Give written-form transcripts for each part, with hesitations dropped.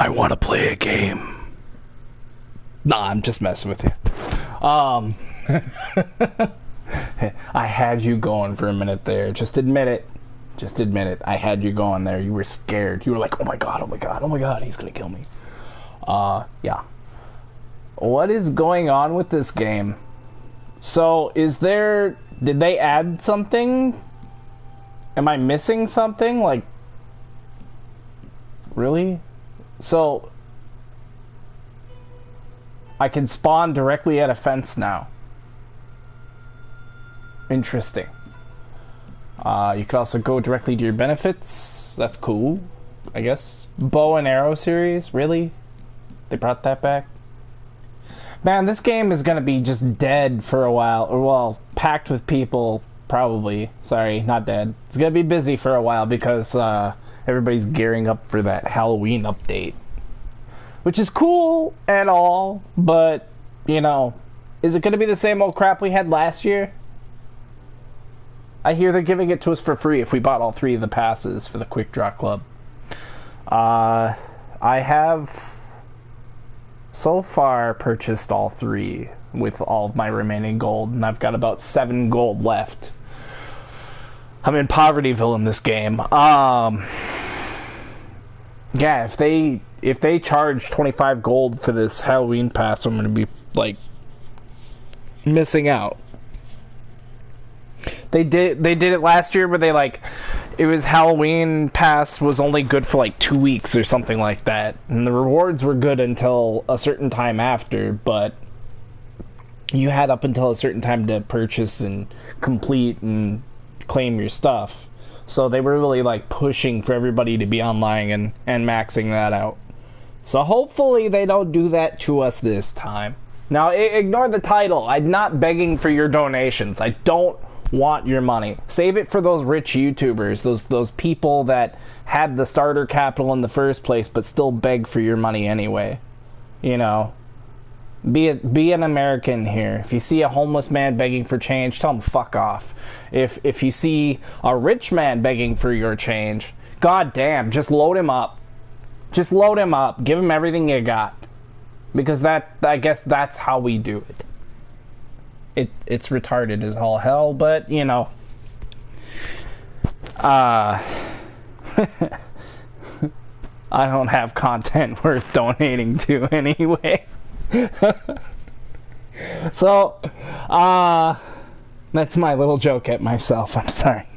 I want to play a game. Nah, I'm just messing with you. I had you going for a minute there. Just admit it. Just admit it. I had you going there. You were scared. You were like, oh my god, oh my god, oh my god, he's gonna kill me. Yeah. What is going on with this game? So, did they add something? Am I missing something? Like, really? So, I can spawn directly at a fence now. Interesting. You can also go directly to your benefits. That's cool, I guess. Bow and arrow series? Really? They brought that back? Man, this game is gonna be just dead for a while. Or, well, packed with people, probably. Sorry, not dead. It's gonna be busy for a while because everybody's gearing up for that Halloween update. Which is cool and all, but, you know, is it gonna be the same old crap we had last year? I hear they're giving it to us for free if we bought all 3 of the passes for the Quick Draw Club. I have so far purchased all 3 with all of my remaining gold, and I've got about 7 gold left. I'm in Povertyville in this game. Yeah, if they charge 25 gold for this Halloween pass, I'm gonna be like missing out. They did it last year where they it was Halloween pass was only good for like 2 weeks or something like that, and the rewards were good until a certain time after, but you had up until a certain time to purchase and complete and claim your stuff. So they were really like pushing for everybody to be online and maxing that out. So hopefully they don't do that to us this time. Now ignore the title. I'm not begging for your donations. I don't want your money. Save it for those rich YouTubers, those people that had the starter capital in the first place but still beg for your money anyway. You know, be an American here. If you see a homeless man begging for change, tell him fuck off. If you see a rich man begging for your change, god damn, just load him up. Just load him up. Give him everything you got. Because I guess that's how we do it. It's retarded as all hell, but you know, I don't have content worth donating to anyway. So, that's my little joke at myself. I'm sorry.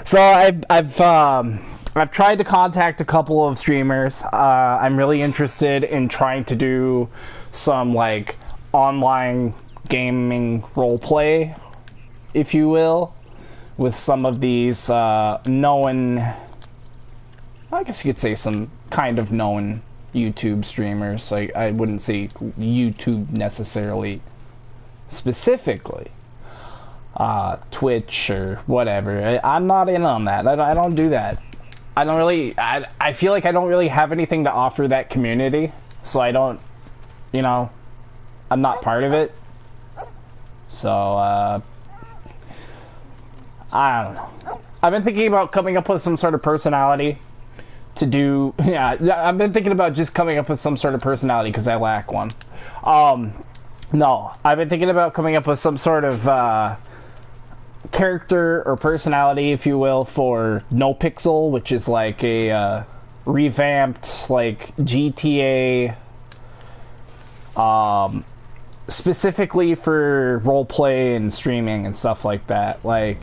So I've tried to contact a couple of streamers. I'm really interested in trying to do some like online gaming roleplay, if you will, with some of these known, I guess you could say some kind of known YouTube streamers. Like, I wouldn't say YouTube necessarily specifically, Twitch or whatever. I'm not in on that. I don't do that. I don't really, I feel like I don't really have anything to offer that community, so I don't, you know, I'm not part of it. So, I don't know. I've been thinking about coming up with some sort of personality to do, yeah, I've been thinking about just coming up with some sort of personality because I lack one. No, I've been thinking about coming up with some sort of, character or personality, if you will, for No Pixel, which is like a revamped like GTA, specifically for roleplay and streaming and stuff like that. Like,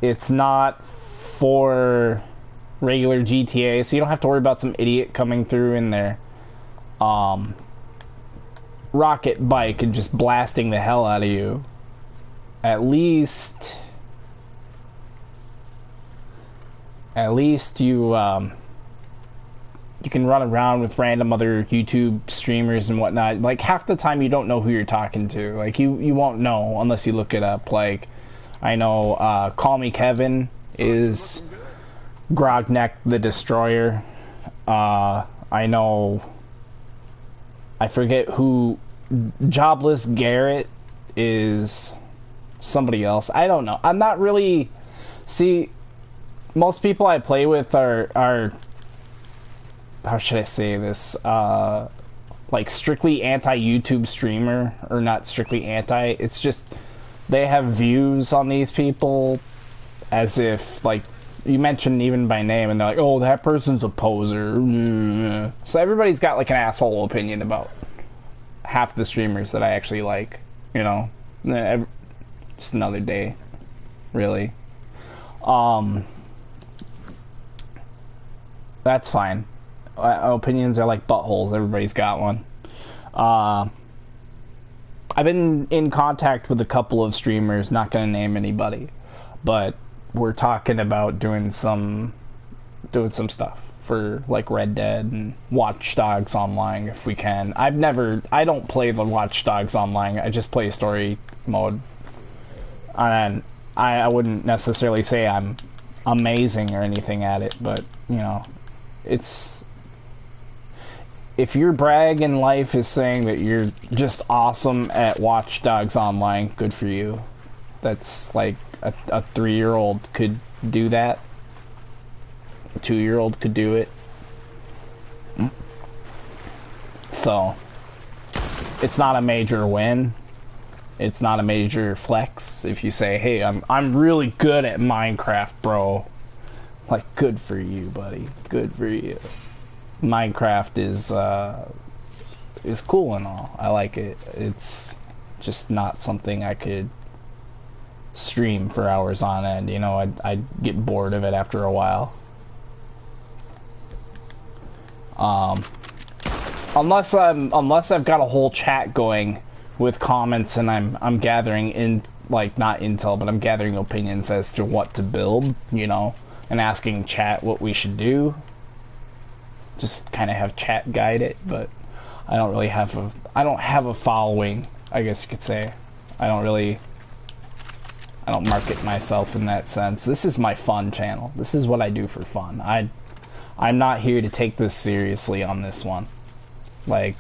it's not for regular GTA, so you don't have to worry about some idiot coming through in their rocket bike and just blasting the hell out of you. At least you you can run around with random other YouTube streamers and whatnot. Like, half the time you don't know who you're talking to. Like, you won't know unless you look it up. Like, I know Call Me Kevin is Grogneck the Destroyer. I know, I forget who, Jobless Garrett is somebody else. I don't know. I'm not really, see, most people I play with are how should I say this? Like strictly anti-YouTube streamer, or not strictly anti. It's just they have views on these people as if, like, you mentioned even by name, and they're like, oh, that person's a poser. So everybody's got like an asshole opinion about half the streamers that I actually like, you know. Just another day, really. That's fine. Opinions are like buttholes. Everybody's got one. I've been in contact with a couple of streamers, not gonna name anybody, but we're talking about doing some stuff for like Red Dead and Watch Dogs Online if we can. I don't play the Watch Dogs Online. I just play story mode, and I wouldn't necessarily say I'm amazing or anything at it, but you know, it's, if your brag in life is saying that you're just awesome at Watch Dogs Online, good for you. That's like a 3-year-old could do that. A 2-year-old could do it. So it's not a major win. It's not a major flex if you say, hey, I'm really good at Minecraft, bro. Like, good for you, buddy. Good for you. Minecraft is cool and all. I like it. It's just not something I could stream for hours on end. You know, I'd get bored of it after a while. Unless I've got a whole chat going with comments and I'm gathering in, like, not intel, but I'm gathering opinions as to what to build, you know, and asking chat what we should do. Just kind of have chat guide it, but I don't really have a following, I guess you could say. I don't market myself in that sense. This is my fun channel. This is what I do for fun. I'm not here to take this seriously on this one. Like,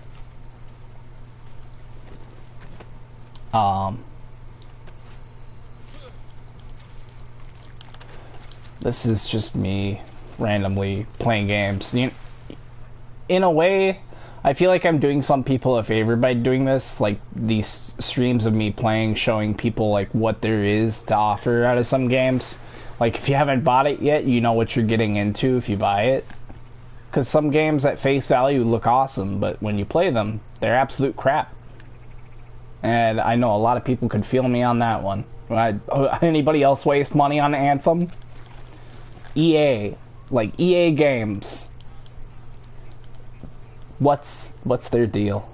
this is just me randomly playing games. In a way, I feel like I'm doing some people a favor by doing this, like these streams of me playing, showing people like what there is to offer out of some games. Like, if you haven't bought it yet, you know what you're getting into if you buy it. Because some games at face value look awesome, but when you play them, they're absolute crap. And I know a lot of people could feel me on that one. Anybody else waste money on Anthem? EA. Like, EA games. What's their deal?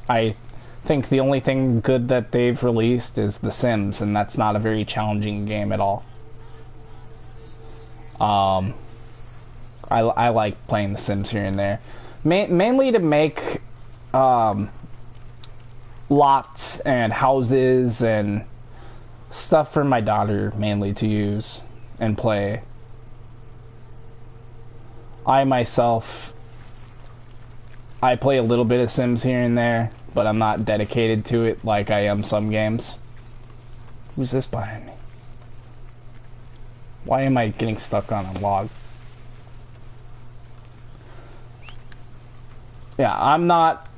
I think the only thing good that they've released is The Sims, and that's not a very challenging game at all. I like playing The Sims here and there, mainly to make lots and houses and stuff for my daughter, mainly to use and play. I myself, I play a little bit of Sims here and there, but I'm not dedicated to it like I am some games. Who's this behind me? Why am I getting stuck on a log? Yeah, I'm not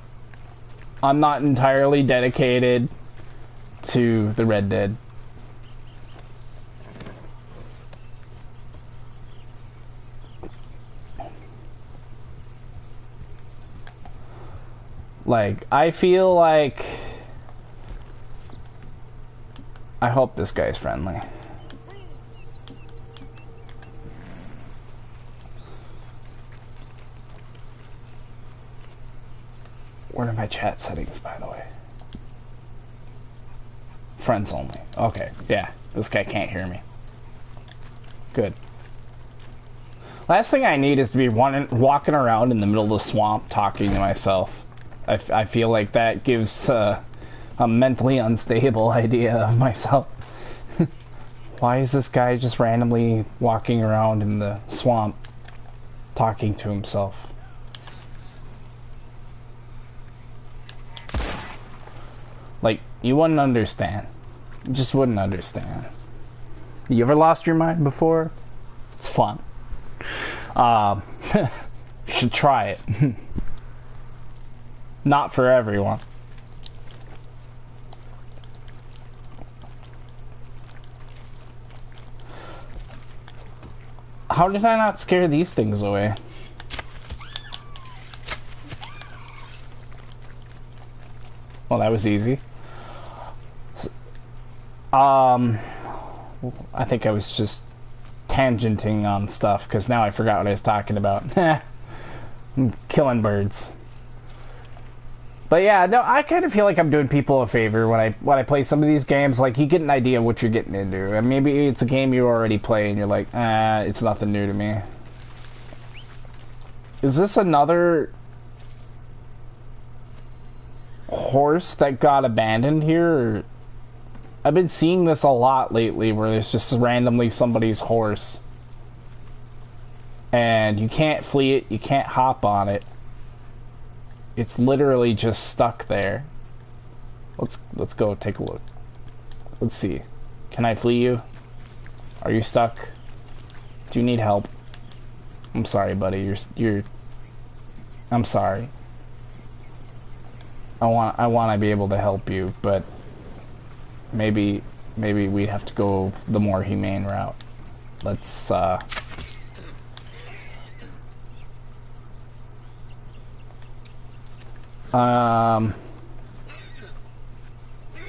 entirely dedicated to the Red Dead. Like, I feel like, I hope this guy's friendly. What are my chat settings, by the way? Friends only. Okay, yeah. This guy can't hear me. Good. Last thing I need is to be walking around in the middle of the swamp talking to myself. I feel like that gives a mentally unstable idea of myself. Why is this guy just randomly walking around in the swamp talking to himself? Like, you wouldn't understand. You just wouldn't understand. You ever lost your mind before? It's fun. You should try it. Not for everyone. How did I not scare these things away? Well, that was easy. I think I was just tangenting on stuff because now I forgot what I was talking about. I'm killing birds. But yeah, no, I kind of feel like I'm doing people a favor when I play some of these games. Like, you get an idea of what you're getting into, and maybe it's a game you already play, and you're like, it's nothing new to me. Is this another horse that got abandoned here? Or... I've been seeing this a lot lately, where there's just randomly somebody's horse, and you can't flee it, you can't hop on it. It's literally just stuck there. Let's go take a look. Let's see. Can I flee you? Are you stuck? Do you need help? I'm sorry, buddy. You're I'm sorry. I want to be able to help you, but maybe we'd have to go the more humane route. Let's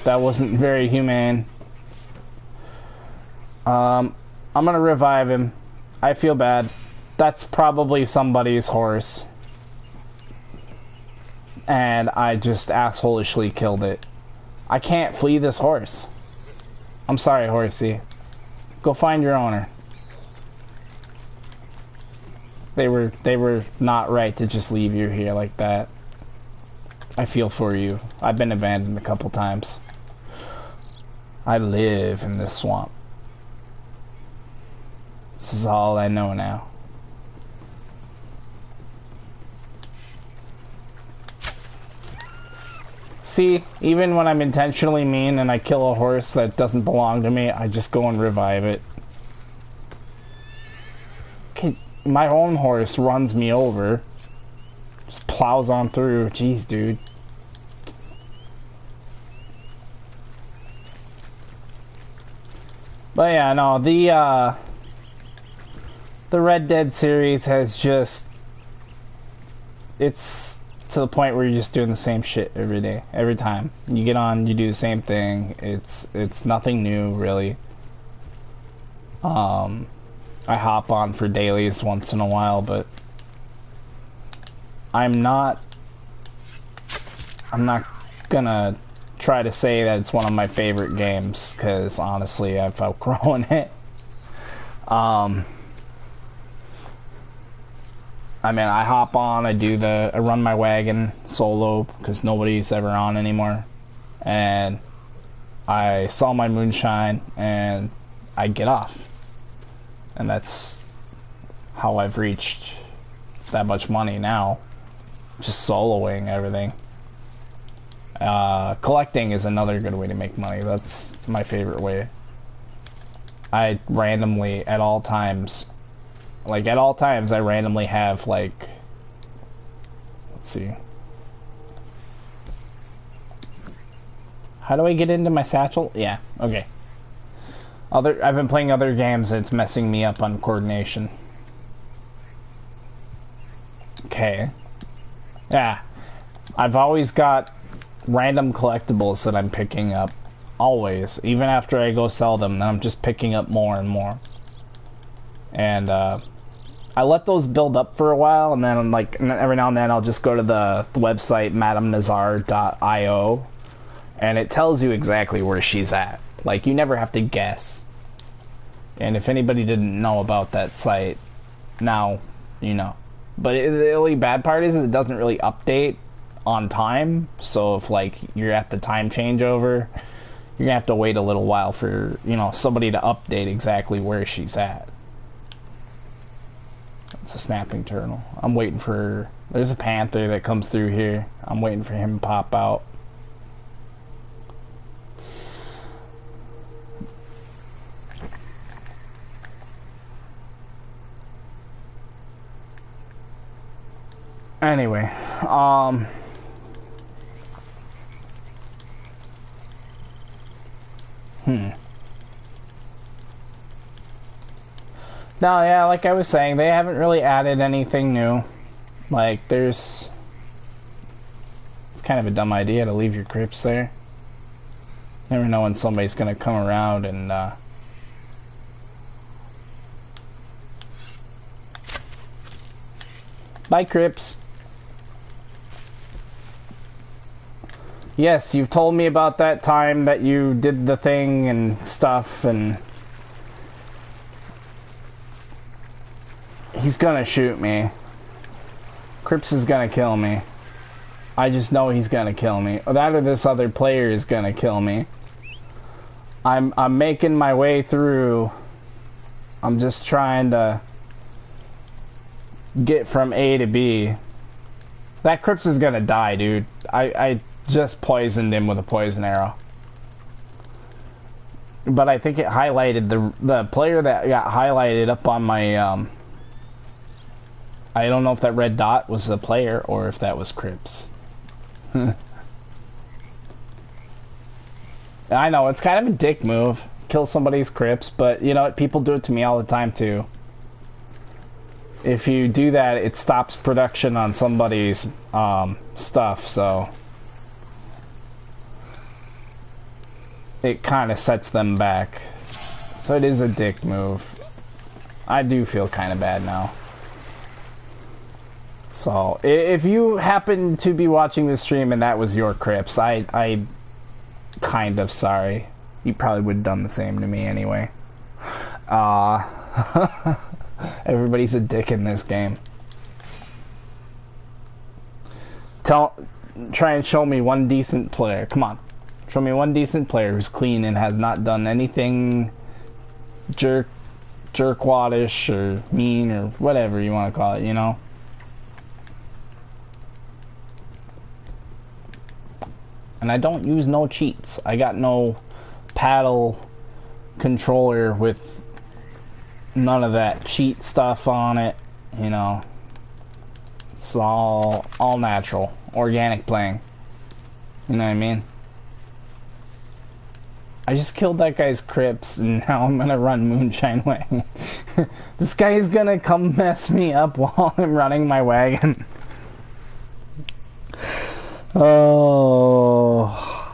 that wasn't very humane. I'm gonna revive him. I feel bad. That's probably somebody's horse. And I just assholishly killed it. I can't flee this horse. I'm sorry, horsey. Go find your owner. They were not right to just leave you here like that. I feel for you. I've been abandoned a couple times. I live in this swamp. This is all I know now. See, even when I'm intentionally mean and I kill a horse that doesn't belong to me, I just go and revive it. Okay, my own horse runs me over. Just plows on through. Jeez, dude. But yeah, no, the Red Dead series has just... It's to the point where you're just doing the same shit every day, every time. You get on, you do the same thing. It's nothing new, really. I hop on for dailies once in a while, but I'm not gonna try to say that it's one of my favorite games, because honestly I've outgrown it. I mean, I hop on, I run my wagon solo because nobody's ever on anymore, and I sell my moonshine and I get off, and that's how I've reached that much money now, just soloing everything. Collecting is another good way to make money. That's my favorite way. I randomly, at all times, I randomly have, like, let's see. How do I get into my satchel? Yeah, okay. I've been playing other games and it's messing me up on coordination. Okay. Yeah. I've always got random collectibles that I'm picking up. Always. Even after I go sell them, then I'm just picking up more and more. And, I let those build up for a while, and then, like, every now and then I'll just go to the website madamnazar.io, and it tells you exactly where she's at. Like, you never have to guess. And if anybody didn't know about that site, now you know. But the only bad part is it doesn't really update on time, so if, like, you're at the time changeover, you're gonna have to wait a little while for, you know, somebody to update exactly where she's at. It's a snapping turtle. I'm waiting for... There's a panther that comes through here. I'm waiting for him to pop out. Anyway, No, yeah, like I was saying, they haven't really added anything new. Like, it's kind of a dumb idea to leave your crypts there. Never know when somebody's gonna come around and, Bye, crypts. Yes, you've told me about that time that you did the thing and stuff, and... He's gonna shoot me. Crips is gonna kill me. I just know he's gonna kill me. Or that or this other player is gonna kill me. I'm making my way through. I'm just trying to get from A to B. That Crips is gonna die, dude. I just poisoned him with a poison arrow. But I think it highlighted the player that got highlighted up on my I don't know if that red dot was the player or if that was Crips. I know, it's kind of a dick move. Kill somebody's Crips, but you know what? People do it to me all the time too. If you do that, it stops production on somebody's stuff, so... It kind of sets them back. So it is a dick move. I do feel kind of bad now. So, if you happen to be watching this stream and that was your Crips, I kind of sorry. You probably would have done the same to me anyway. Everybody's a dick in this game. Try and show me one decent player. Come on. Show me one decent player who's clean and has not done anything jerkwadish or mean or whatever you want to call it, you know? And I don't use no cheats. I got no paddle controller with none of that cheat stuff on it, you know. It's all natural, organic playing. You know what I mean? I just killed that guy's Crips, and now I'm gonna run Moonshine Wagon. This guy is gonna come mess me up while I'm running my wagon. Oh.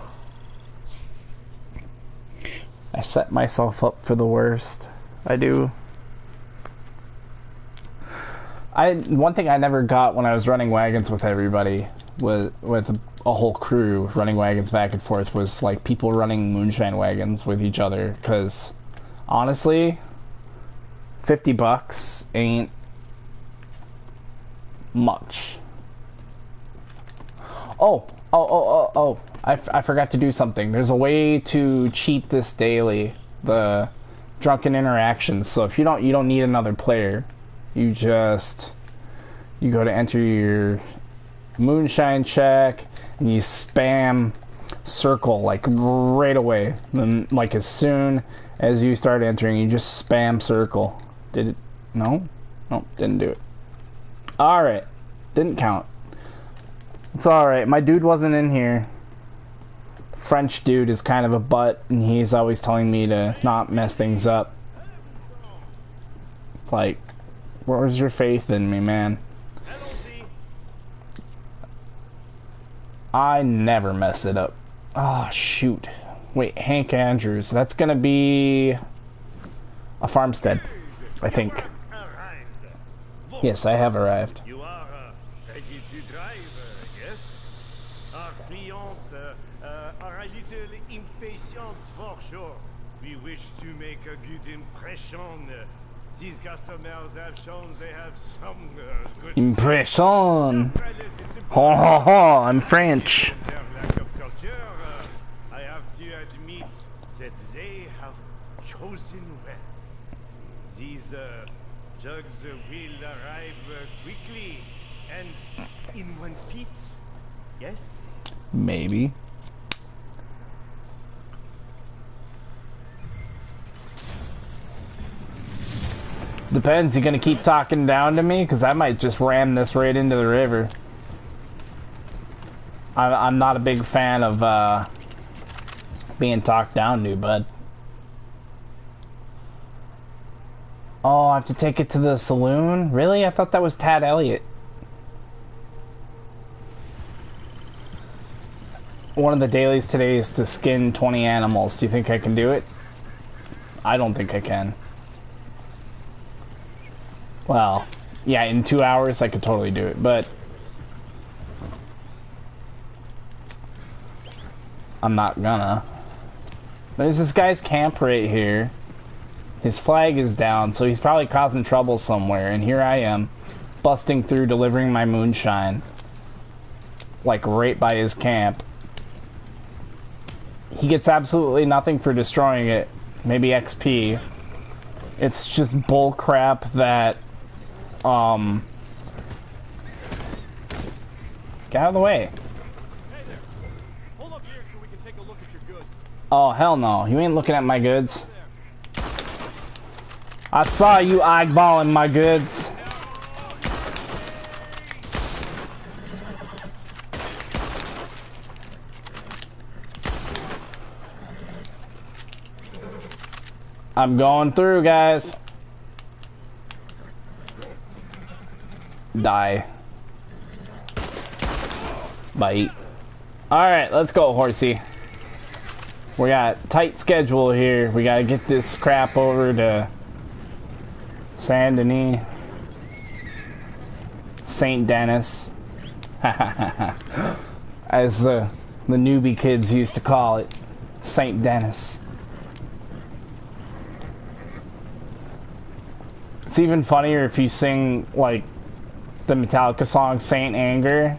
I set myself up for the worst. I do. One thing I never got when I was running wagons with everybody, with a whole crew running wagons back and forth, was like people running moonshine wagons with each other, because honestly, $50 ain't much. Oh, I forgot to do something. There's a way to cheat this daily, the drunken interactions. So if you don't need another player. You go to enter your moonshine check and you spam circle like right away. Then like as soon as you start entering, you just spam circle. Did it? No, didn't do it. All right, didn't count. It's all right. My dude wasn't in here. French dude is kind of a butt, and he's always telling me to not mess things up. It's like, where's your faith in me, man? I never mess it up. Oh, shoot. Wait, Hank Andrews. That's gonna be a farmstead, I think. Yes, I have arrived. You are ready to drive, yes? Our clients are a little impatient for sure. We wish to make a good impression. These customers have shown they have some good impression. Ho ho ho! I'm French. Their lack of culture, I have to admit that they have chosen well. These jugs will arrive quickly and in one piece. Yes? Maybe. Depends, you gonna keep talking down to me? Because I might just ram this right into the river. I'm not a big fan of being talked down to, bud. Oh, I have to take it to the saloon? Really? I thought that was Tad Elliott. One of the dailies today is to skin 20 animals. Do you think I can do it? I don't think I can. Well, yeah, in 2 hours I could totally do it, but I'm not gonna. There's this guy's camp right here. His flag is down, so he's probably causing trouble somewhere, and here I am, busting through, delivering my moonshine. Like, right by his camp. He gets absolutely nothing for destroying it. Maybe XP. It's just bull crap that, get out of the way. Hey there. Hold up here so we can take a look at your goods. Oh, hell no. You ain't looking at my goods. I saw you eyeballing my goods. I'm going through, guys. Die. Bite. Alright, let's go, horsey. We got a tight schedule here. We gotta get this crap over to Saint Denis. Saint Denis. As the newbie kids used to call it. Saint Denis. It's even funnier if you sing, like, the Metallica song Saint Anger,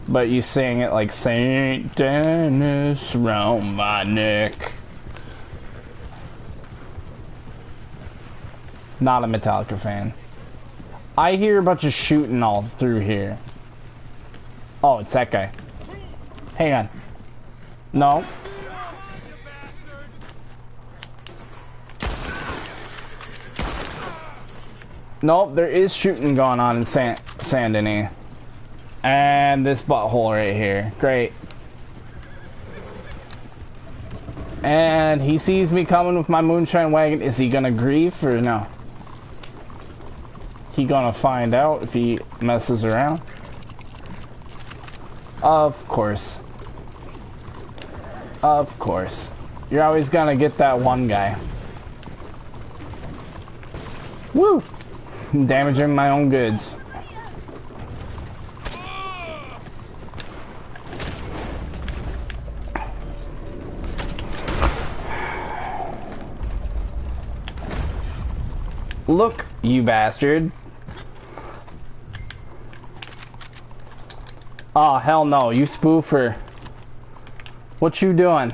but you sing it like Saint Denis round my neck. Not a Metallica fan. I hear a bunch of shooting all through here. Oh, it's that guy. Hang on. No. Nope, there is shooting going on in Saint Denis. And this butthole right here. Great. And he sees me coming with my moonshine wagon. Is he gonna grief or no? He gonna find out if he messes around. Of course. Of course. You're always gonna get that one guy. Woo! Damaging my own goods. Look, you bastard. Oh, hell no, you spoofer. What you doing?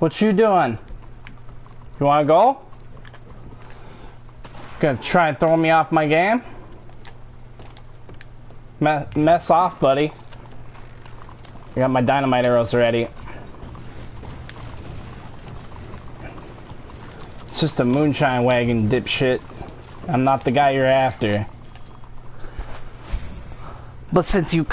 What you doing? You wanna go? Gonna try and throw me off my game? Mess off, buddy. I got my dynamite arrows ready. It's just a moonshine wagon, dipshit. I'm not the guy you're after. But since you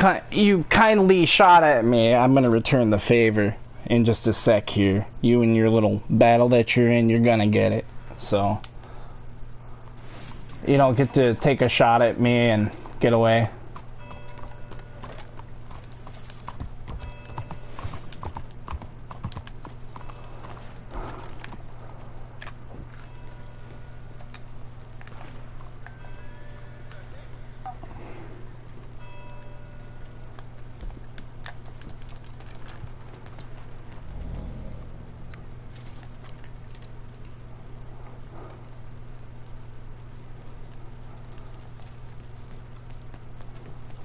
kindly shot at me, I'm gonna return the favor in just a sec here. You and your little battle that you're in, you're gonna get it. So you don't get to take a shot at me and get away.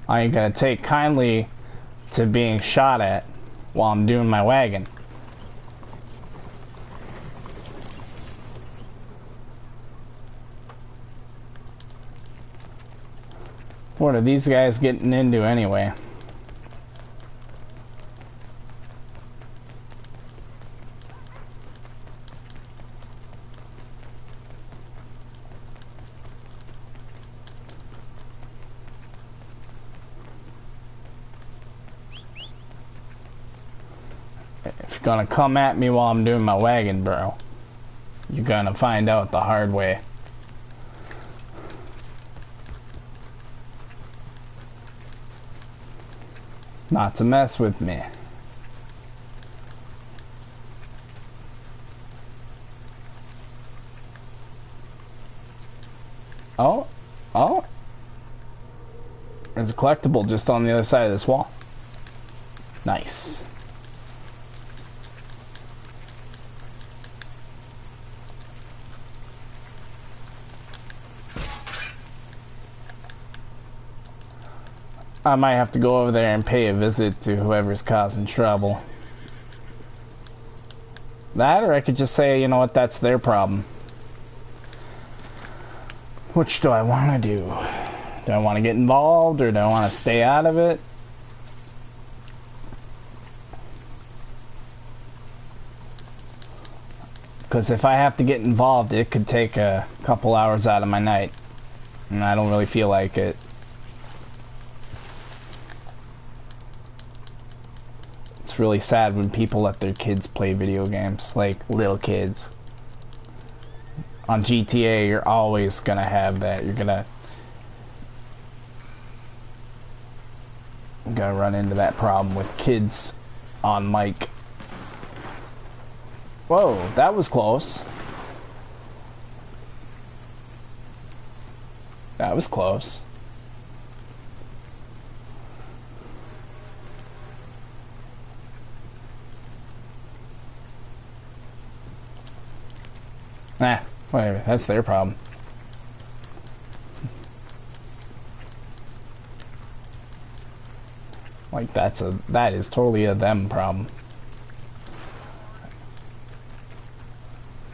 I ain't gonna take kindly to being shot at while I'm doing my wagon. What are these guys getting into anyway? you're gonna come at me while I'm doing my wagon, bro, you're gonna find out the hard way. Not to mess with me. Oh, oh. There's a collectible just on the other side of this wall. Nice. I might have to go over there and pay a visit to whoever's causing trouble. That, or I could just say, you know what, that's their problem. Which do I want to do? Do I want to get involved, or do I want to stay out of it? Because if I have to get involved, it could take a couple hours out of my night. And I don't really feel like it. It's really sad when people let their kids play video games, like little kids. On GTA, you're always gonna have that. You're gonna run into that problem with kids on mic. Whoa, that was close. That was close. Nah, whatever, that's their problem. Like that is totally a them problem.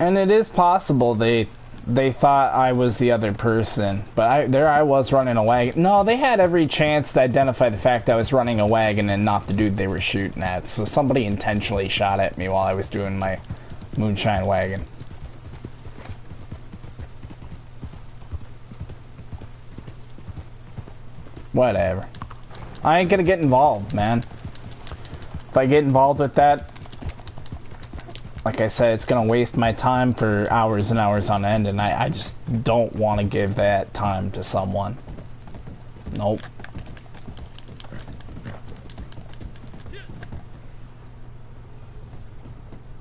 And it is possible they thought I was the other person, but there I was running a wagon. No, they had every chance to identify the fact I was running a wagon and not the dude they were shooting at. So somebody intentionally shot at me while I was doing my moonshine wagon. Whatever. I ain't gonna get involved, man. If I get involved with that, like I said, it's gonna waste my time for hours and hours on end, and I just don't want to give that time to someone. Nope.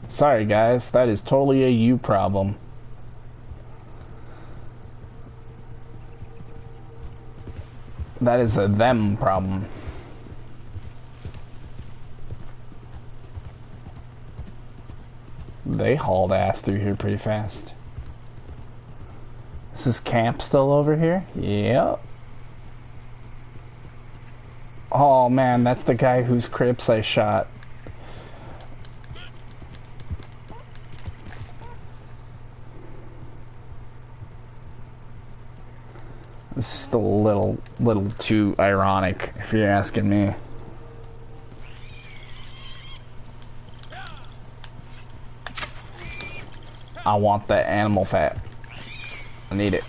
Sorry guys, that is totally a you problem. That is a them problem. They hauled ass through here pretty fast. Is this camp still over here? Yep. Oh man, that's the guy whose Crips I shot. This is still a little too ironic, if you're asking me. I want that animal fat. I need it.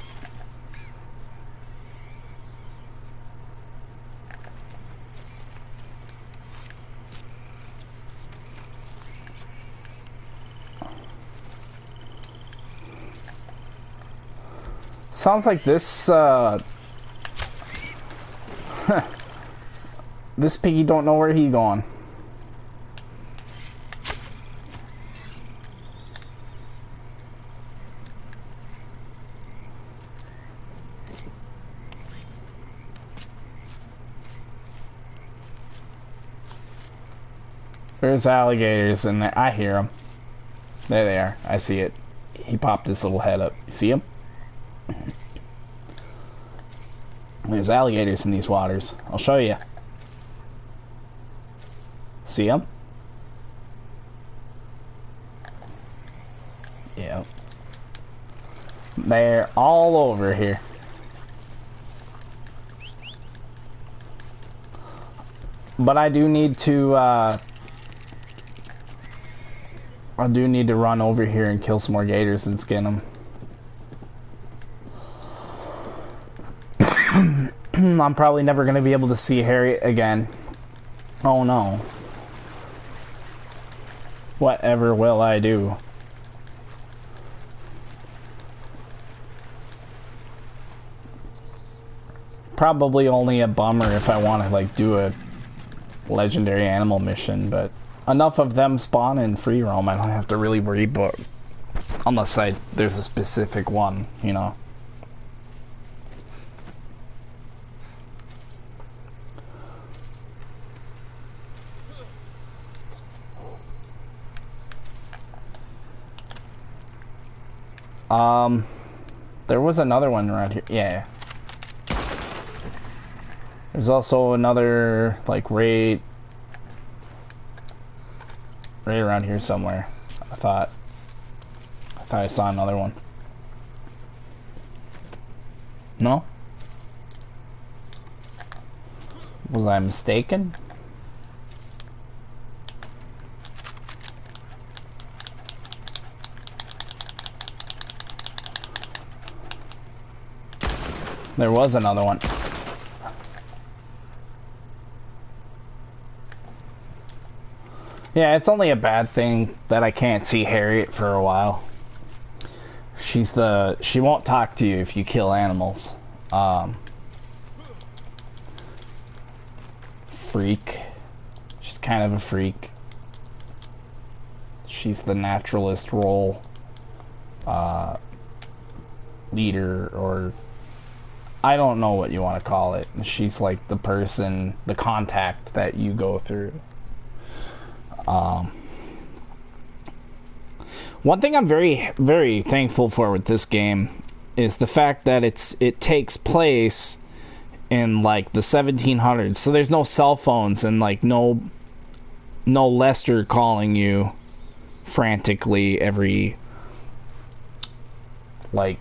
Sounds like this, this piggy don't know where he going. There's alligators in there. I hear them. There they are. I see it. He popped his little head up. You see him? There's alligators in these waters. I'll show you. See them? Yeah. They're all over here. But I do need to, run over here and kill some more gators and skin them. I'm probably never going to be able to see Harriet again. Oh no. Whatever will I do? Probably only a bummer if I want to like do a legendary animal mission, but enough of them spawn in free roam. I don't have to really worry about, unless there's a specific one, you know. There was another one around here. Yeah. There's also another, like, right around here somewhere. I thought I saw another one. No? Was I mistaken? There was another one. Yeah, it's only a bad thing that I can't see Harriet for a while. She won't talk to you if you kill animals. Freak. She's kind of a freak. She's the naturalist role leader, or I don't know what you want to call it. She's like the person, the contact that you go through. One thing I'm very, very thankful for with this game is the fact that it takes place in like the 1700s, so there's no cell phones and like no Lester calling you frantically every like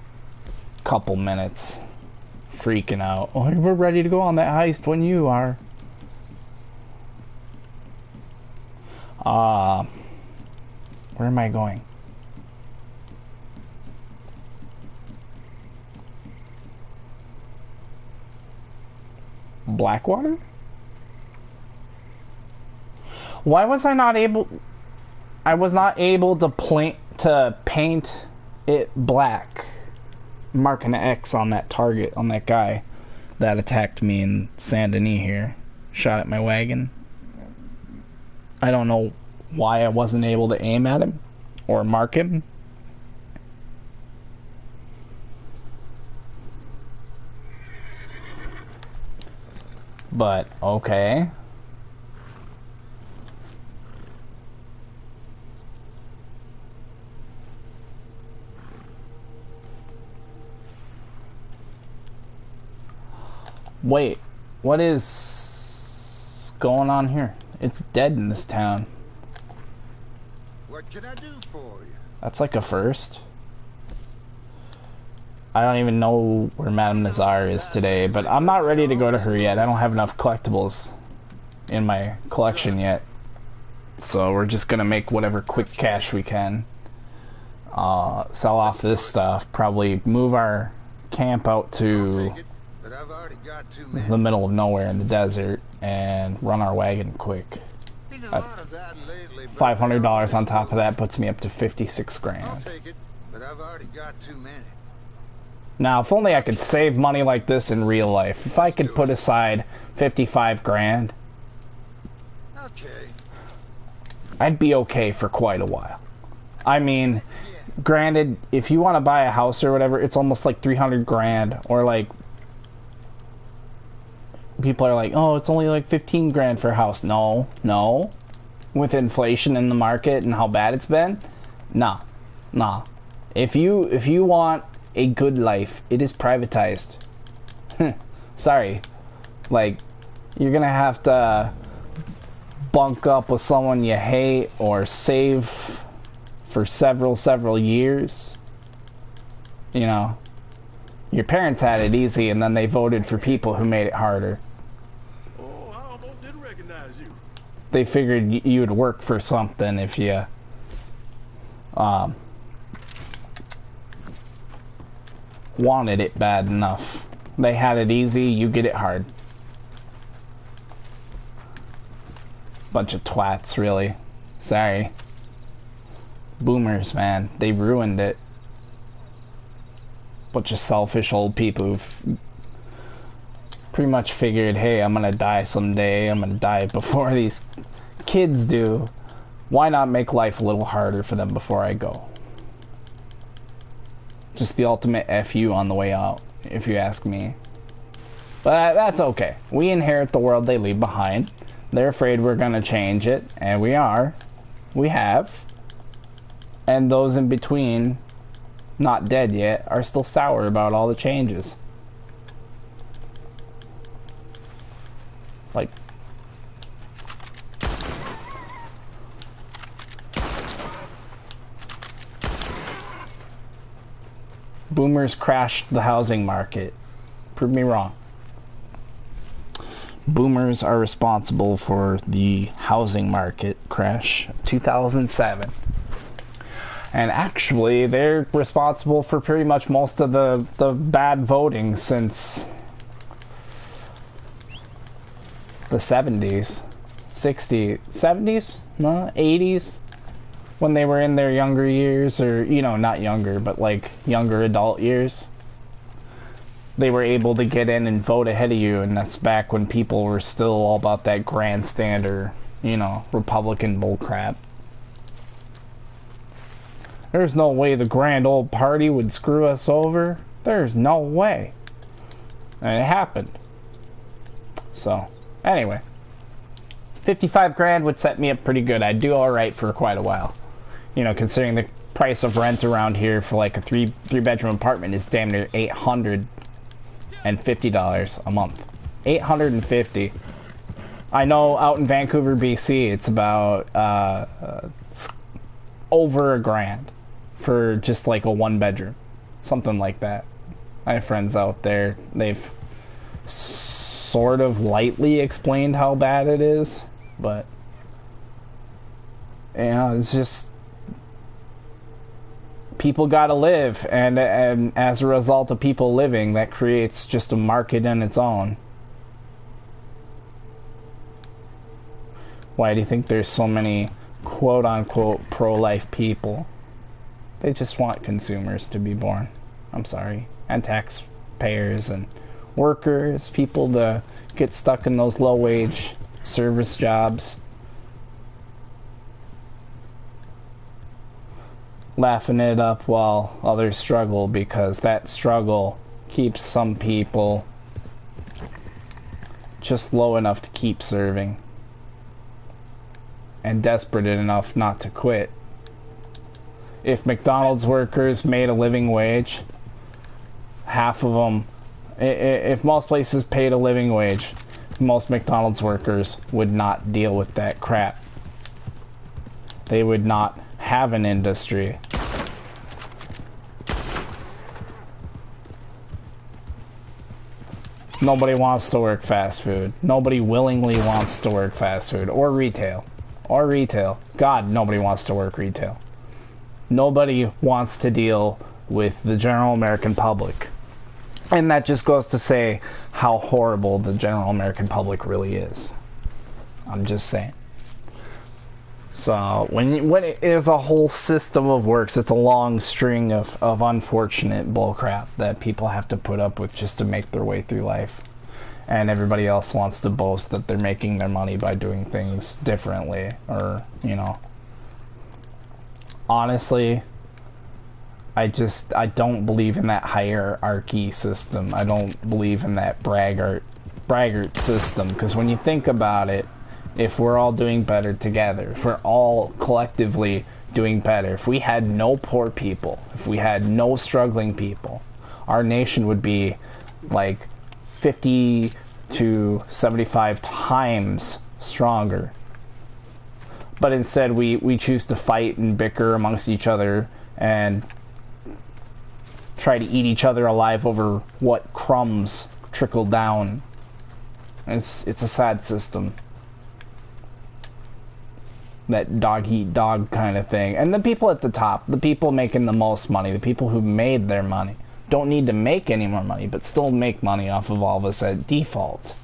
couple minutes, freaking out. Oh, we're ready to go on that heist when you are. Where am I going? Blackwater? Why was I not able... I was not able to paint it black. Mark an X on that target, on that guy that attacked me in Saint Denis here. Shot at my wagon. I don't know why I wasn't able to aim at him or mark him. But, okay. Wait, what is going on here? It's dead in this town. What can I do for you? That's like a first. I don't even know where Madame Nazar is today, but I'm not ready to go to her yet. I don't have enough collectibles in my collection yet. So we're just gonna make whatever quick cash we can. Sell off this stuff. Probably move our camp out to the middle of nowhere in the desert and run our wagon quick. $500 on top of that puts me up to 56 grand. I'll take it, but I've already got too many. Now, if only I could save money like this in real life. If I could put aside 55 grand, Okay. I'd be okay for quite a while. I mean, granted, if you want to buy a house or whatever, it's almost like 300 grand, or like, people are like, oh, it's only like 15 grand for a house. No. With inflation in the market and how bad it's been, nah. If you want a good life, it is privatized. Sorry. Like, you're gonna have to bunk up with someone you hate or save for several years. You know, your parents had it easy and then they voted for people who made it harder. Oh, I almost didn't recognize you. They figured you'd work for something if you wanted it bad enough. They had it easy, you get it hard. Bunch of twats, really. Sorry. Boomers, man, they ruined it. Bunch of selfish old people who've pretty much figured, hey, I'm gonna die someday, I'm gonna die before these kids do. Why not make life a little harder for them before I go? Just the ultimate FU on the way out, if you ask me. But that's okay. We inherit the world they leave behind. They're afraid we're gonna change it, and we are. We have. And those in between, not dead yet, are still sour about all the changes. Like, boomers crashed the housing market. Prove me wrong. Boomers are responsible for the housing market crash 2007. And actually, they're responsible for pretty much most of the bad voting since the 70s, 60s, 70s, no, 80s, when they were in their younger years, or, you know, not younger, but like younger adult years. They were able to get in and vote ahead of you, and that's back when people were still all about that grandstand or, you know, Republican bullcrap. There's no way the grand old party would screw us over. There's no way. And it happened. So, anyway. 55 grand would set me up pretty good. I'd do alright for quite a while. You know, considering the price of rent around here for like a three-bedroom apartment is damn near $850 a month. $850. I know out in Vancouver, BC, it's about over $1,000 for just like a one-bedroom, something like that. I have friends out there. They've sort of lightly explained how bad it is, but you know, it's just people gotta live, and as a result of people living, that creates just a market in its own. Why do you think there's so many quote-unquote pro-life people? They just want consumers to be born. I'm sorry. And taxpayers and workers, people to get stuck in those low-wage service jobs. Laughing it up while others struggle, because that struggle keeps some people just low enough to keep serving and desperate enough not to quit. If McDonald's workers made a living wage, half of them, if most places paid a living wage, most McDonald's workers would not deal with that crap. They would not have an industry. Nobody wants to work fast food. Nobody willingly wants to work fast food or retail. Or retail. God, nobody wants to work retail. Nobody wants to deal with the general American public. And that just goes to say how horrible the general American public really is. I'm just saying. So, when it is a whole system of works, it's a long string of unfortunate bullcrap that people have to put up with just to make their way through life. And everybody else wants to boast that they're making their money by doing things differently, or, you know. Honestly, I don't believe in that hierarchy system. I don't believe in that braggart system, because when you think about it, if we're all doing better together, if we're all collectively doing better, if we had no poor people, if we had no struggling people, our nation would be like 50 to 75 times stronger. But instead we choose to fight and bicker amongst each other and try to eat each other alive over what crumbs trickle down. It's a sad system. That dog eat dog kind of thing. And the people at the top, the people making the most money, the people who made their money, don't need to make any more money, but still make money off of all of us at default,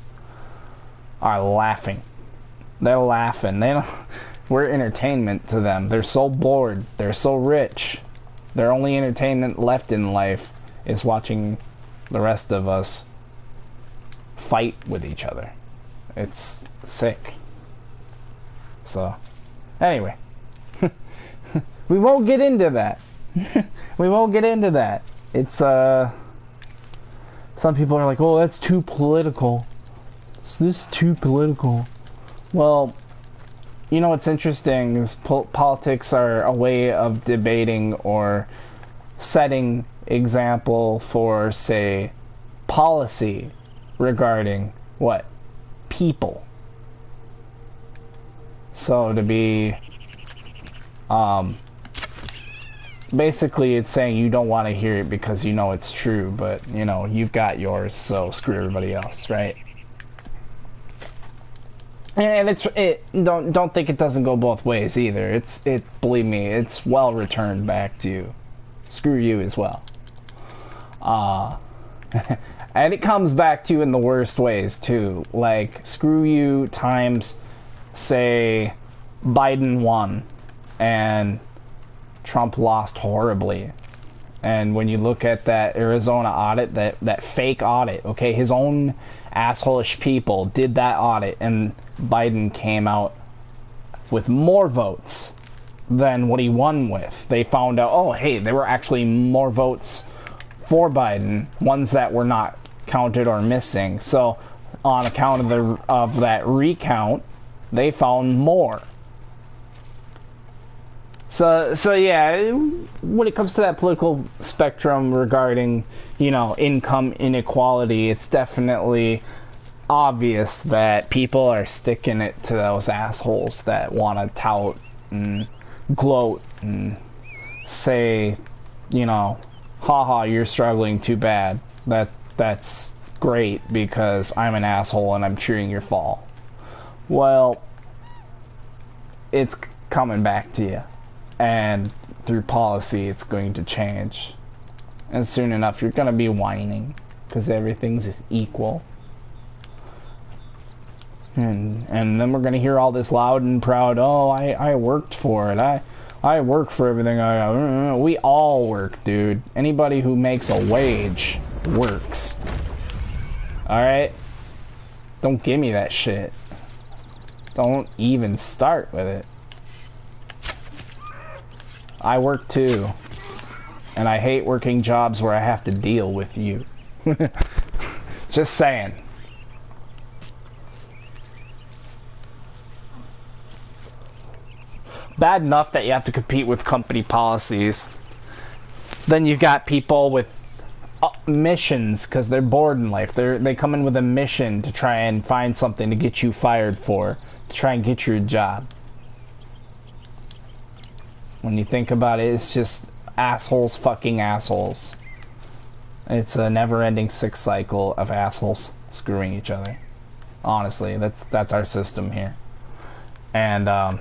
are laughing. They're laughing. We're entertainment to them. They're so bored. They're so rich. Their only entertainment left in life is watching the rest of us fight with each other. It's sick. So, anyway. We won't get into that. We won't get into that. It's, some people are like, oh, that's too political. Is this too political? Well, you know what's interesting is politics are a way of debating or setting example for, say, policy regarding what? People. So to be, basically it's saying you don't want to hear it because you know it's true, but you know, you've got yours, so screw everybody else, right? And don't think it doesn't go both ways either. Believe me, it's well returned back to you. Screw you as well. And it comes back to you in the worst ways too. Like, screw you times, say, Biden won and Trump lost horribly. And when you look at that Arizona audit, that fake audit, okay, his own asshole-ish people did that audit, and Biden came out with more votes than what he won with. They found out, oh, hey, there were actually more votes for Biden, ones that were not counted or missing. So on account of that recount, they found more. So yeah, when it comes to that political spectrum regarding, you know, income inequality, it's definitely obvious that people are sticking it to those assholes that want to tout and gloat and say, you know, haha, you're struggling, too bad. That's great because I'm an asshole and I'm cheering your fall. Well, it's coming back to you. And through policy, it's going to change. And soon enough, you're going to be whining because everything's equal. And then we're going to hear all this loud and proud, oh, I worked for it. I work for everything. We all work, dude. Anybody who makes a wage works. Alright? Don't give me that shit. Don't even start with it. I work too, and I hate working jobs where I have to deal with you. Just saying. Bad enough that you have to compete with company policies. Then you've got people with missions because they're bored in life. They come in with a mission to try and find something to get you fired for, to try and get your job. When you think about it, it's just assholes fucking assholes. It's a never-ending sick cycle of assholes screwing each other. Honestly, that's our system here. And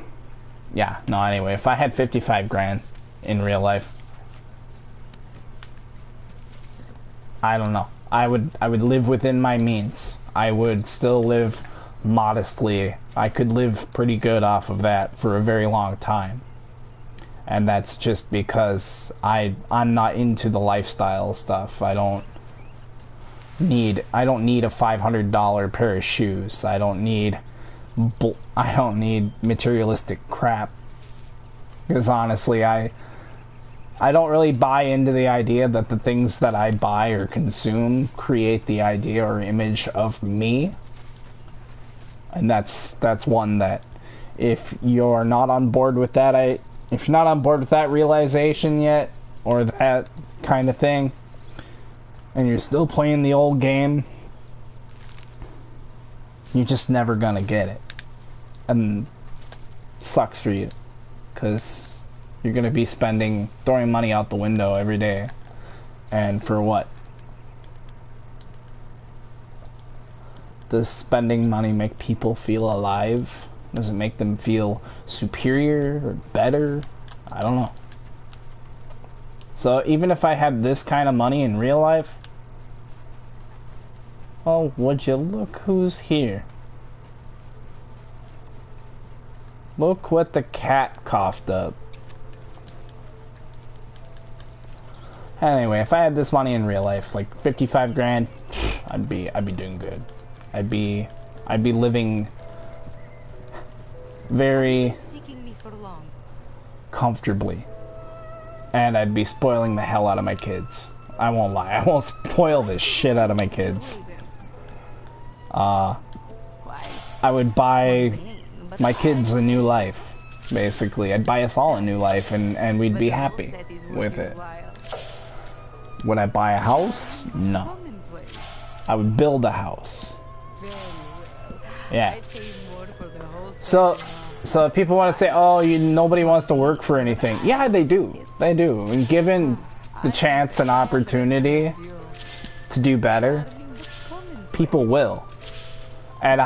yeah, no, anyway, if I had 55 grand in real life, I don't know. I would live within my means. I would still live modestly. I could live pretty good off of that for a very long time. And that's just because I'm not into the lifestyle stuff. I don't need a $500 pair of shoes. I don't need materialistic crap. Because honestly, I don't really buy into the idea that the things that I buy or consume create the idea or image of me. And that's one that, if you're not on board with that, if you're not on board with that realization yet, or that kind of thing, and you're still playing the old game, you're just never gonna get it. And sucks for you, because you're gonna be throwing money out the window every day. And for what? Does spending money make people feel alive? Does it make them feel superior or better? I don't know. So even if I had this kind of money in real life, oh, would you look who's here? Look what the cat coughed up. Anyway, if I had this money in real life, like 55 grand, I'd be doing good. I'd be living very Seeking me for long. comfortably. And I'd be spoiling the hell out of my kids. I won't lie, I won't spoil the shit out of my kids. I would buy my kids a new life, basically. I'd buy us all a new life, and we'd be happy with it. Would I buy a house? No. I would build a house. Yeah. So if people want to say, oh, nobody wants to work for anything. Yeah, they do. They do. And given the chance and opportunity to do better, people will. And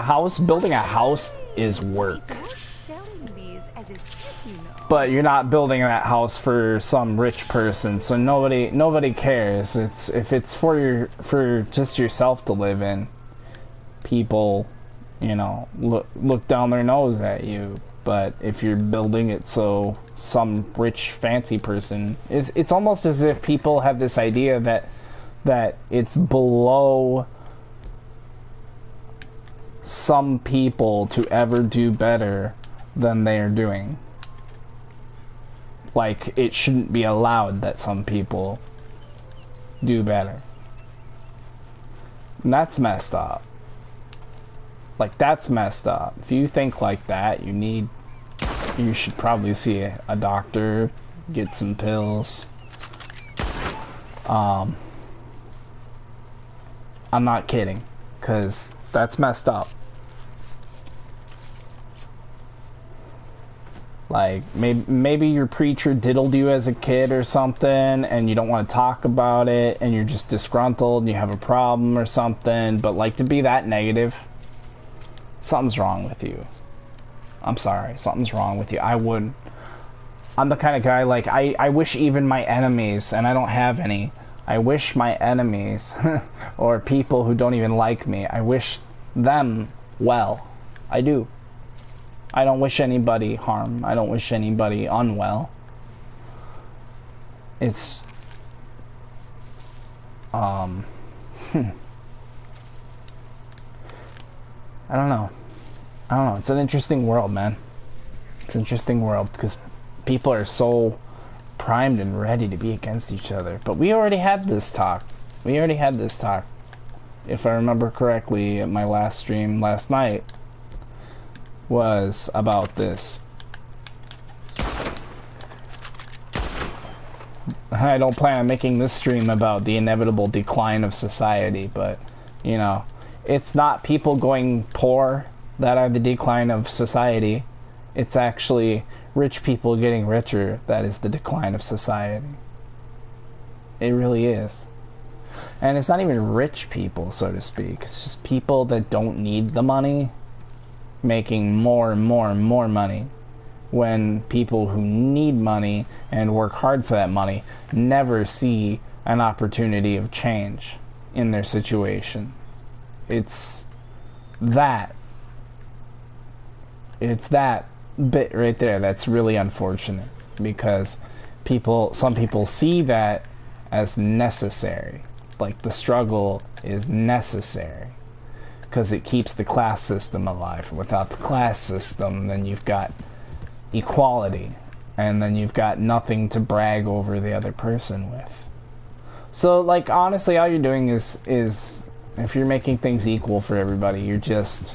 building a house is work. But you're not building that house for some rich person, so nobody cares. If it's for just yourself to live in, people, you know, look down their nose at you. But if you're building it so some rich fancy person, it's almost as if people have this idea that it's below some people to ever do better than they are doing. Like, it shouldn't be allowed that some people do better. And that's messed up. Like, that's messed up. If you think like that, you should probably see a doctor, get some pills. I'm not kidding, because that's messed up. Like, maybe your preacher diddled you as a kid or something, and you don't want to talk about it, and you're just disgruntled, and you have a problem or something, but, like, to be that negative, something's wrong with you. I'm sorry, something's wrong with you. I'm the kind of guy, like, I wish even my enemies, and I don't have any, I wish my enemies, or people who don't even like me, I wish them well. I do. I don't wish anybody harm. I don't wish anybody unwell. It's I don't know. It's an interesting world, man. It's an interesting world because people are so primed and ready to be against each other. But we already had this talk. If I remember correctly, at my last stream last night was about this. I don't plan on making this stream about the inevitable decline of society, but, you know, it's not people going poor that are the decline of society. It's actually rich people getting richer that is the decline of society. It really is. And it's not even rich people, so to speak. It's just people that don't need the money making more and more and more money, when people who need money and work hard for that money never see an opportunity of change in their situation. It's that bit right there that's really unfortunate, because some people see that as necessary, like the struggle is necessary because it keeps the class system alive. Without the class system, then you've got equality, and then you've got nothing to brag over the other person with. So, like, honestly, all you're doing is if you're making things equal for everybody, there's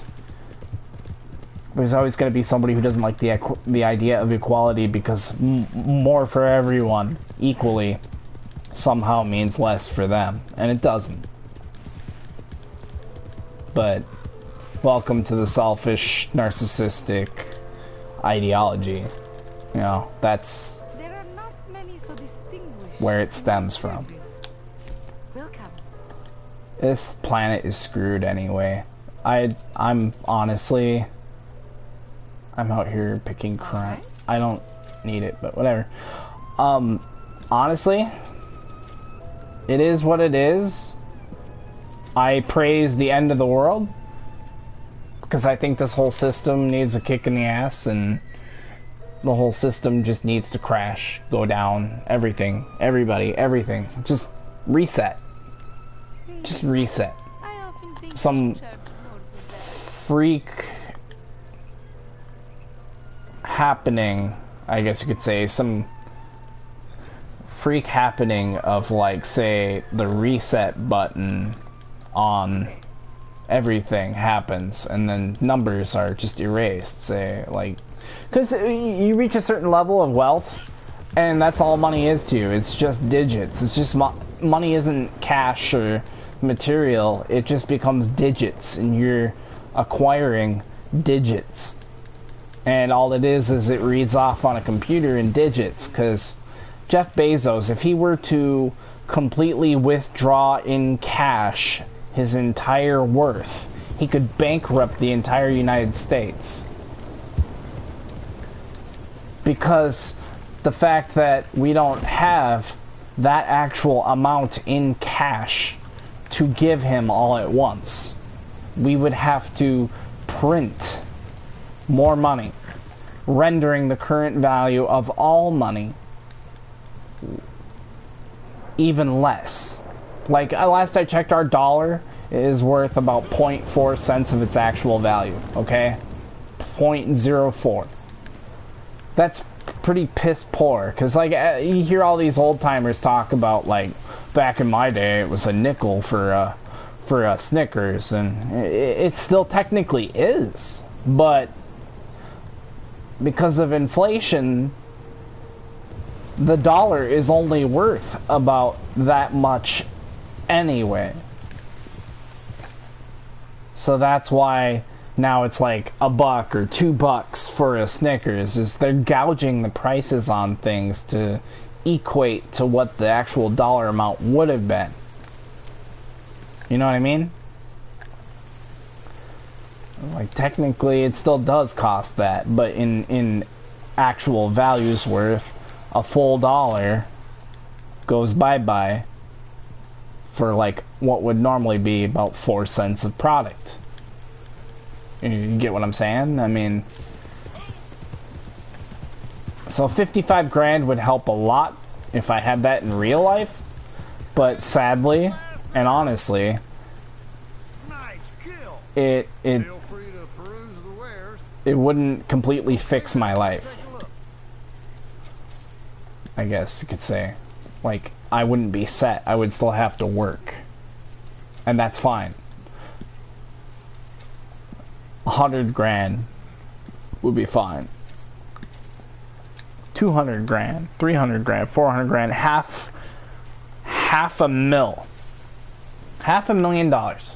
always going to be somebody who doesn't like the idea of equality, because more for everyone equally somehow means less for them, and it doesn't. But welcome to the selfish, narcissistic ideology. You know, that's There are not many so distinguished where it stems from. Welcome. This planet is screwed anyway. I'm honestly, I'm out here picking crap. I don't need it, but whatever. Honestly, it is what it is. I praise the end of the world, because I think this whole system needs a kick in the ass, and The whole system just needs to crash, go down, everything, everybody, everything. Just reset. Just reset. I often think Some they charge more for that. freak happening, I guess you could say, some freak happening of, like, say, the reset button on everything happens, and then numbers are just erased, say, like, because you reach a certain level of wealth, and that's all money is to you. It's just digits. It's just money isn't cash or material. It just becomes digits, and you're acquiring digits. And all it is it reads off on a computer in digits, because Jeff Bezos, if he were to completely withdraw in cash his entire worth, he could bankrupt the entire United States. Because the fact that we don't have that actual amount in cash to give him all at once, we would have to print more money, rendering the current value of all money even less. Like, last I checked, our dollar is worth about 0.4 cents of its actual value, okay? 0.04. That's pretty piss poor, because, like, you hear all these old timers talk about, like, back in my day it was a nickel for a Snickers, and it still technically is, but because of inflation, the dollar is only worth about that much anyway. So that's why now it's like $1 or $2 for a Snickers, is they're gouging the prices on things to equate to what the actual dollar amount would have been. You know what I mean? Like, technically it still does cost that, but in actual values worth, a full dollar goes bye-bye for, like, what would normally be about 4 cents of product. You get what I'm saying? I mean, so 55 grand would help a lot if I had that in real life, but sadly and honestly, Nice kill. it Feel free to peruse the wares. it wouldn't completely fix my life, Take a look. I guess you could say. Like, I wouldn't be set. I would still have to work. And that's fine. 100 grand would be fine. 200 grand, 300 grand, 400 grand, half a mil. $500,000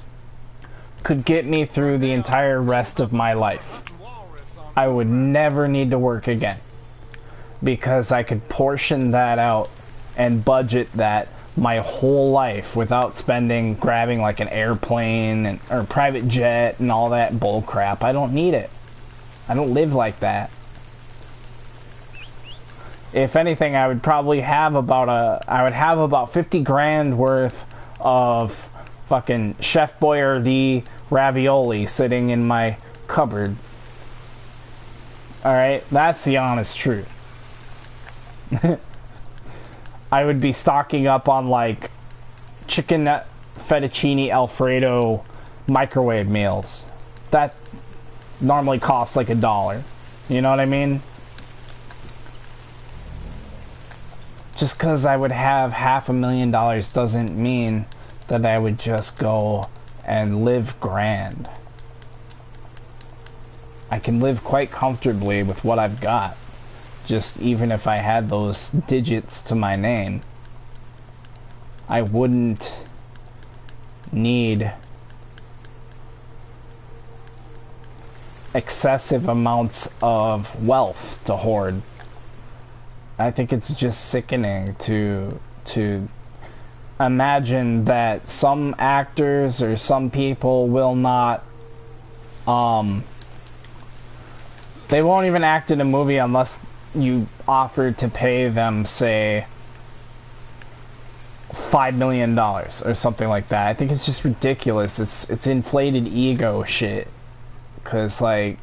could get me through the entire rest of my life. I would never need to work again, because I could portion that out and budget that my whole life without grabbing like an airplane or private jet and all that bull crap. I don't need it. I don't live like that. If anything, I would probably have about 50 grand worth of fucking Chef Boyardee ravioli sitting in my cupboard. Alright, that's the honest truth. I would be stocking up on, like, chicken fettuccine Alfredo microwave meals. That normally costs like $1. You know what I mean? Just because I would have $500,000 doesn't mean that I would just go and live grand. I can live quite comfortably with what I've got. Just even if I had those digits to my name, I wouldn't need excessive amounts of wealth to hoard. I think it's just sickening to imagine that some actors or some people will not they won't even act in a movie unless you offer to pay them, say, $5 million or something like that. I think it's just ridiculous. It's inflated ego shit. Cause, like,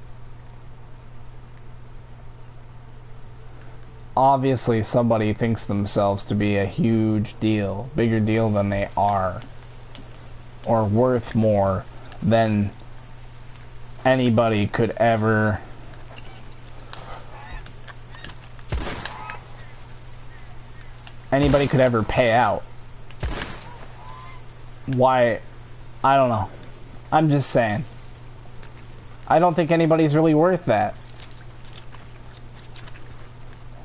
obviously somebody thinks themselves to be a huge deal, bigger deal than they are, or worth more than anybody could ever pay out. Why? I don't know. I'm just saying. I don't think anybody's really worth that.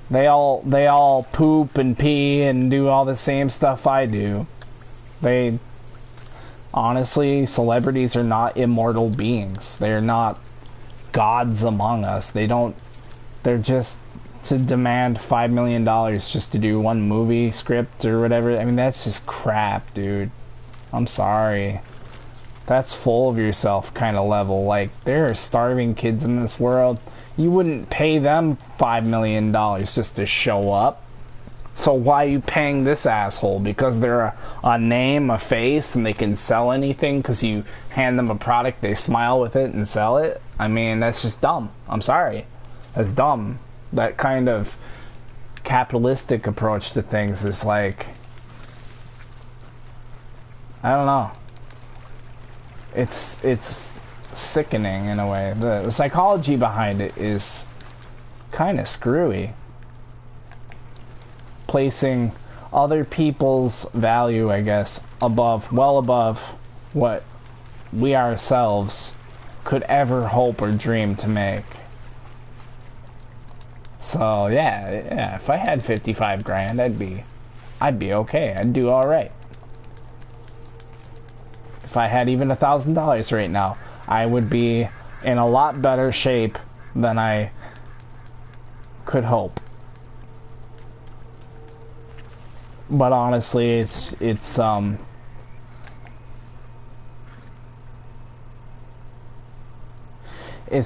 They all poop and pee and do all the same stuff I do. Honestly, celebrities are not immortal beings. They're not gods among us. They're just to demand $5 million just to do one movie script or whatever. I mean, that's just crap, dude. I'm sorry. That's full of yourself kind of level. Like, there are starving kids in this world. You wouldn't pay them $5 million just to show up. So why are you paying this asshole? Because they're a name, a face, and they can sell anything because you hand them a product, they smile with it and sell it? I mean, that's just dumb. I'm sorry. That's dumb. That kind of capitalistic approach to things is like, I don't know. It's sickening in a way. The psychology behind it is kind of screwy. Placing other people's value, I guess, well above what we ourselves could ever hope or dream to make. So yeah, if I had 55 grand, I'd be okay. I'd do all right. If I had even $1,000 right now, I would be in a lot better shape than I could hope. But honestly, it's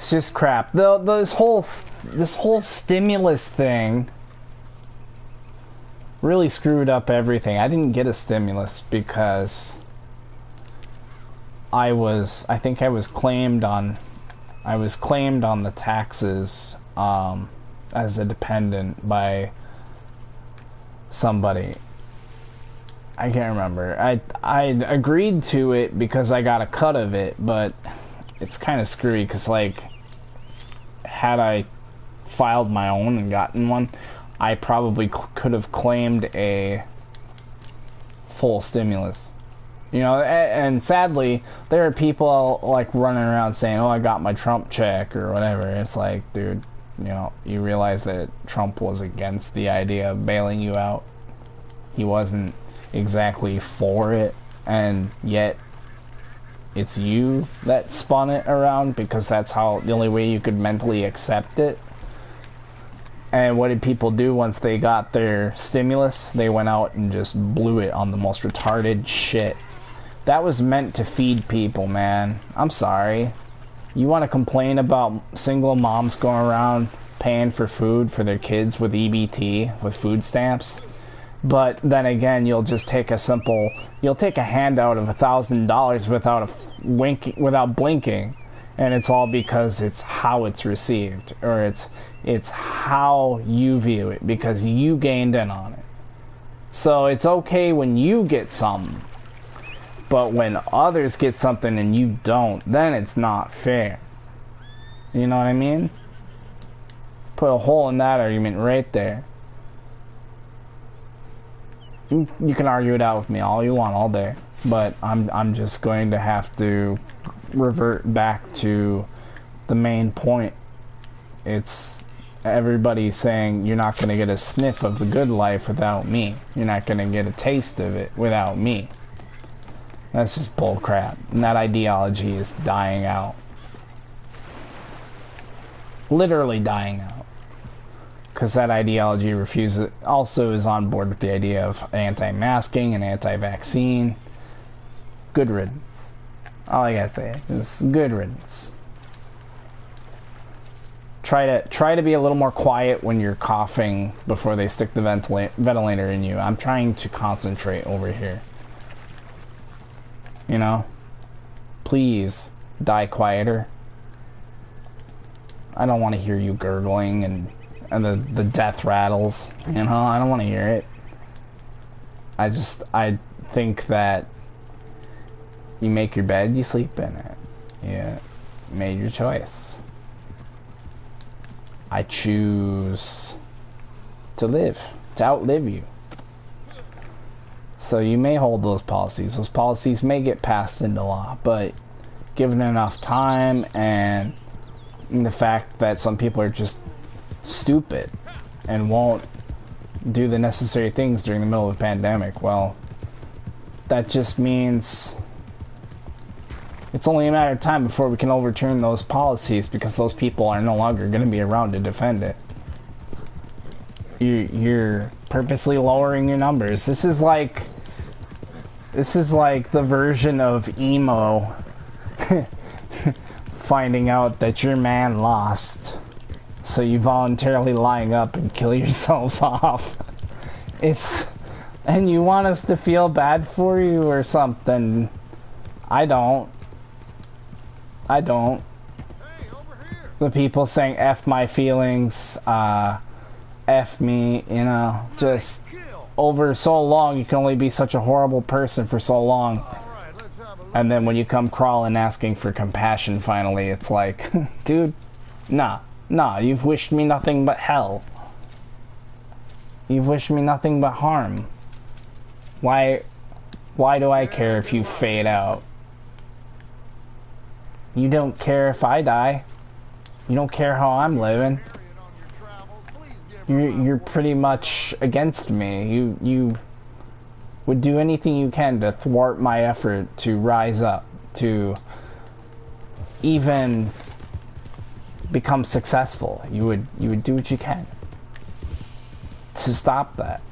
just crap. This whole stimulus thing really screwed up everything. I didn't get a stimulus because I think I was claimed on the taxes as a dependent by somebody. I can't remember. I agreed to it because I got a cut of it, but it's kind of screwy because, like, had I filed my own and gotten one, I probably could have claimed a full stimulus. You know, and sadly, there are people like running around saying, "Oh, I got my Trump check" or whatever. It's like, dude, you know, you realize that Trump was against the idea of bailing you out. He wasn't exactly for it, and yet it's you that spun it around because that's the only way you could mentally accept it. And what did people do once they got their stimulus? They went out and just blew it on the most retarded shit. That was meant to feed people, man. I'm sorry. You want to complain about single moms going around paying for food for their kids with EBT, with food stamps? But then again, you'll take a handout of $1,000 without blinking, and it's all because it's how it's received, or it's how you view it, because you gained in on it. So it's okay when you get something, but when others get something and you don't, then it's not fair. You know what I mean? Put a hole in that argument right there. You can argue it out with me all you want all day, but I'm just going to have to revert back to the main point. It's everybody saying you're not going to get a sniff of the good life without me. You're not going to get a taste of it without me. That's just bullcrap, and that ideology is dying out. Literally dying out. Because that ideology also is on board with the idea of anti-masking and anti-vaccine. Good riddance. All I gotta say is good riddance. Try to be a little more quiet when you're coughing before they stick the ventilator in you. I'm trying to concentrate over here. You know? Please, die quieter. I don't want to hear you gurgling and and the death rattles. You know, I don't want to hear it. I think that you make your bed, you sleep in it. You made your choice. I choose to live, to outlive you. So you may hold those policies. Those policies may get passed into law, but given enough time and the fact that some people are just stupid and won't do the necessary things during the middle of a pandemic, well, that just means it's only a matter of time before we can overturn those policies, because those people are no longer going to be around to defend it. You're purposely lowering your numbers. This is like the version of emo finding out that your man lost, so you voluntarily line up and kill yourselves off. And you want us to feel bad for you or something. I don't. Hey, over here. The people saying F my feelings, F me, you know, just over so long, you can only be such a horrible person for so long. All right, let's have a look. And then when you come crawling asking for compassion finally, it's like, dude, nah, you've wished me nothing but hell. You've wished me nothing but harm. Why do I care if you fade out? You don't care if I die. You don't care how I'm living. You're pretty much against me. You would do anything you can to thwart my effort to rise up, to even become successful. You would do what you can to stop that,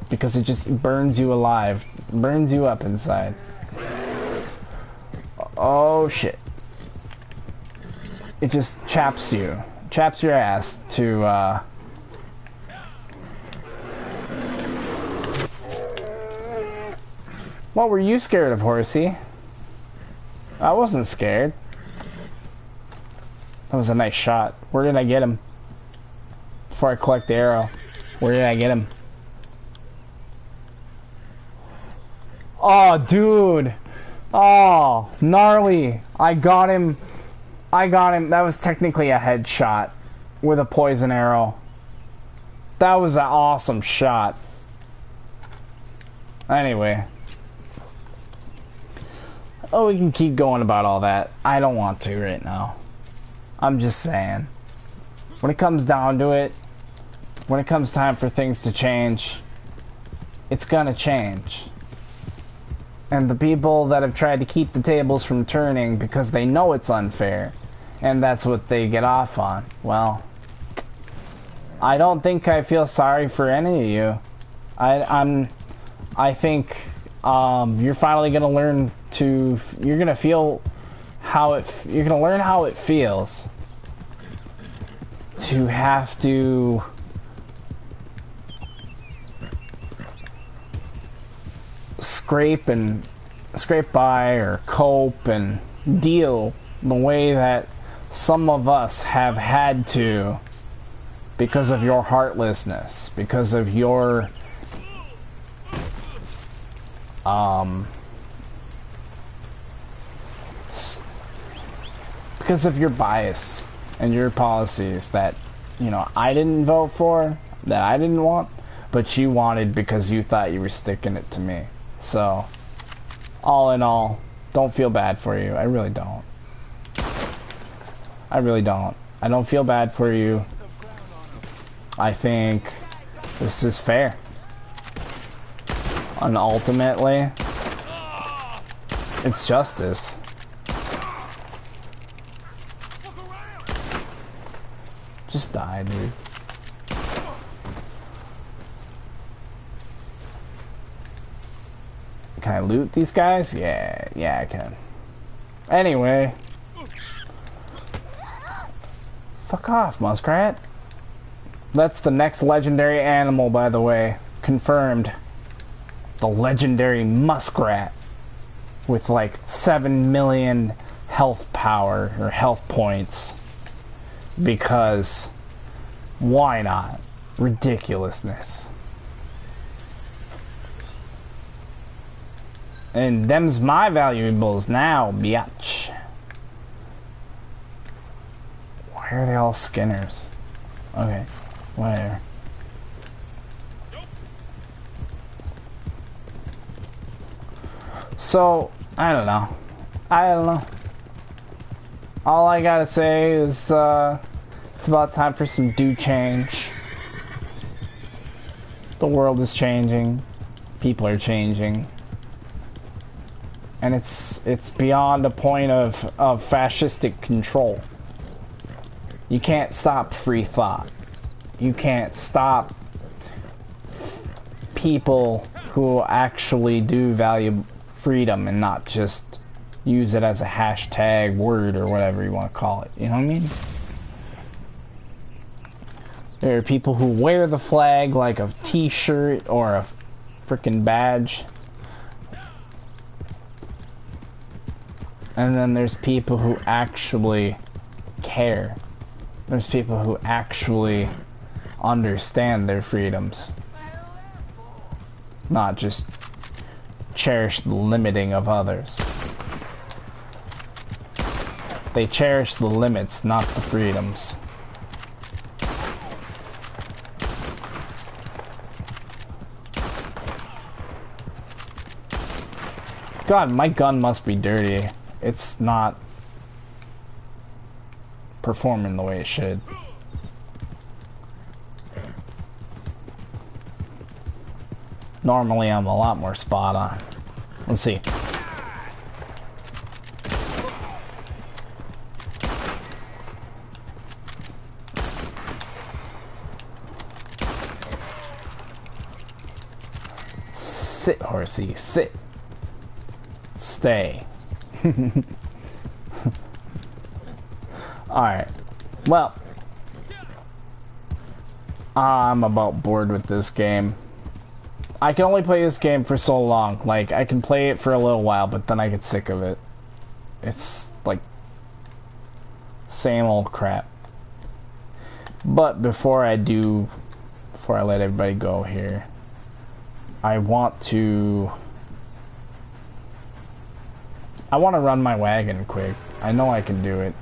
because it just burns you alive, burns you up inside. Oh shit. It just chaps your ass to What were you scared of, horsey? I wasn't scared. That was a nice shot. Where did I get him? Before I collect the arrow, where did I get him? Oh, dude. Oh, gnarly. I got him. That was technically a headshot with a poison arrow. That was an awesome shot. Anyway. Oh, we can keep going about all that. I don't want to right now. I'm just saying. When it comes down to it, when it comes time for things to change, it's gonna change. And the people that have tried to keep the tables from turning because they know it's unfair, and that's what they get off on, well, I don't think I feel sorry for any of you. I think you're finally gonna learn to. You're gonna feel how it. You're gonna learn how it feels to have to scrape by or cope and deal the way that some of us have had to, because of your heartlessness, because of your because of your bias and your policies that, you know, I didn't vote for, that I didn't want, but you wanted because you thought you were sticking it to me. So, all in all, don't feel bad for you. I really don't. I really don't. I don't feel bad for you. I think this is fair. And ultimately, it's justice. Just die, dude. Can I loot these guys? Yeah, I can. Anyway. Fuck off, muskrat. That's the next legendary animal, by the way. Confirmed. The legendary muskrat. With like 7 million health power, or health points. Because Why not? Ridiculousness. And them's my valuables now, biatch. Why are they all Skinners? Okay, whatever. So, I don't know. All I gotta say is, it's about time for some do change. The world is changing. People are changing. And it's beyond a point of fascistic control. You can't stop free thought. You can't stop people who actually do value freedom and not just use it as a hashtag word or whatever you want to call it. You know what I mean? There are people who wear the flag like a t-shirt or a freaking badge. And then there's people who actually care. There's people who actually understand their freedoms. Not just cherish the limiting of others. They cherish the limits, not the freedoms. God, my gun must be dirty. It's not performing the way it should. Normally I'm a lot more spot on. Let's see. Sit, horsey, sit. Stay. Alright. Well, I'm about bored with this game. I can only play this game for so long. Like, I can play it for a little while, but then I get sick of it. It's like same old crap. But before I let everybody go here, I want to run my wagon quick. I know I can do it.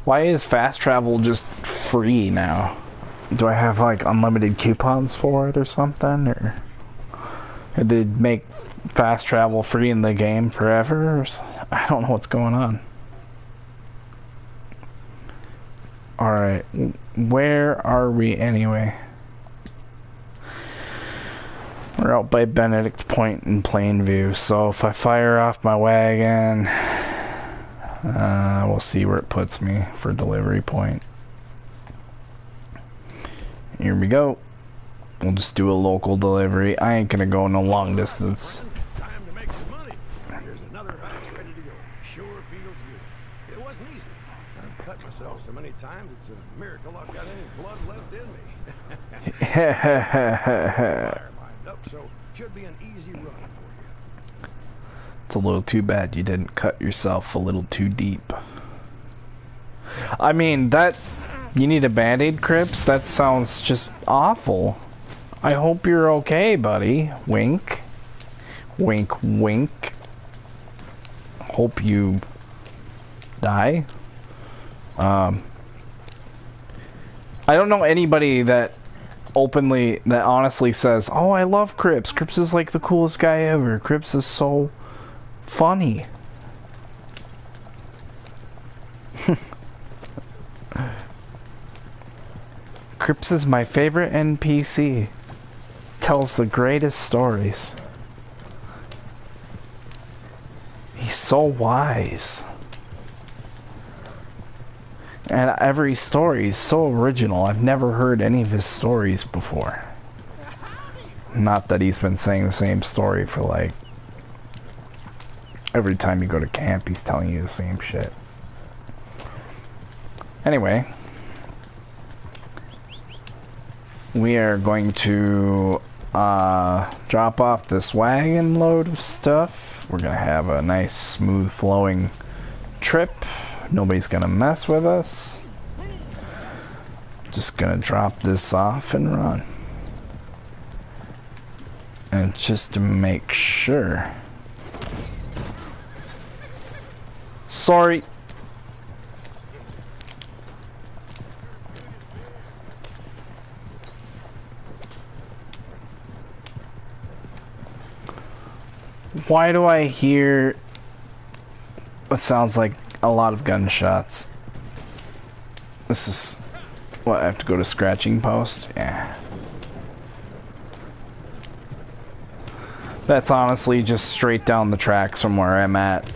Why is fast travel just free now? Do I have like unlimited coupons for it or something? Or did they make fast travel free in the game forever? Or I don't know what's going on. Alright, where are we anyway? We're out by Benedict Point in Plainview, so if I fire off my wagon, we'll see where it puts me for delivery point. Here we go. We'll just do a local delivery. I ain't gonna go no long distance. Time to make some money. Here's another batch ready to go. Sure feels good. It wasn't easy. I've cut myself so many times, it's a miracle I've got any blood left in me. Fire lined up, so should be an easy run for you. It's a little too bad you didn't cut yourself a little too deep. I mean, that... You need a band-aid, Crips? That sounds just awful. I hope you're okay, buddy. Wink. Wink, wink. Hope you die. I don't know anybody that honestly says, oh, I love Crips. Crips is like the coolest guy ever. Crips is so funny. Crips is my favorite NPC. Tells the greatest stories. He's so wise. And every story is so original. I've never heard any of his stories before. Not that he's been saying the same story for like... Every time you go to camp, he's telling you the same shit. Anyway... We are going to drop off this wagon load of stuff. We're gonna have a nice smooth flowing trip. Nobody's gonna mess with us. Just gonna drop this off and run. And just to make sure. Sorry. Why do I hear what sounds like a lot of gunshots? This is what, I have to go to scratching post? Yeah. That's honestly just straight down the tracks from where I'm at.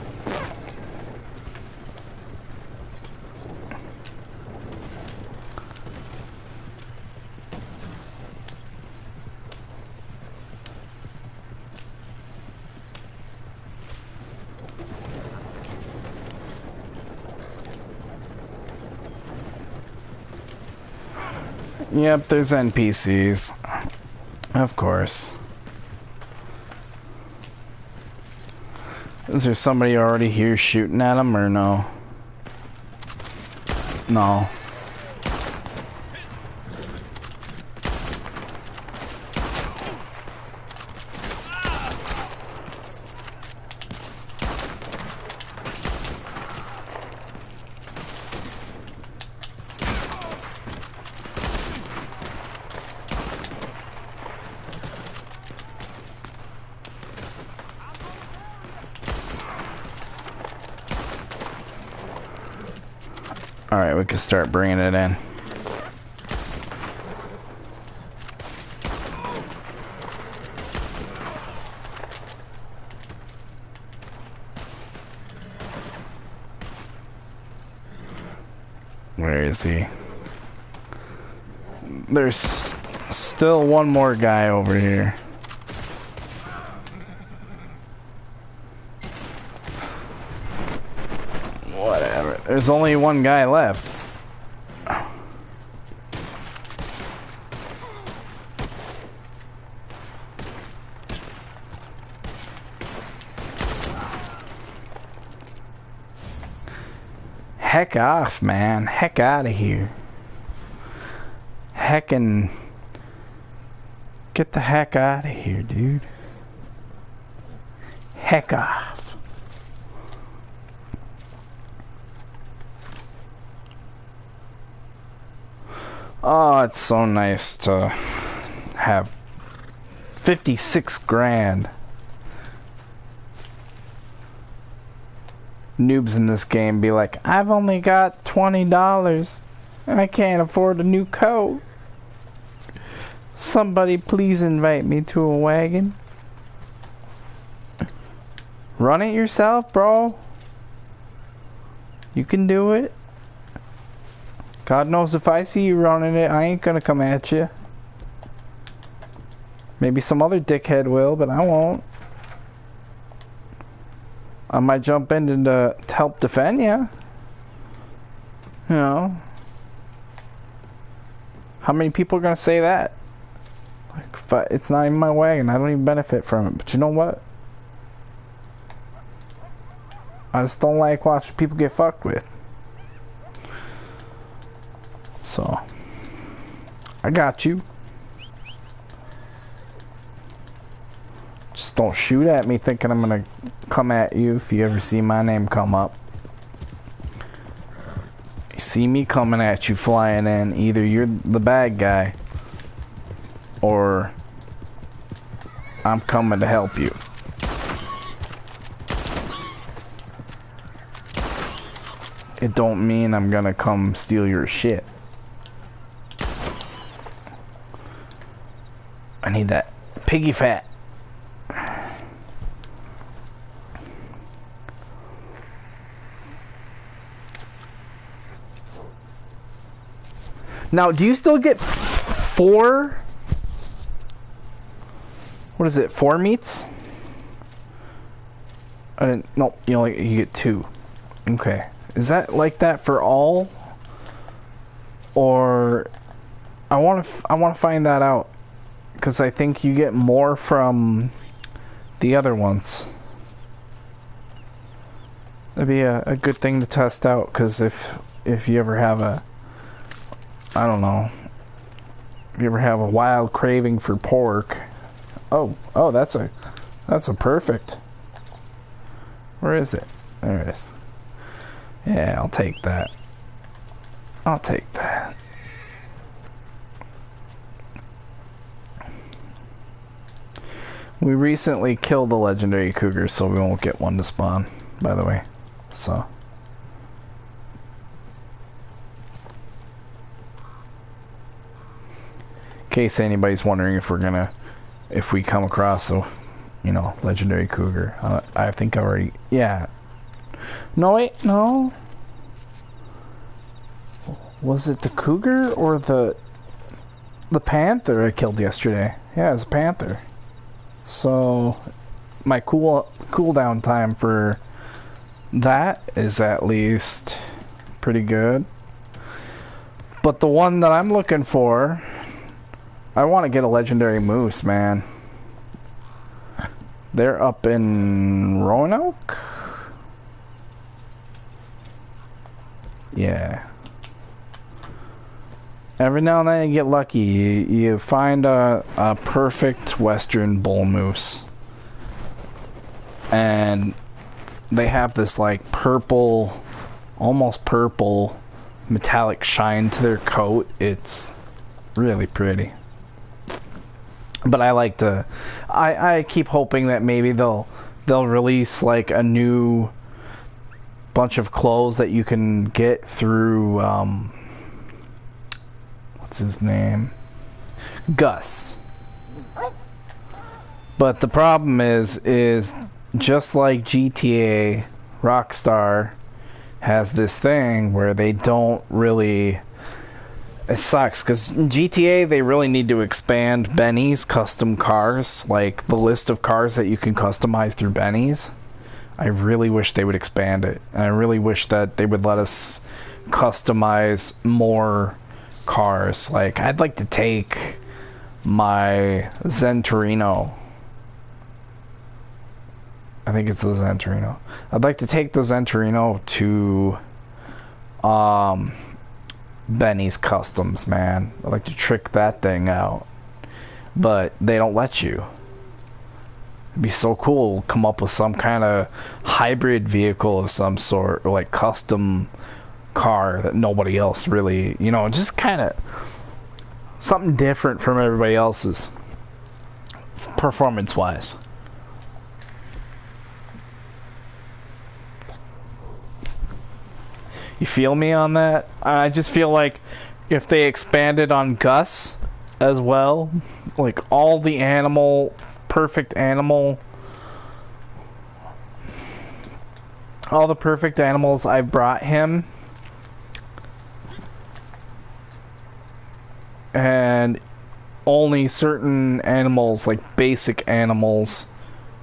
Yep, there's NPCs. Of course. Is there somebody already here shooting at him or no? No. Alright, we can start bringing it in. Where is he? There's still one more guy over here. Whatever. There's only one guy left. Heck off, man. Heck out of here. Heckin'. Get the heck out of here, dude. Heck off. Oh, it's so nice to have 56 grand. Noobs in this game be like, I've only got $20 and I can't afford a new coat. Somebody please invite me to a wagon. Run it yourself, bro. You can do it. God knows if I see you running it, I ain't gonna come at you. Maybe some other dickhead will, but I won't. I might jump in to help defend you. You know. How many people are gonna say that? Like, it's not even my wagon. I don't even benefit from it. But you know what? I just don't like watching people get fucked with. So, I got you. Just don't shoot at me thinking I'm gonna come at you if you ever see my name come up. You see me coming at you flying in, either you're the bad guy or I'm coming to help you. It don't mean I'm gonna come steal your shit. I need that piggy fat. Now, do you still get 4? What is it? 4 meats? I didn't. No, you get 2. Okay. Is that like that for all? Or I want to find that out, because I think you get more from the other ones. That'd be a good thing to test out, because if you ever have I don't know. If you ever have a wild craving for pork. Oh, that's a perfect. Where is it? There it is. Yeah, I'll take that. I'll take that. We recently killed the legendary cougar, so we won't get one to spawn, by the way. So. In case anybody's wondering if we come across a, legendary cougar. I think I already, yeah. No, wait, no. Was it the cougar or the panther I killed yesterday? Yeah, it's a panther. So my cooldown time for that is at least pretty good. But the one that I'm looking for, I want to get a legendary moose, man. They're up in Roanoke? Yeah. Every now and then you get lucky. You find a perfect western bull moose. And they have this like purple, almost purple, metallic shine to their coat. It's really pretty. But I like to, I keep hoping that maybe they'll release like a new bunch of clothes that you can get through, what's his name? Gus. But the problem is just like GTA, Rockstar has this thing where they don't really... It sucks, because in GTA, they really need to expand Benny's custom cars, like the list of cars that you can customize through Benny's. I really wish they would expand it. And I really wish that they would let us customize more cars. Like, I'd like to take my Zentorino. I think it's the Zentorino. I'd like to take the Zentorino to Benny's Customs, man. I'd like to trick that thing out. But they don't let you. It'd be so cool. Come up with some kind of hybrid vehicle of some sort, or like custom car that nobody else really, just kind of something different from everybody else's, performance wise. You feel me on that? I just feel like if they expanded on Gus as well, like all the perfect animals I brought him, and only certain animals, like basic animals,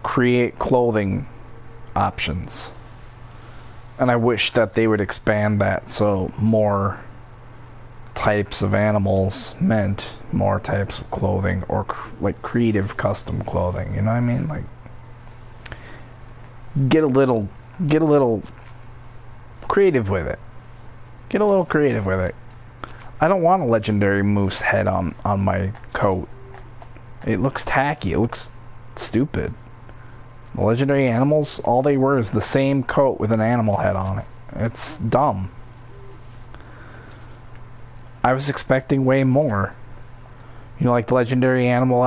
create clothing options. And I wish that they would expand that so more types of animals meant more types of clothing, or like creative custom clothing, you know what I mean? Like get a little creative with it. Get a little creative with it. I don't want a legendary moose head on my coat. It looks tacky. It looks stupid. The legendary animals, all they wear is the same coat with an animal head on it. It's dumb. I was expecting way more. Like the legendary animal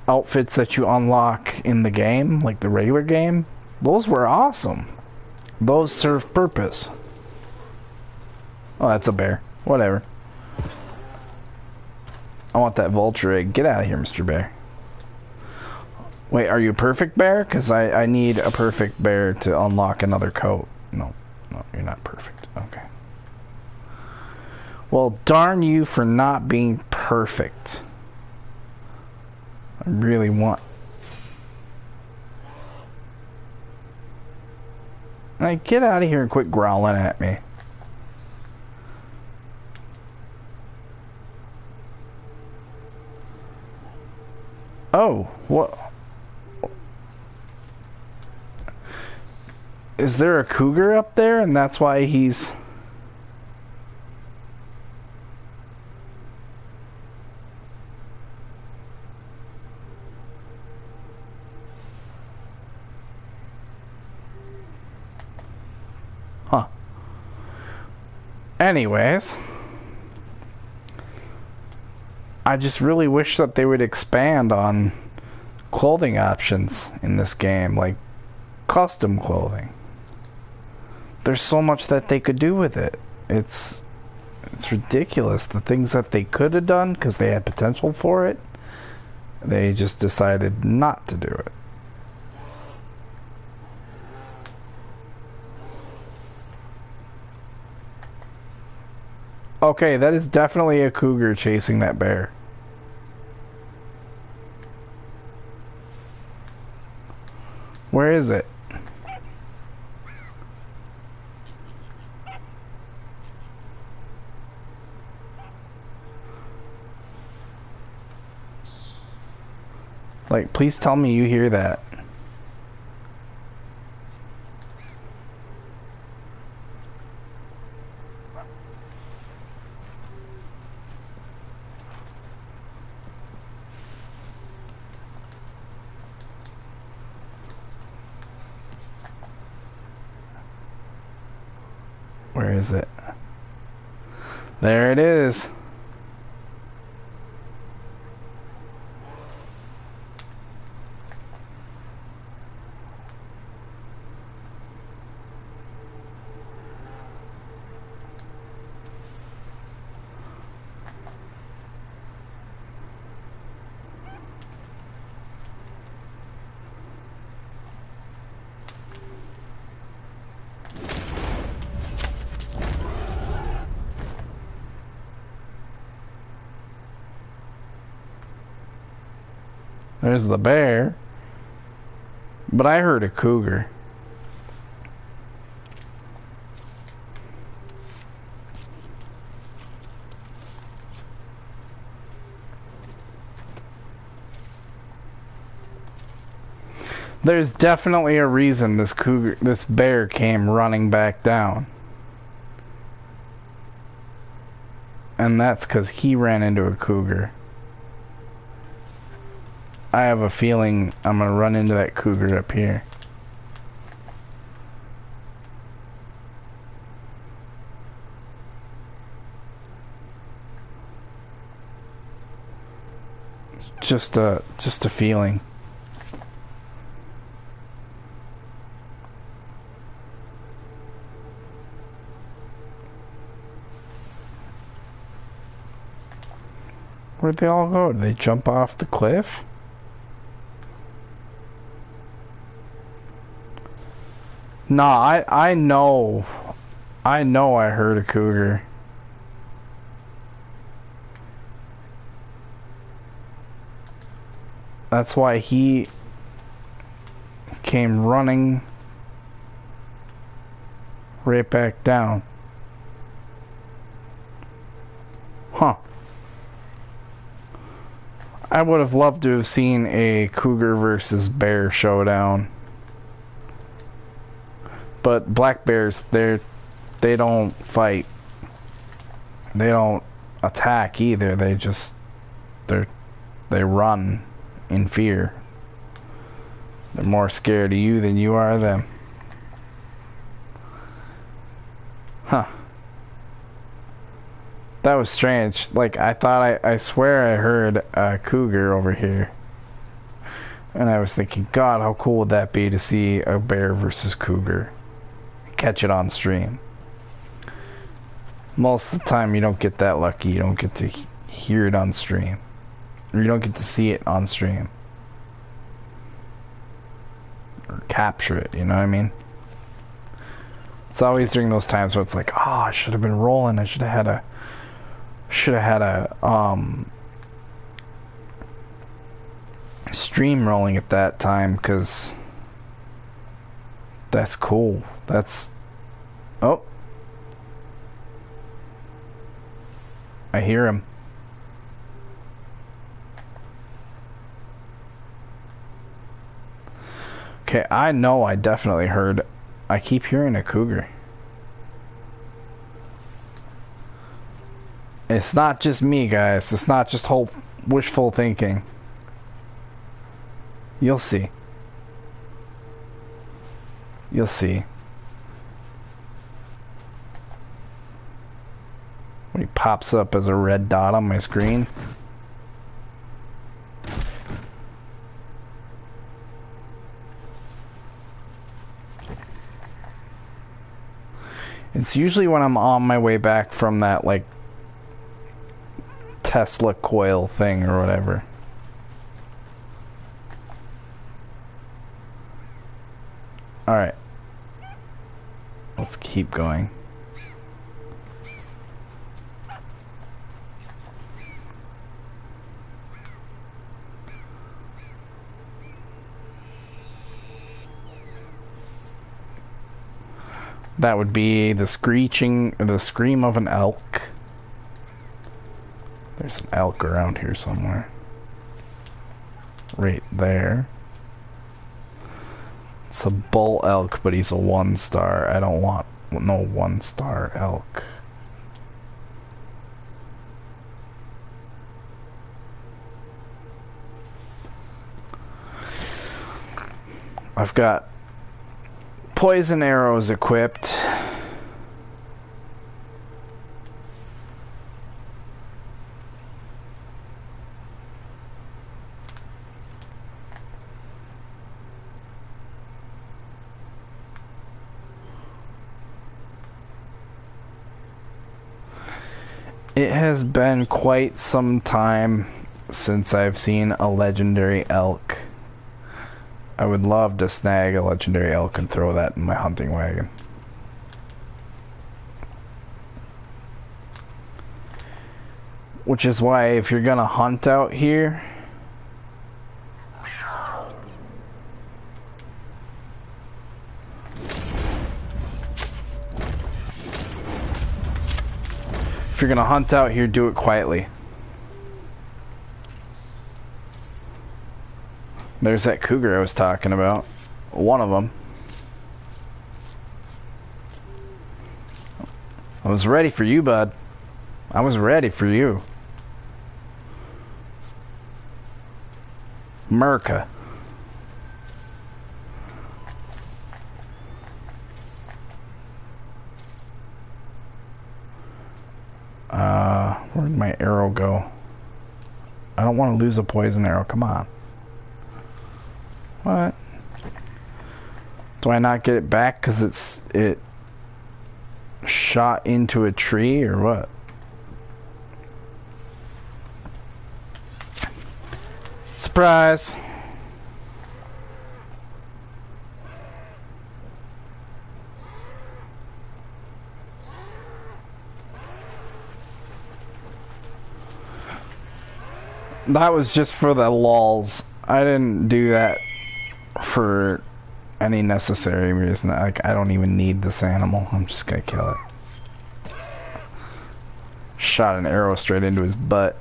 outfits that you unlock in the game, like the regular game. Those were awesome. Those serve purpose. Oh, that's a bear. Whatever. I want that vulture egg. Get out of here, Mr. Bear. Wait, are you a perfect bear? Because I need a perfect bear to unlock another coat. No, you're not perfect. Okay. Well, darn you for not being perfect. I really want... Like, get out of here and quit growling at me. Oh, what... Is there a cougar up there, and that's why he's... Anyways, I just really wish that they would expand on clothing options in this game, like custom clothing. There's so much that they could do with it. It's ridiculous, the things that they could have done because they had potential for it. They just decided not to do it. Okay, that is definitely a cougar chasing that bear. Where is it? Like, please tell me you hear that. Where is it? There it is. There's the bear. But I heard a cougar. There's definitely a reason this bear came running back down. And that's because he ran into a cougar. I have a feeling I'm gonna run into that cougar up here. It's just a feeling. Where'd they all go? Did they jump off the cliff? Nah, I know I heard a cougar. That's why he came running right back down. Huh. I would have loved to have seen a cougar versus bear showdown. But black bears, they don't fight. They don't attack either. They run in fear. They're more scared of you than you are of them. Huh. That was strange. Like, I swear I heard a cougar over here. And I was thinking, God, how cool would that be to see a bear versus cougar? Catch it on stream. Most of the time you don't get that lucky. You don't get to hear it on stream. Or you don't get to see it on stream. Or capture it, you know what I mean? It's always during those times where it's like, oh, I should have been rolling. I should have had a stream rolling at that time, because that's cool. Oh, I hear him. Okay, I know I definitely heard. I keep hearing a cougar. It's not just me, guys. It's not just wishful thinking. You'll see. You'll see. pops up as a red dot on my screen. It's usually when I'm on my way back from that, like, Tesla coil thing or whatever. Alright. Let's keep going. That would be the screeching, the scream of an elk. There's an elk around here somewhere. Right there. It's a bull elk, but he's a 1-star. I don't want no 1-star elk. I've got poison arrows equipped. It has been quite some time since I've seen a legendary elk. I would love to snag a legendary elk and throw that in my hunting wagon. Which is why if you're gonna hunt out here, do it quietly. There's that cougar I was talking about. One of them. I was ready for you, bud. I was ready for you. Merca. Where'd my arrow go? I don't want to lose a poison arrow. Come on. What? Do I not get it back because it shot into a tree or what? Surprise! That was just for the lulls. I didn't do that for any necessary reason. Like, I don't even need this animal. I'm just gonna kill it. Shot an arrow straight into his butt.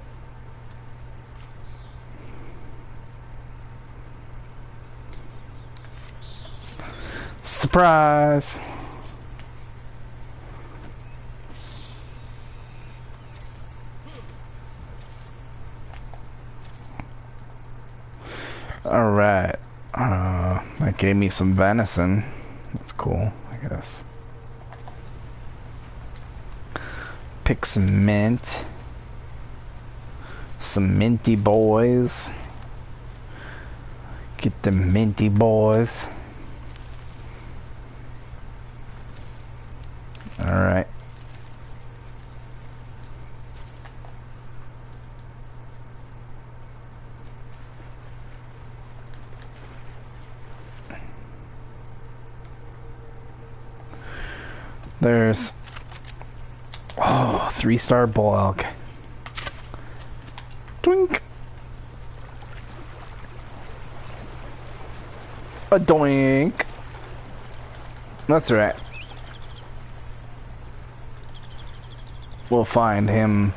Surprise! Alright. That gave me some venison. That's cool, I guess. Pick some mint. Some minty boys. Get the minty boys. Alright. There's 3-star bull elk. Twink. A doink. That's right. We'll find him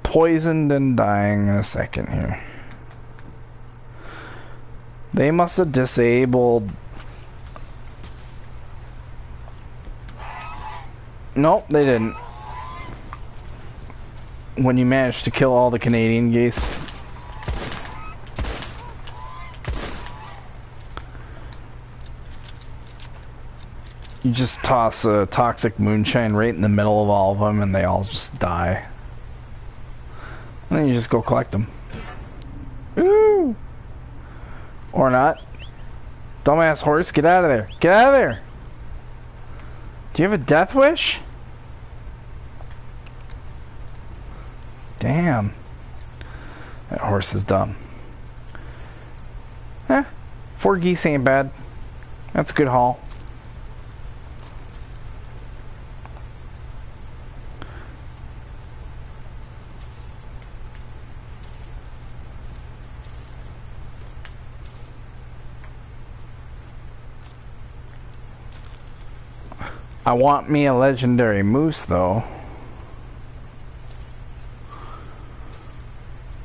poisoned and dying in a second here. They must have disabled. Nope, they didn't. When you managed to kill all the Canadian geese. You just toss a toxic moonshine right in the middle of all of them and they all just die. And then you just go collect them. Ooh! Or not. Dumbass horse, get out of there. Get out of there! Do you have a death wish? Damn. That horse is dumb. Eh, 4 geese ain't bad. That's a good haul. I want me a legendary moose though.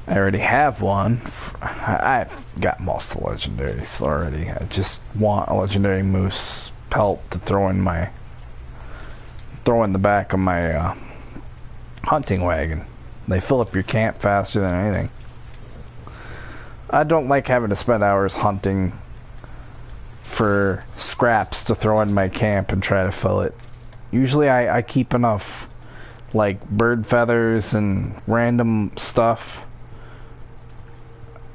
I already have one. I've got most of the legendaries already. I just want a legendary moose pelt to throw in the back of my hunting wagon. They fill up your camp faster than anything. I don't like having to spend hours hunting for scraps to throw in my camp and try to fill it. Usually I keep enough like bird feathers and random stuff.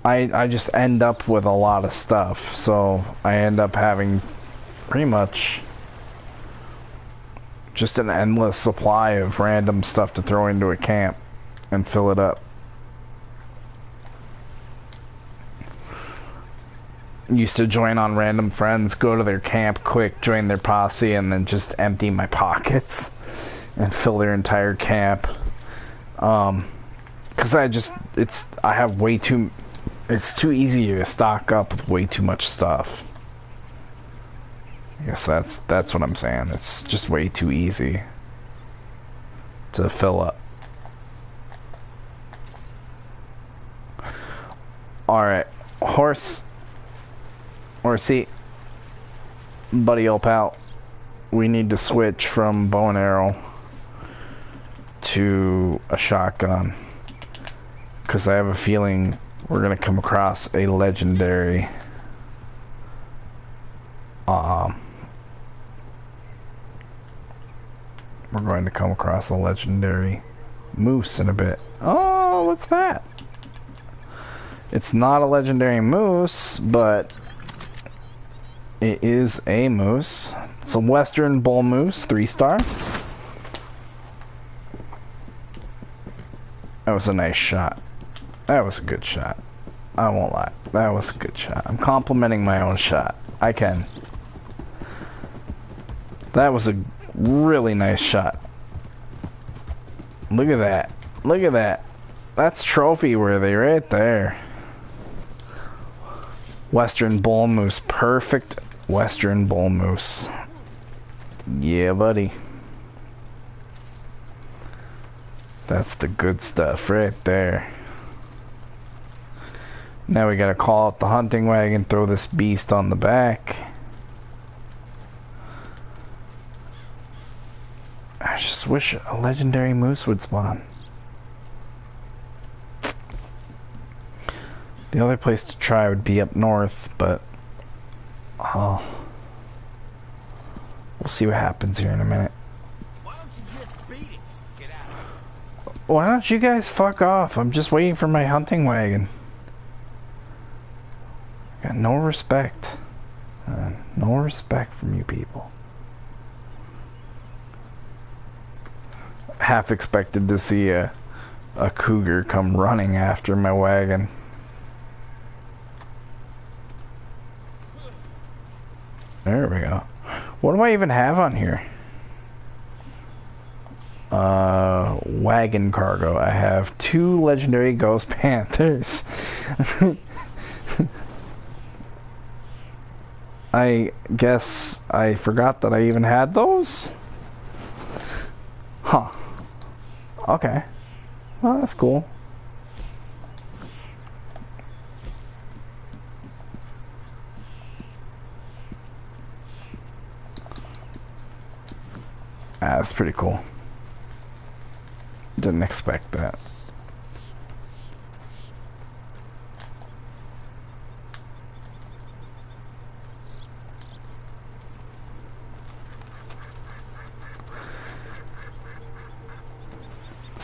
I just end up with a lot of stuff, so I end up having pretty much just an endless supply of random stuff to throw into a camp and fill it up. Used to join on random friends, go to their camp quick, join their posse, and then just empty my pockets and fill their entire camp. Cause I have way too, it's too easy to stock up with way too much stuff. I guess that's what I'm saying. It's just way too easy to fill up. Alright, Horsey, buddy old pal, we need to switch from bow and arrow to a shotgun, because I have a feeling we're going to come across a legendary we're going to come across a legendary moose in a bit. Oh, what's that? It's not a legendary moose, but it is a moose. It's a western bull moose, 3-star. That was a nice shot. That was a good shot. I won't lie. That was a good shot. I'm complimenting my own shot. I can. That was a really nice shot. Look at that. Look at that. That's trophy worthy right there. Western bull moose. Perfect western bull moose. Yeah, buddy. That's the good stuff right there. Now we gotta call out the hunting wagon, throw this beast on the back. I just wish a legendary moose would spawn. The other place to try would be up north, but we'll see what happens here in a minute. Why don't you just beat it? Get out. Why don't you guys fuck off? I'm just waiting for my hunting wagon. Got no respect. No respect from you people. Half expected to see a cougar come running after my wagon. There we go. What do I even have on here? Wagon cargo. I have 2 legendary ghost panthers. I guess I forgot that I even had those? Huh. Okay. Well, that's cool. That's pretty cool. Didn't expect that.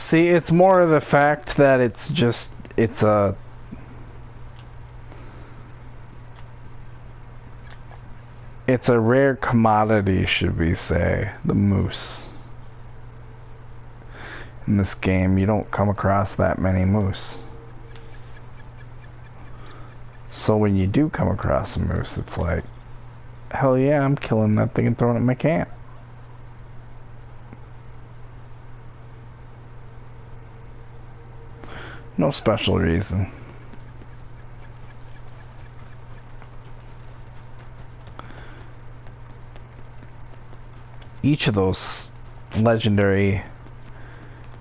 See, it's more of the fact that it's just, it's a... It's a rare commodity, should we say, the moose. In this game, you don't come across that many moose. So when you do come across a moose, it's like, hell yeah, I'm killing that thing and throwing it in my camp. No special reason. Each of those legendary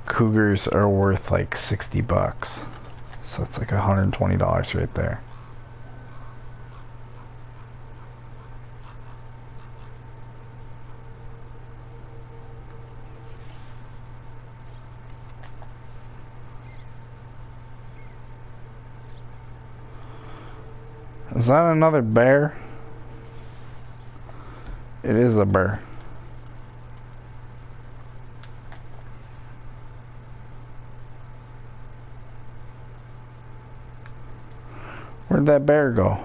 cougars are worth like 60 bucks. So that's like $120 right there. Is that another bear? It is a bear. Where'd that bear go?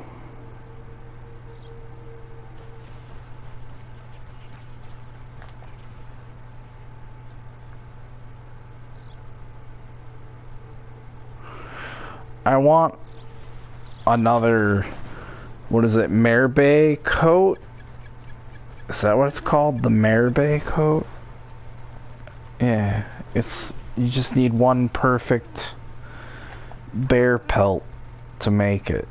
I want another, what is it, Marebay coat? Is that what it's called? The Marebay coat? Yeah, it's, you just need one perfect bear pelt to make it.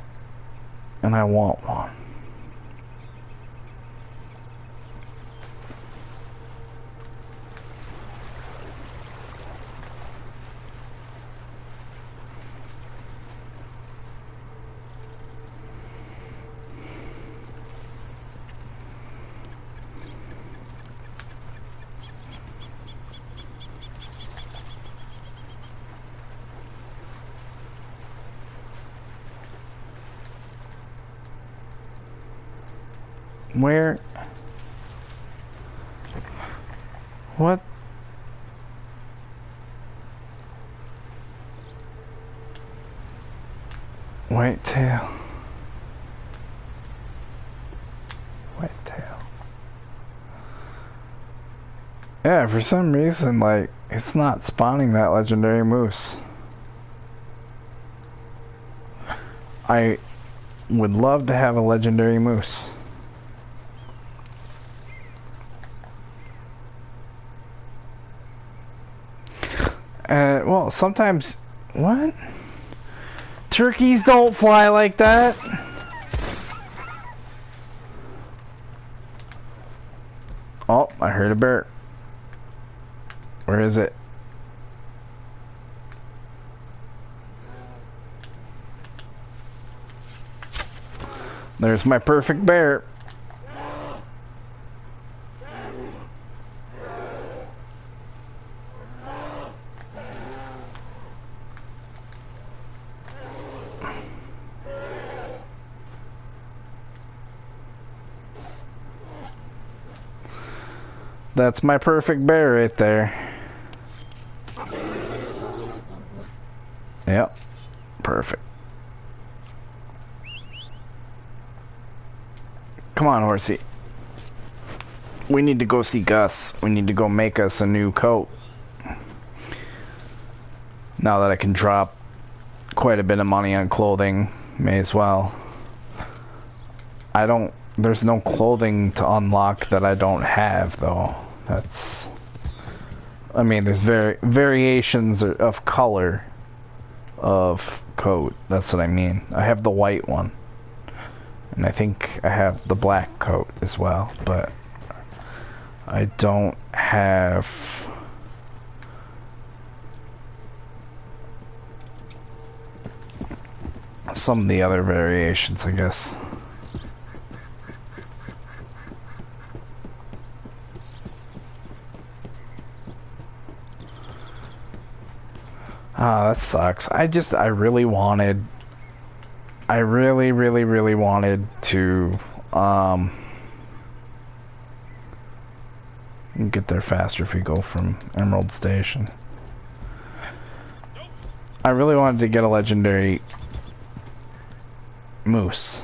And I want one. Where? What? White tail. White tail. Yeah, for some reason, like, it's not spawning that legendary moose. I would love to have a legendary moose. Well, sometimes... What? Turkeys don't fly like that! Oh, I heard a bear. Where is it? There's my perfect bear. That's my perfect bear right there. Yep. Perfect. Come on, horsey. We need to go see Gus. We need to go make us a new coat. Now that I can drop quite a bit of money on clothing, may as well. There's no clothing to unlock that I don't have, though. That's... I mean, there's variations of color of coat. That's what I mean. I have the white one. And I think I have the black coat as well, but I don't have... some of the other variations, I guess. Ah, that sucks. I really wanted... I really wanted to, get there faster if we go from Emerald Station. I really wanted to get a legendary moose.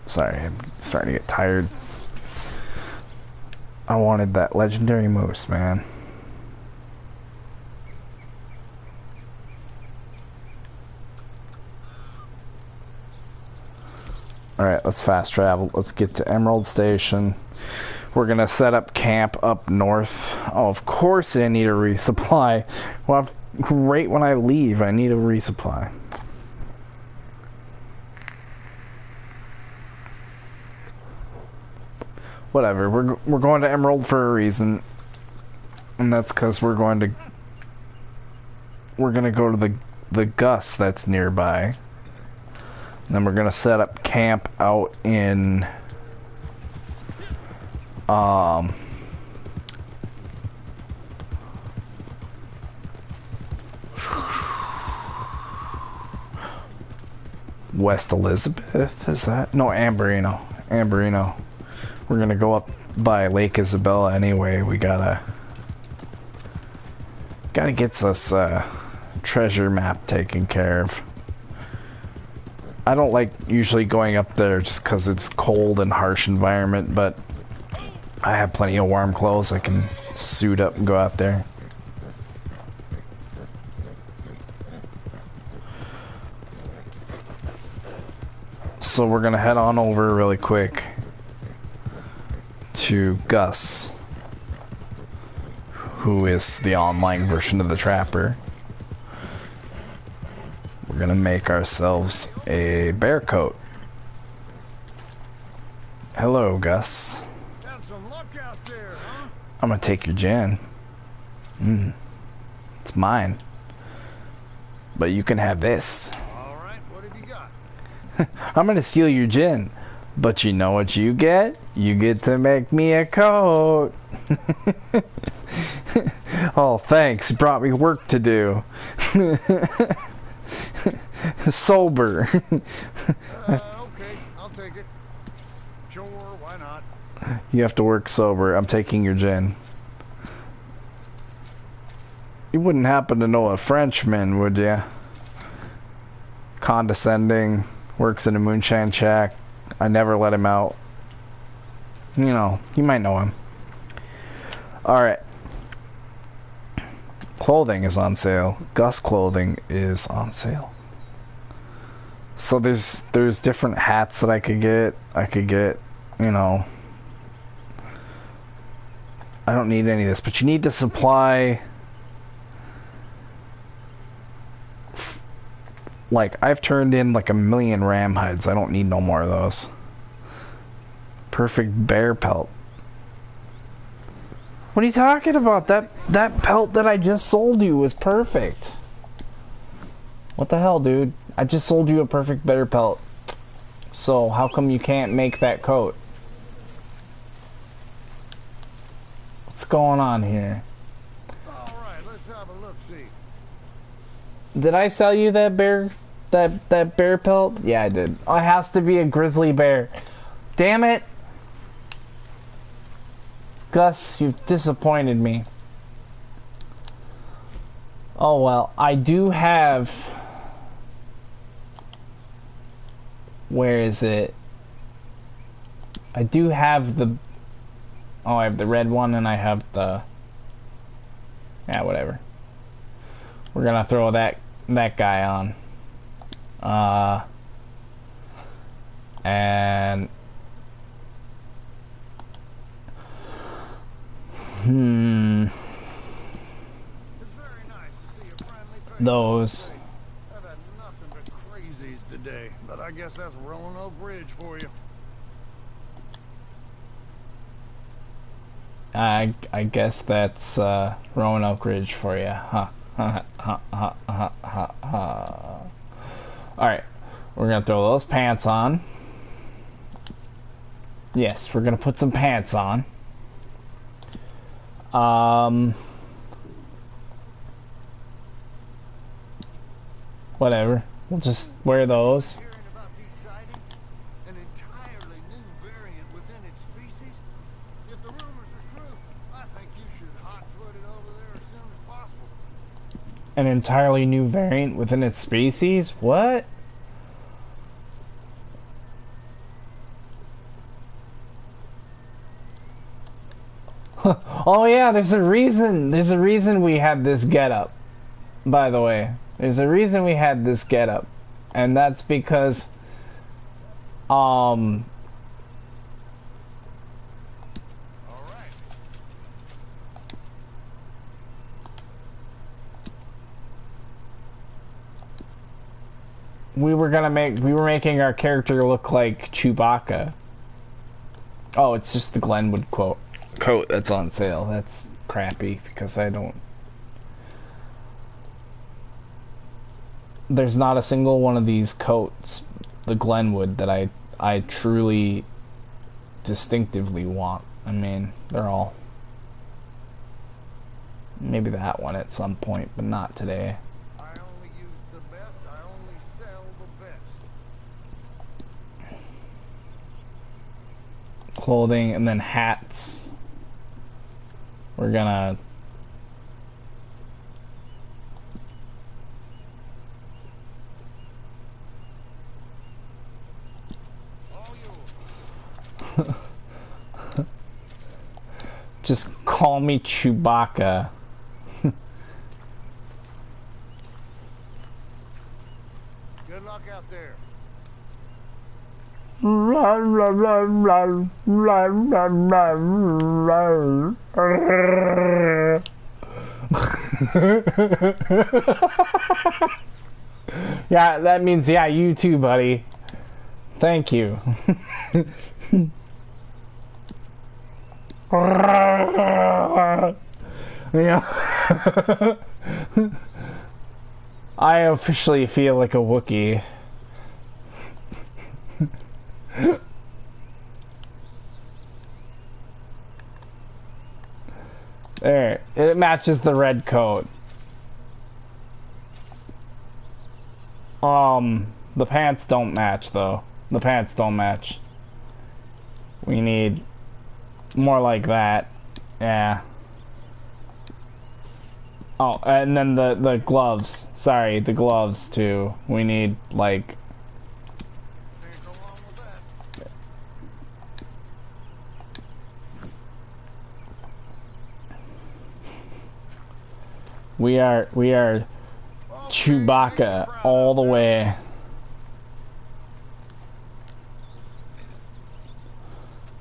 Sorry, I'm starting to get tired. I wanted that legendary moose, man. Alright, let's fast travel. Let's get to Emerald Station. We're gonna set up camp up north. Oh, of course I need a resupply. Well, right when I leave, I need a resupply. Whatever, we're going to Emerald for a reason. And that's because we're gonna go to the Gus that's nearby. And then we're gonna set up camp out in West Elizabeth, is that? No, Amberino. Amberino. We're gonna go up by Lake Isabella anyway. We gotta get us treasure map taken care of. I don't like usually going up there just because it's cold and harsh environment, but I have plenty of warm clothes. I can suit up and go out there. So we're gonna head on over really quick to Gus, who is the online version of the Trapper. We're gonna make ourselves a bear coat. Hello, Gus. Got some luck out there, huh? I'm gonna take your gin. It's mine. But you can have this. All right, what have you got? I'm gonna steal your gin. But you know what you get? You get to make me a coat. Oh, thanks. You brought me work to do. Sober. Okay, I'll take it. Sure, why not? You have to work sober. I'm taking your gin. You wouldn't happen to know a Frenchman, would you? Condescending, works in a moonshine shack. I never let him out. You know, you might know him. Alright. Clothing is on sale. Gus clothing is on sale. So there's different hats that I could get. I could get, you know, I don't need any of this, but you need to supply, like, I've turned in like 1,000,000 ram hides. I don't need no more of those. Perfect bear pelt. What are you talking about? That pelt that I just sold you was perfect. What the hell, dude? I just sold you a perfect bear pelt. So how come you can't make that coat? What's going on here? All right, let's have a look-see. Did I sell you that bear pelt? Yeah, I did. Oh, it has to be a grizzly bear. Damn it. Gus, you've disappointed me. Oh well, I do have... Where is it? I do have the... Oh, I have the red one and I have the... Yeah, whatever. We're gonna throw that guy on. And... It's very nice to see a friendly face. Those. I've had nothing but crazies today, but I guess that's Roanoke Ridge for you. I guess that's Roanoke Ridge for you. Huh. Alright. We're gonna throw those pants on. Yes, we're gonna put some pants on. Whatever. We'll just wear those. Hearing about these sightings? An entirely new variant within its species? If the rumors are true, I think you should hot-foot it over there as soon as possible. An entirely new variant within its species? What? Oh yeah, there's a reason. There's a reason we had this getup. By the way, there's a reason we had this getup, and that's because, we were making our character look like Chewbacca. Oh, it's just the Glenwood coat that's on sale. That's crappy because I don't. There's not a single one of these coats, the Glenwood, that I truly distinctively want. I mean, they're all maybe that one at some point, but not today. I only use the best. I only sell the best. Clothing and then hats. We're gonna just call me Chewbacca. Good luck out there. Yeah, that means yeah, you too, buddy. Thank you. Yeah. I officially feel like a Wookiee. There, it matches the red coat. The pants don't match though. The pants don't match. We need more like that. Yeah. Oh, and then the gloves. Sorry, the gloves too. We need like we are Chewbacca all the way.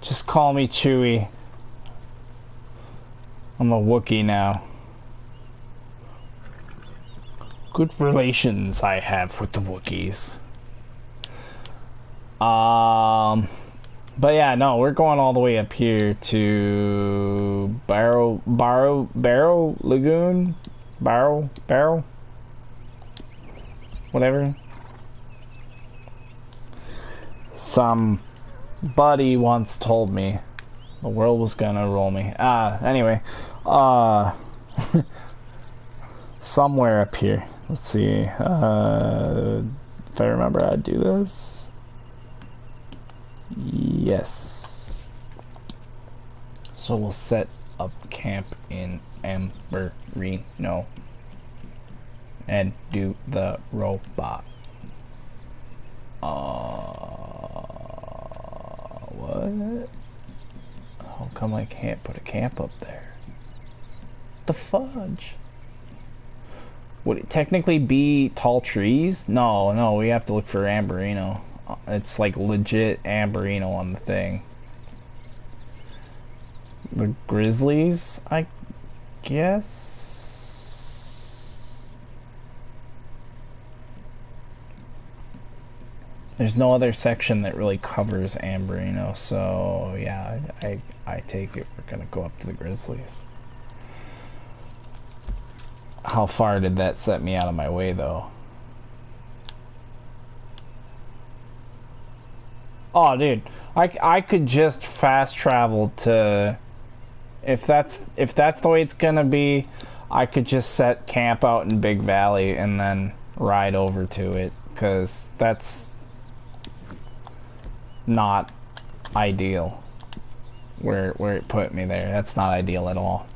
Just call me Chewie. I'm a Wookiee now. Good relations I have with the Wookiees. But yeah, no, we're going all the way up here to Barrow Lagoon? Barrow? Whatever. Somebody once told me the world was gonna roll me. Anyway. Somewhere up here. Let's see. If I remember how to do this. Yes. So we'll set up camp in Amberino and do the robot. What? How come I can't put a camp up there? The fudge? Would it technically be tall trees? No, we have to look for Amberino. It's like legit Amberino on the thing. The grizzlies, I guess? There's no other section that really covers Amberino, so yeah, I take it we're gonna go up to the grizzlies. How far did that set me out of my way, though? Oh, dude, I could just fast travel to. If that's the way it's gonna be, I could just set camp out in Big Valley and then ride over to it, because that's not ideal. Where it put me there, that's not ideal at all.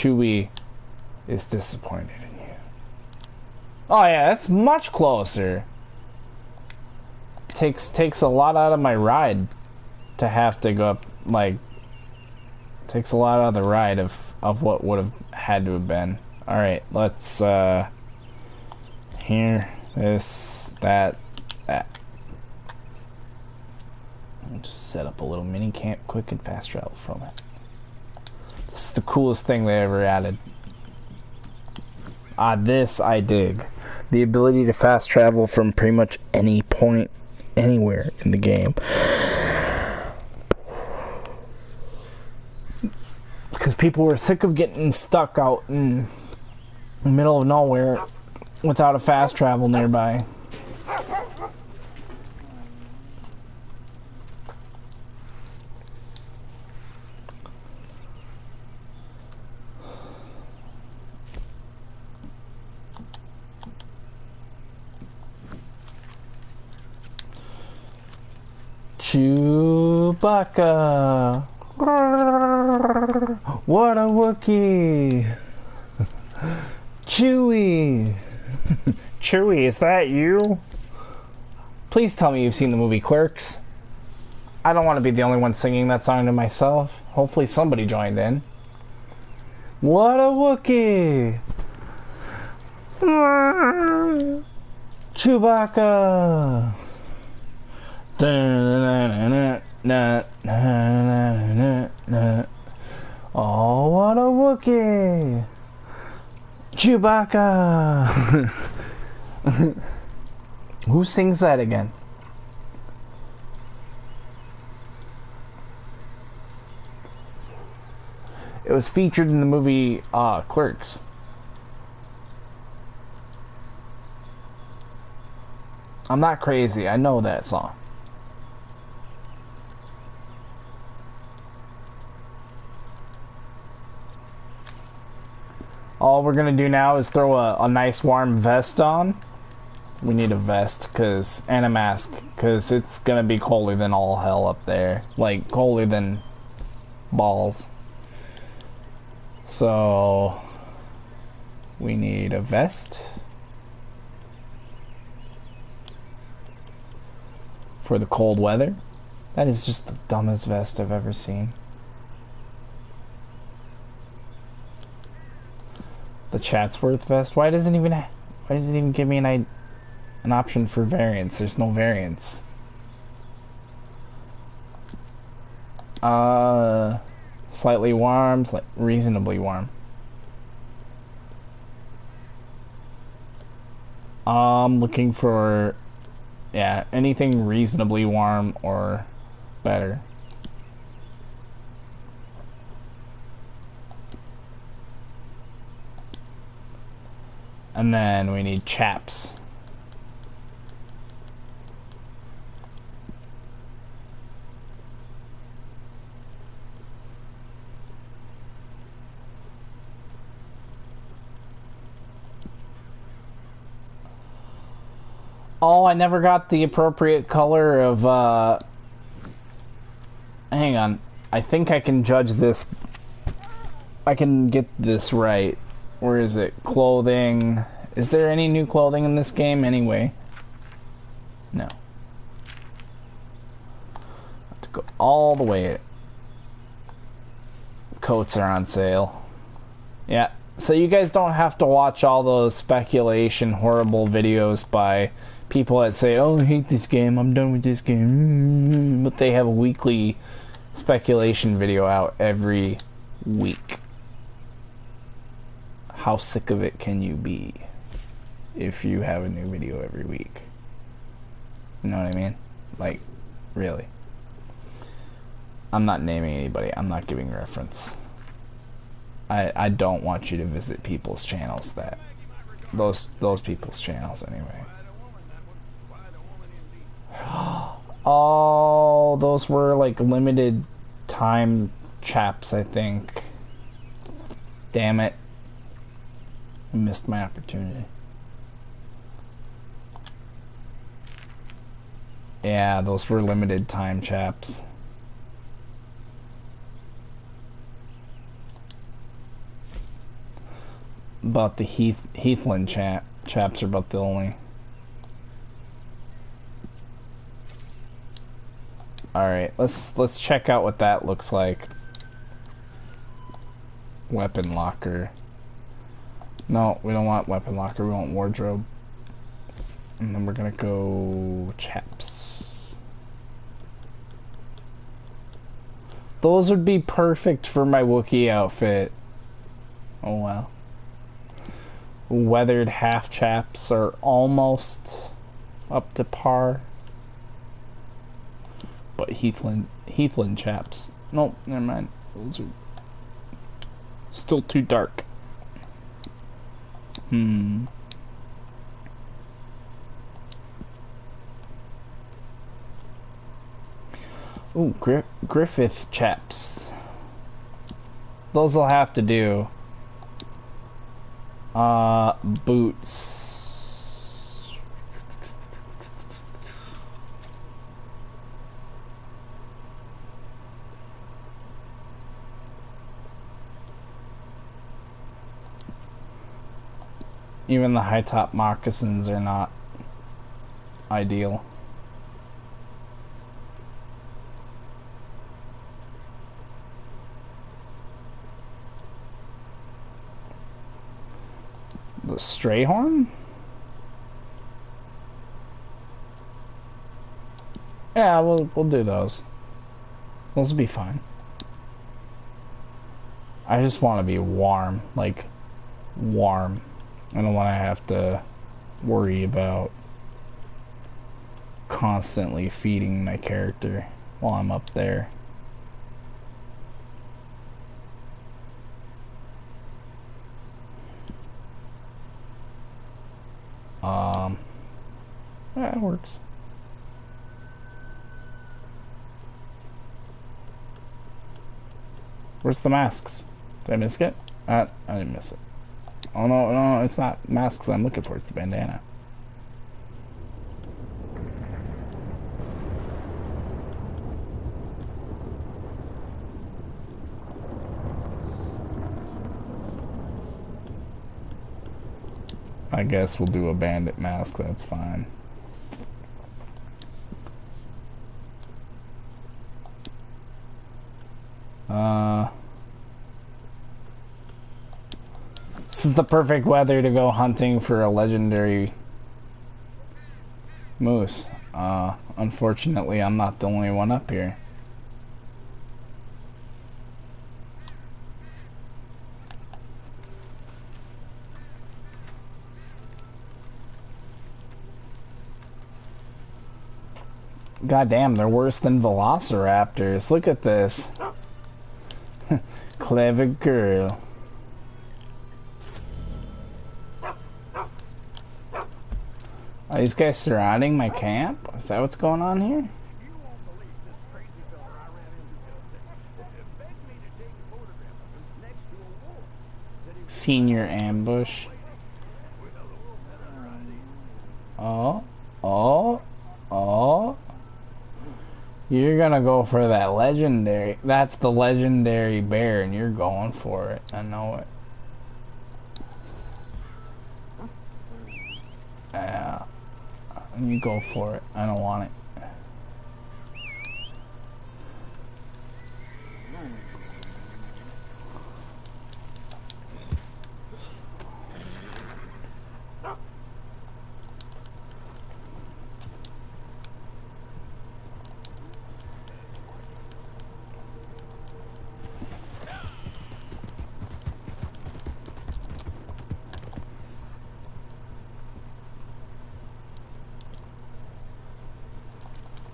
Chewie is disappointed in you. Oh yeah, that's much closer. Takes a lot out of my ride to have to go up, like, takes a lot out of the ride of what would have had to have been. Alright, let's here, this, that. I'll just set up a little mini camp, quick and fast travel from it. This is the coolest thing they ever added. This I dig. The ability to fast travel from pretty much any point, anywhere in the game. Because people were sick of getting stuck out in the middle of nowhere without a fast travel nearby. Chewbacca. What a Wookiee. Chewie. Chewie, is that you? Please tell me you've seen the movie Clerks. I don't want to be the only one singing that song to myself. Hopefully somebody joined in. What a Wookiee. Chewbacca. Oh, what a Wookiee! Chewbacca! Who sings that again? It was featured in the movie Clerks. I'm not crazy, I know that song. All we're gonna do now is throw a nice warm vest on. We need a vest, and a mask, because it's gonna be colder than all hell up there. Like, colder than balls. So, we need a vest. For the cold weather. That is just the dumbest vest I've ever seen. The Chatsworth vest. Why does it even give me an option for variants? There's no variants. Slightly warm, reasonably warm. Looking for, yeah, anything reasonably warm or better. And then we need chaps. Oh, I never got the appropriate color of, hang on. I think I can judge this. I can get this right. Where is it? Clothing. Is there any new clothing in this game anyway? No. Have to go all the way. Coats are on sale. Yeah. So you guys don't have to watch all those speculation, horrible videos by people that say, oh, I hate this game, I'm done with this game. But they have a weekly speculation video out every week. How sick of it can you be if you have a new video every week? You know what I mean? Like, really. I'm not naming anybody. I'm not giving reference. I don't want you to visit people's channels that... Those people's channels, anyway. Oh, those were, like, limited time chaps, I think. Damn it. I missed my opportunity. Yeah, those were limited time chaps. about the Heathland chaps are about the only. All right, let's check out what that looks like. Weapon locker. No, we don't want weapon locker. We want wardrobe. And then we're gonna go chaps. Those would be perfect for my Wookiee outfit. Oh wow. Weathered half chaps are almost up to par. But Heathland chaps. Nope, never mind. Those are still too dark. Ooh, Griffith chaps. Those will have to do. Boots. Even the high top moccasins are not ideal. The Strayhorn? Yeah, we'll do those. Those will be fine. I just want to be warm, like warm. I don't want to have to worry about constantly feeding my character while I'm up there. Yeah, it works. Where's the masks? Did I miss it? I didn't miss it. Oh no, it's not masks I'm looking for, it's the bandana. I guess we'll do a bandit mask, that's fine. This is the perfect weather to go hunting for a legendary moose. Unfortunately, I'm not the only one up here. God damn, they're worse than velociraptors. Look at this. Clever girl. Are these guys surrounding my camp? Is that what's going on here? Senior ambush. Oh. You're gonna go for that legendary. That's the legendary bear, and you're going for it. I know it. Yeah. You go for it. I don't want it.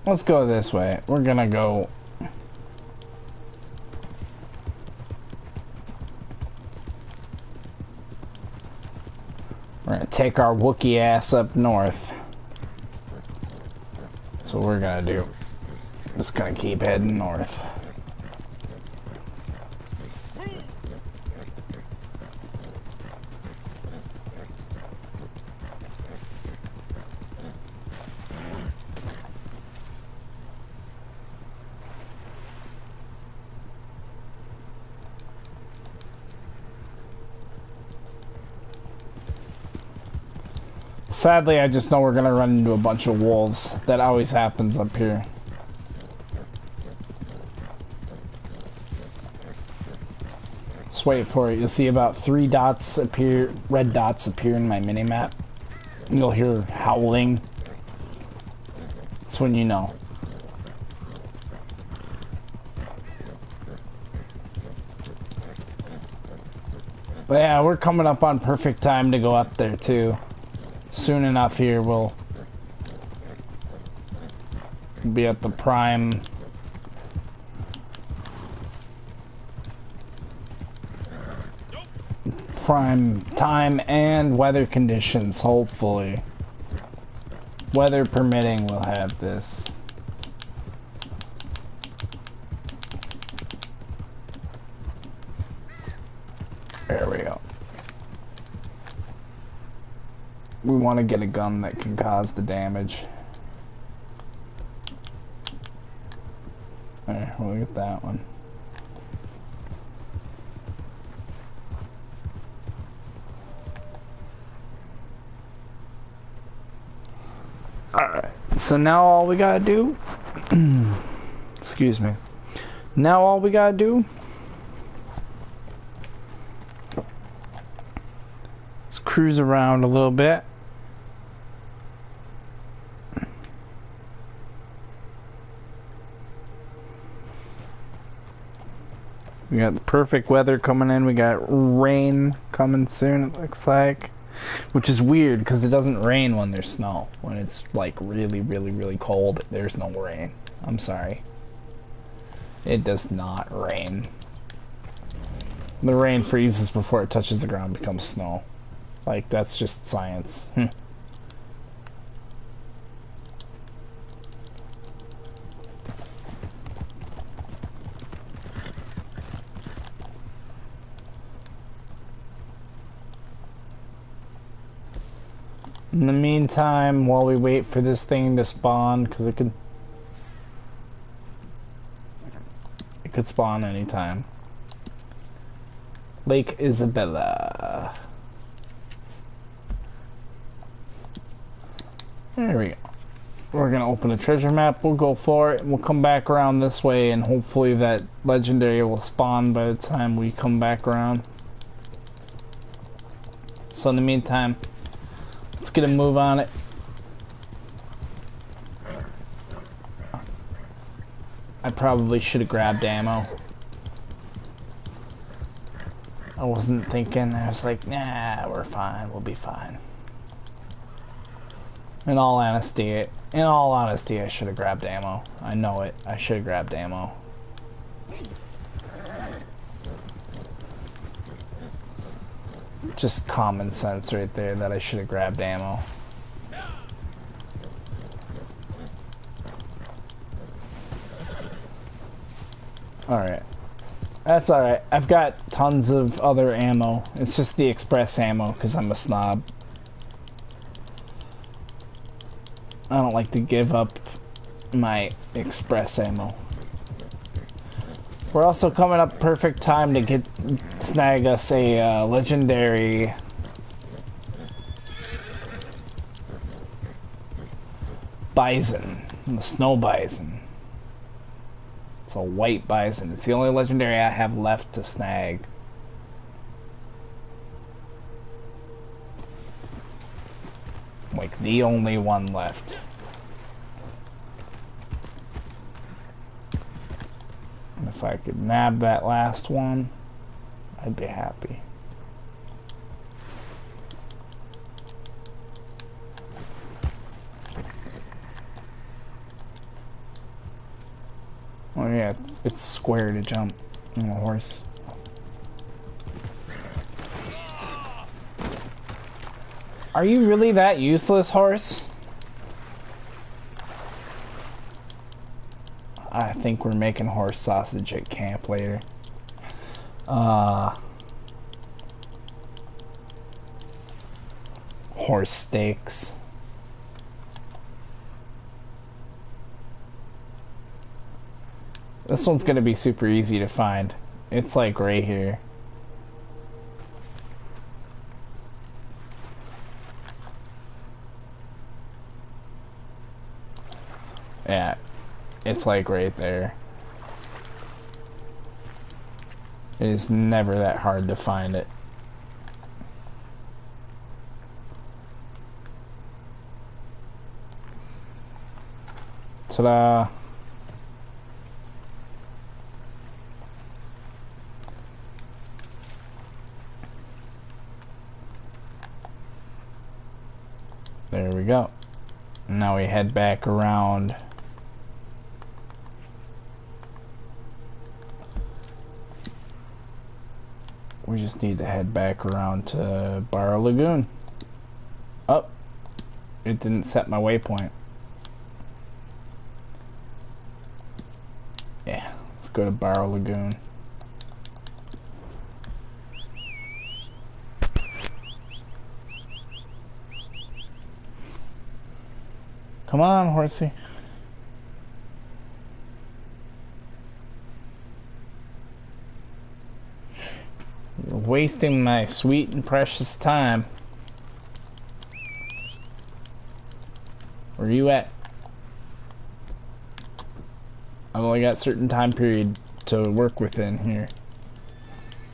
Let's go this way. We're gonna go. We're gonna take our Wookiee ass up north. That's what we're gonna do. Just gonna keep heading north. Sadly, I just know we're gonna run into a bunch of wolves. That always happens up here. Just wait for it. You'll see about 3 dots appear, red dots appear in my minimap. You'll hear howling. That's when you know. But yeah, we're coming up on perfect time to go up there too. Soon enough here we'll be at the prime time and weather conditions, hopefully. Weather permitting, we'll have this. There we go. We want to get a gun that can cause the damage. Alright, we'll get that one. Alright, so now all we gotta do, excuse me, now all we gotta do is cruise around a little bit. We got the perfect weather coming in, we got rain coming soon, it looks like. Which is weird, because it doesn't rain when there's snow. When it's, like, really, really, really cold, there's no rain. I'm sorry. It does not rain. The rain freezes before it touches the ground and becomes snow. Like, that's just science. In the meantime, while we wait for this thing to spawn, because it could spawn anytime. Lake Isabella. There we go. We're gonna open a treasure map. We'll go for it. We'll come back around this way, and hopefully that legendary will spawn by the time we come back around. So in the meantime, let's get a move on it. I probably should have grabbed ammo. I wasn't thinking. I was like, nah, we're fine. We'll be fine. In all honesty, I should have grabbed ammo. I know it. I should have grabbed ammo. Just common sense right there that I should have grabbed ammo. Alright. That's alright. I've got tons of other ammo. It's just the express ammo because I'm a snob. I don't like to give up my express ammo. We're also coming up perfect time to snag us a legendary bison, the snow bison. It's a white bison. It's the only legendary I have left to snag. Like the only one left. And if I could nab that last one, I'd be happy. Oh yeah, it's square to jump on a horse. Are you really that useless, horse? I think we're making horse sausage at camp later. Horse steaks. This one's gonna be super easy to find. It's like right here. Yeah, it's like right there. It is never that hard to find it. Ta-da! There we go. Now we head back around. We just need to head back around to Barrow Lagoon. Oh, it didn't set my waypoint. Yeah, let's go to Barrow Lagoon. Come on, horsey. You're wasting my sweet and precious time. Where are you at? I've only got a certain time period to work within here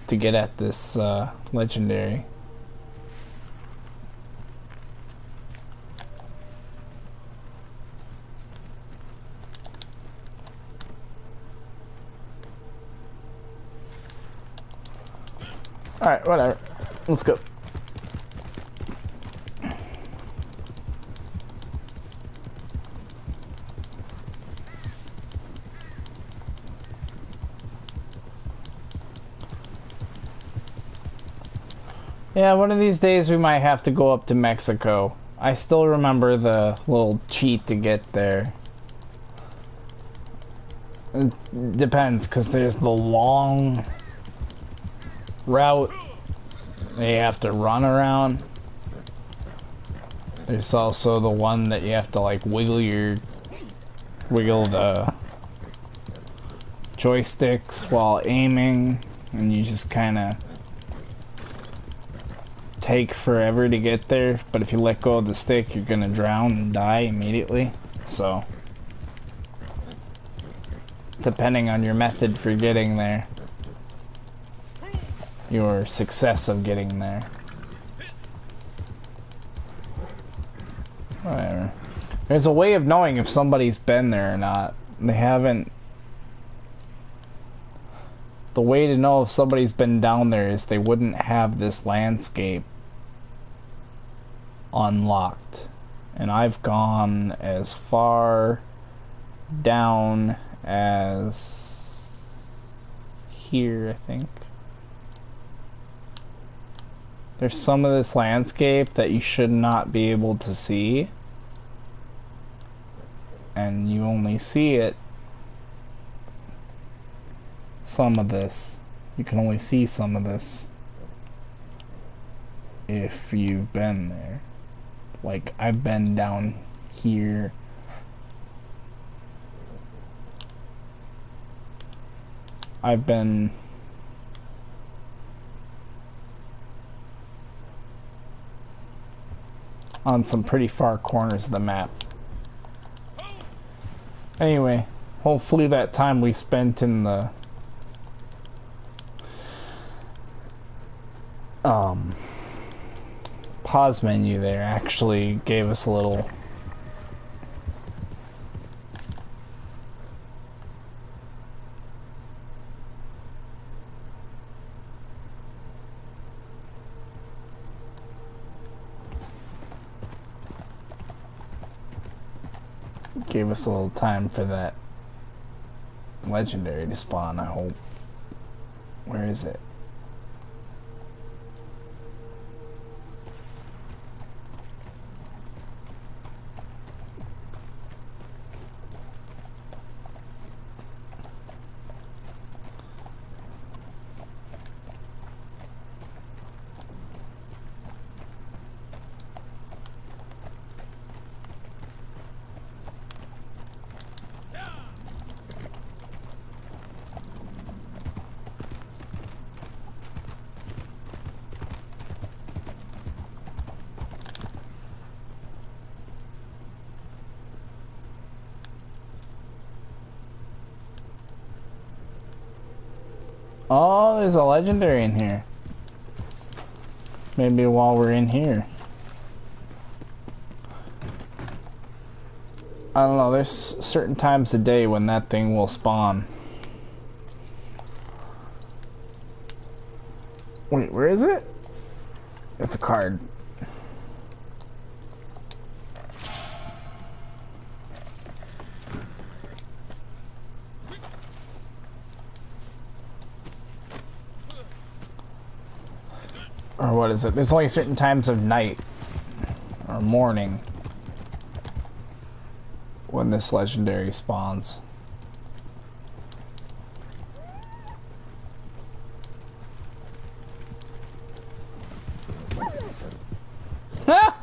to get at this legendary. Alright, whatever. Let's go. Yeah, one of these days we might have to go up to Mexico. I still remember the little cheat to get there. It depends, because there's the long route they have to run around. There's also the one that you have to like wiggle the joysticks while aiming, and you just kind of take forever to get there, but if you let go of the stick you're gonna drown and die immediately. So depending on your method for getting there, your success of getting there. Whatever. There's a way of knowing if somebody's been there or not. They haven't. The way to know if somebody's been down there is they wouldn't have this landscape unlocked. And I've gone as far down as here, I think. There's some of this landscape that you should not be able to see, and you only see it, some of this, you can only see some of this if you've been there. Like, I've been down here. I've been on some pretty far corners of the map. Anyway, hopefully that time we spent in the pause menu there actually gave us a little time for that legendary to spawn, I hope. Where is it? Oh, there's a legendary in here. Maybe while we're in here. I don't know, there's certain times a day when that thing will spawn. Wait, where is it? It's a card. Or what is it? There's only certain times of night or morning when this legendary spawns. Ah!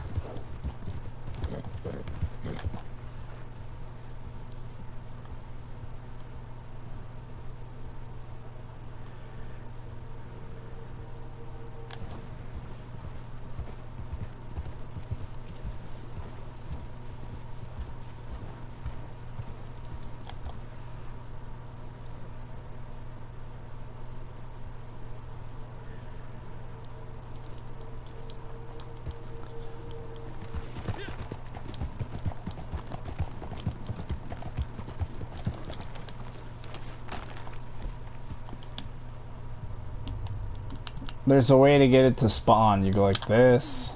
There's a way to get it to spawn. You go like this,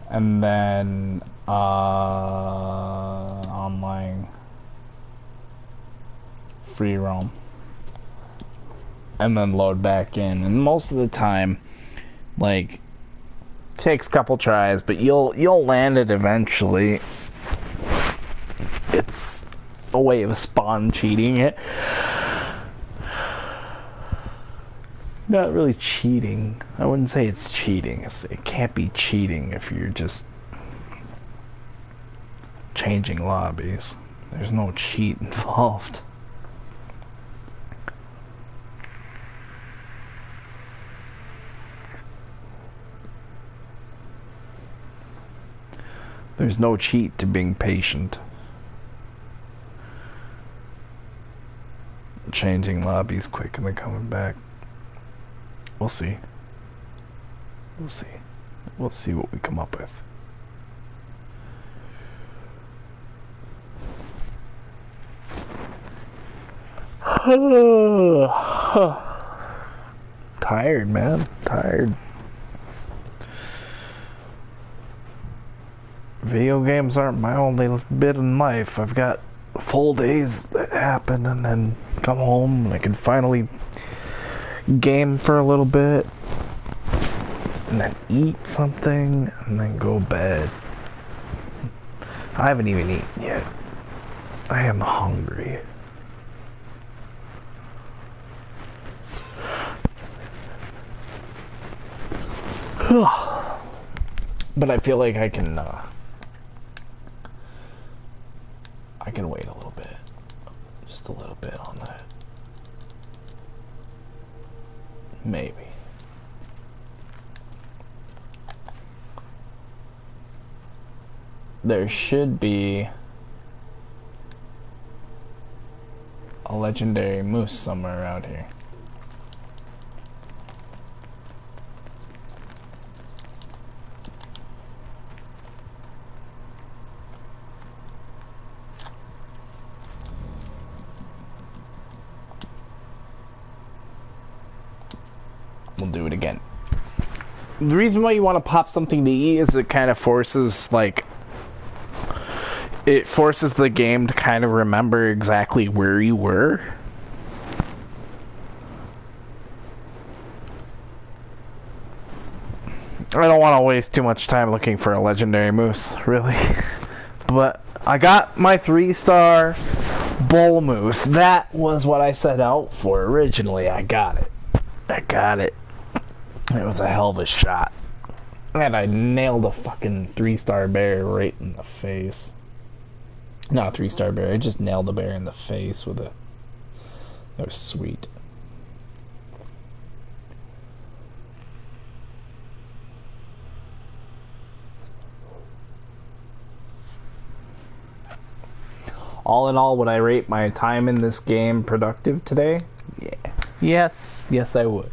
and then online free roam, and then load back in. And most of the time, like, takes a couple tries, but you'll land it eventually. It's a way of spawn cheating it. Not really cheating. I wouldn't say it's cheating. It can't be cheating if you're just changing lobbies. There's no cheat involved. There's no cheat to being patient. Changing lobbies quick and then coming back. We'll see. We'll see. We'll see what we come up with. Tired, man. Tired. Video games aren't my only bit in life. I've got full days that happen and then come home and I can finally game for a little bit and then eat something and then go to bed. I haven't even eaten yet. I am hungry. But I feel like I can wait a little bit. Just a little bit on that. Maybe. There should be a legendary moose somewhere around here. We'll do it again. The reason why you want to pop something to eat is it kind of forces, like, it forces the game to kind of remember exactly where you were. I don't want to waste too much time looking for a legendary moose, really. But I got my 3-star bull moose. That was what I set out for originally. I got it. I got it. It was a hell of a shot. And I nailed a fucking 3-star bear right in the face. Not a 3-star bear, I just nailed the bear in the face with a... That was sweet. All in all, would I rate my time in this game productive today? Yeah. Yes, yes I would.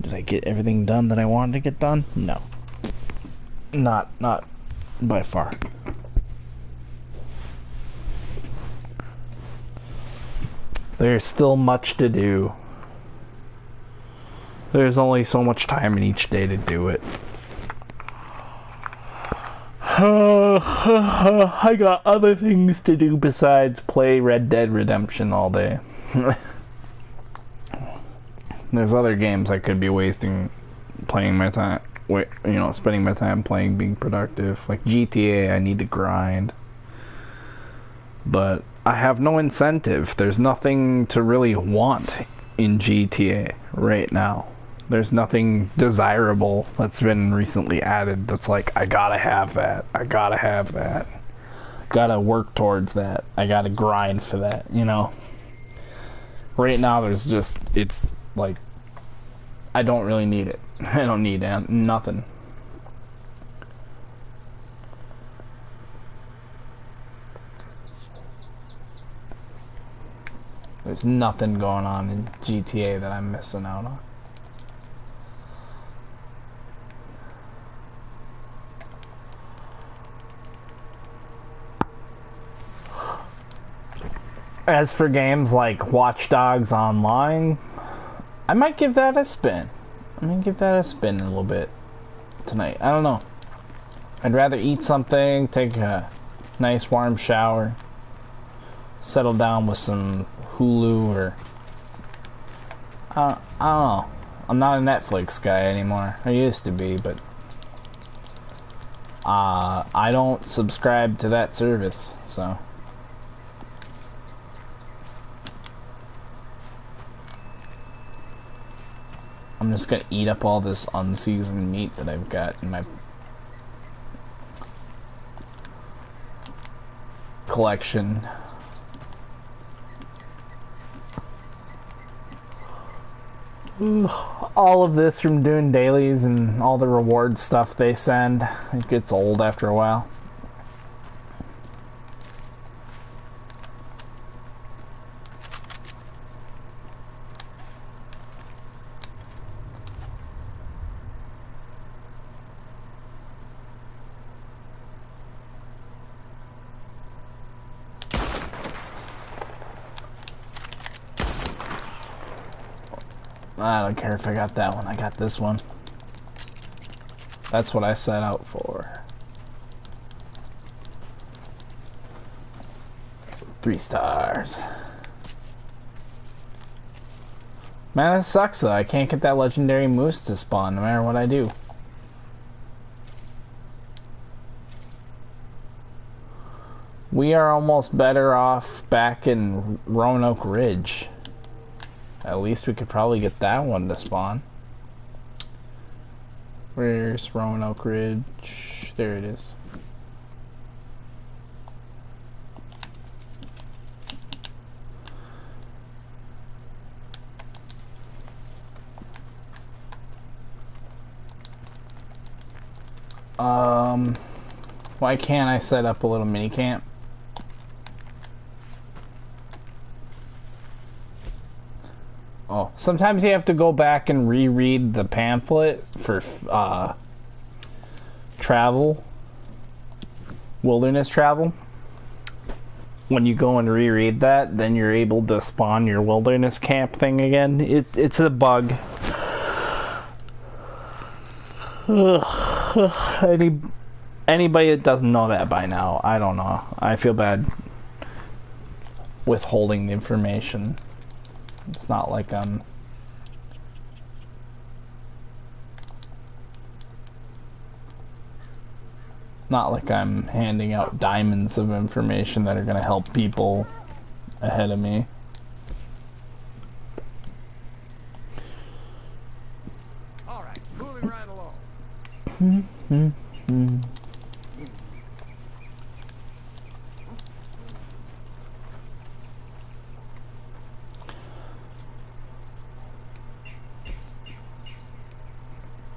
Did I get everything done that I wanted to get done? No. Not by far. There's still much to do. There's only so much time in each day to do it. I got other things to do besides play Red Dead Redemption all day. There's other games I could be wasting playing my time, spending my time playing, being productive. Like GTA, I need to grind. But I have no incentive. There's nothing to really want in GTA right now. There's nothing desirable that's been recently added that's like, I gotta have that. I gotta have that. Gotta work towards that. I gotta grind for that, you know? Right now, there's just, it's like, I don't really need it. I don't need nothing. There's nothing going on in GTA that I'm missing out on. As for games like Watch Dogs Online, I might give that a spin. I'm gonna give that a spin in a little bit tonight. I don't know. I'd rather eat something, take a nice warm shower, settle down with some Hulu or... I don't know. I'm not a Netflix guy anymore. I used to be, but... I don't subscribe to that service, so... I'm just gonna eat up all this unseasoned meat that I've got in my collection. All of this from doing dailies and all the reward stuff they send, it gets old after a while. I don't care if I got that one, I got this one. That's what I set out for. 3 stars. Man, this sucks though. I can't get that legendary moose to spawn no matter what I do. We are almost better off back in Roanoke Ridge. At least we could probably get that one to spawn. Where's Roanoke Ridge? There it is. Why can't I set up a little mini camp? Oh, sometimes you have to go back and reread the pamphlet for travel, wilderness travel. When you go and reread that, then you're able to spawn your wilderness camp thing again. It's a bug. Anybody that doesn't know that by now, I don't know. I feel bad withholding the information. It's not like I'm handing out diamonds of information that are going to help people ahead of me. All right, moving right along.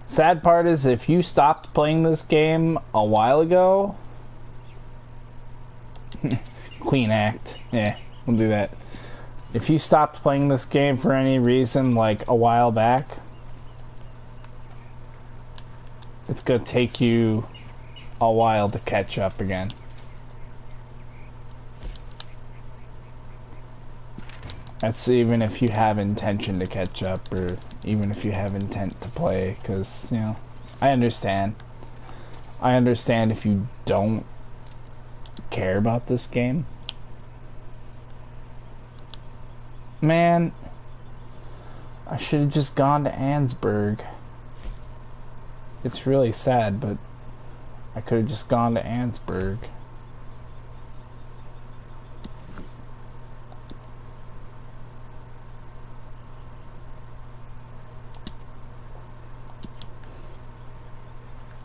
Sad part is if you stopped playing this game a while ago, clean act. Yeah, we'll do that. If you stopped playing this game for any reason, like a while back, it's gonna take you a while to catch up again. That's even if you have intention to catch up, or even if you have intent to play, because, you know, I understand. I understand if you don't care about this game. Man, I should have just gone to Ansburg. It's really sad, but I could have just gone to Ansburg.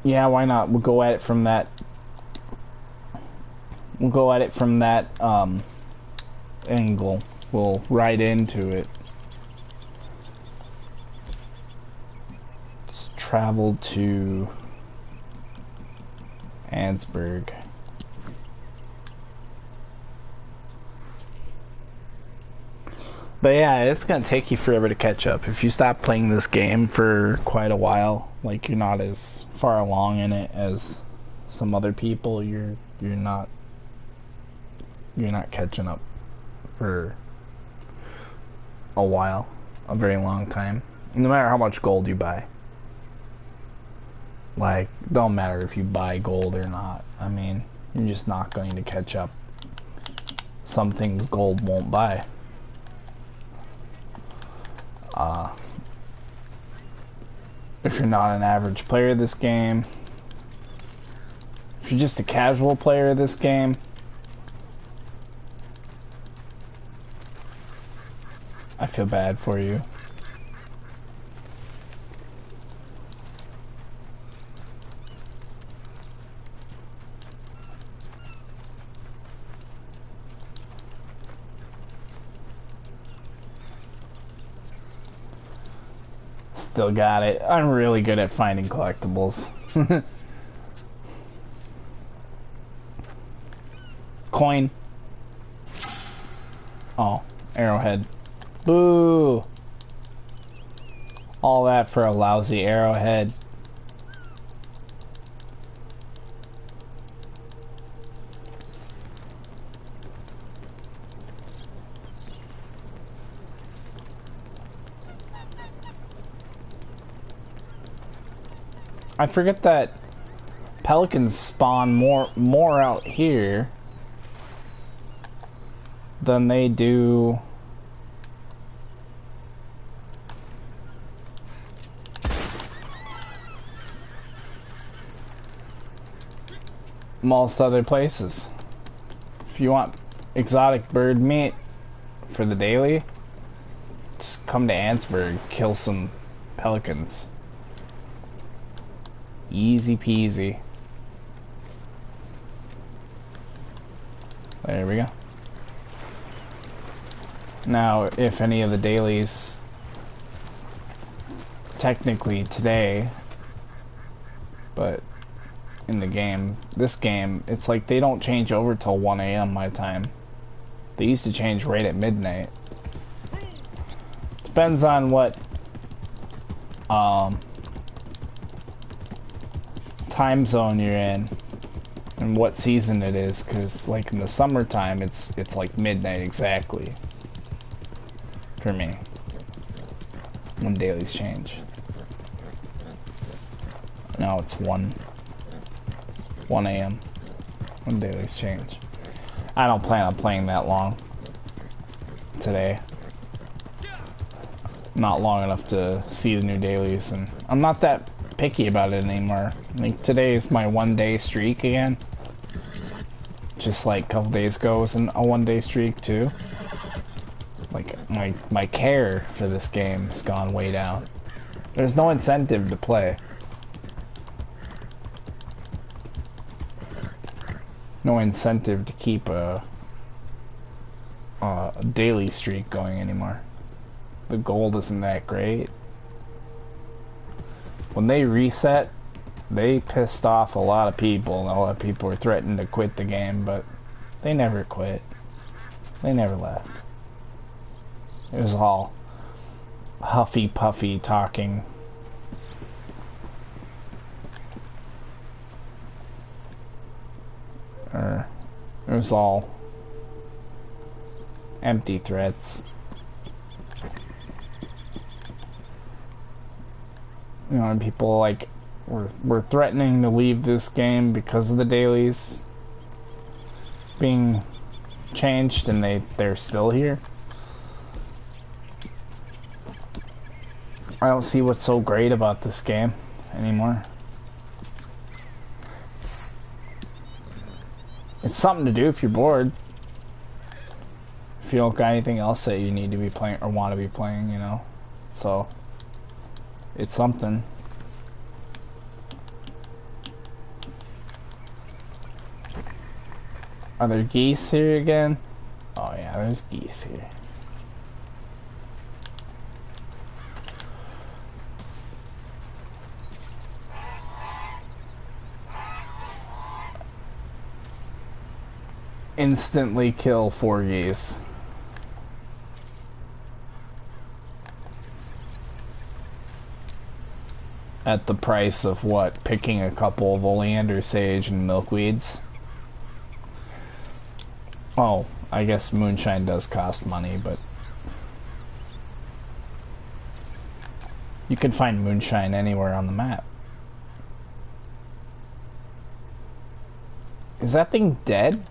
Yeah, why not? We'll go at it from that. We'll go at it from that angle. We'll ride into it. Let's travel to Ansburg. But yeah, it's gonna take you forever to catch up. If you stop playing this game for quite a while, like you're not as far along in it as some other people, you're not catching up for a while, a very long time. No matter how much gold you buy. Like, don't matter if you buy gold or not. I mean, you're just not going to catch up. Some things gold won't buy. If you're not an average player of this game, if you're just a casual player of this game, I feel bad for you. Still got it. I'm really good at finding collectibles. Coin. Oh, arrowhead. Boo! All that for a lousy arrowhead. I forget that pelicans spawn more out here than they do most other places. If you want exotic bird meat for the daily, just come to Ansburg, kill some pelicans. Easy peasy. There we go. Now, if any of the dailies, technically today, but in the game, this game, it's like they don't change over till 1 a.m. my time. They used to change right at midnight. Depends on what time zone you're in and what season it is, because like in the summertime it's like midnight exactly for me when dailies change. Now it's 1 a.m. when dailies change. I don't plan on playing that long today. Not long enough to see the new dailies, and I'm not that picky about it anymore. Like today is my 1 day streak again. Just like a couple days ago was a 1 day streak too. Like my care for this game has gone way down. There's no incentive to play. No incentive to keep a daily streak going anymore. The gold isn't that great. When they reset, they pissed off a lot of people, and a lot of people were threatening to quit the game, but they never quit. They never left. It was all huffy puffy talking. Or it was all empty threats. You know, and people like were threatening to leave this game because of the dailies being changed, and they're still here. I don't see what's so great about this game anymore. It's something to do if you're bored. If you don't got anything else that you need to be playing or want to be playing, you know. So it's something. Are there geese here again? Oh yeah, there's geese here. Instantly kill 4 geese. At the price of what? Picking a couple of oleander, sage, and milkweeds? Oh, I guess moonshine does cost money, but you can find moonshine anywhere on the map. Is that thing dead?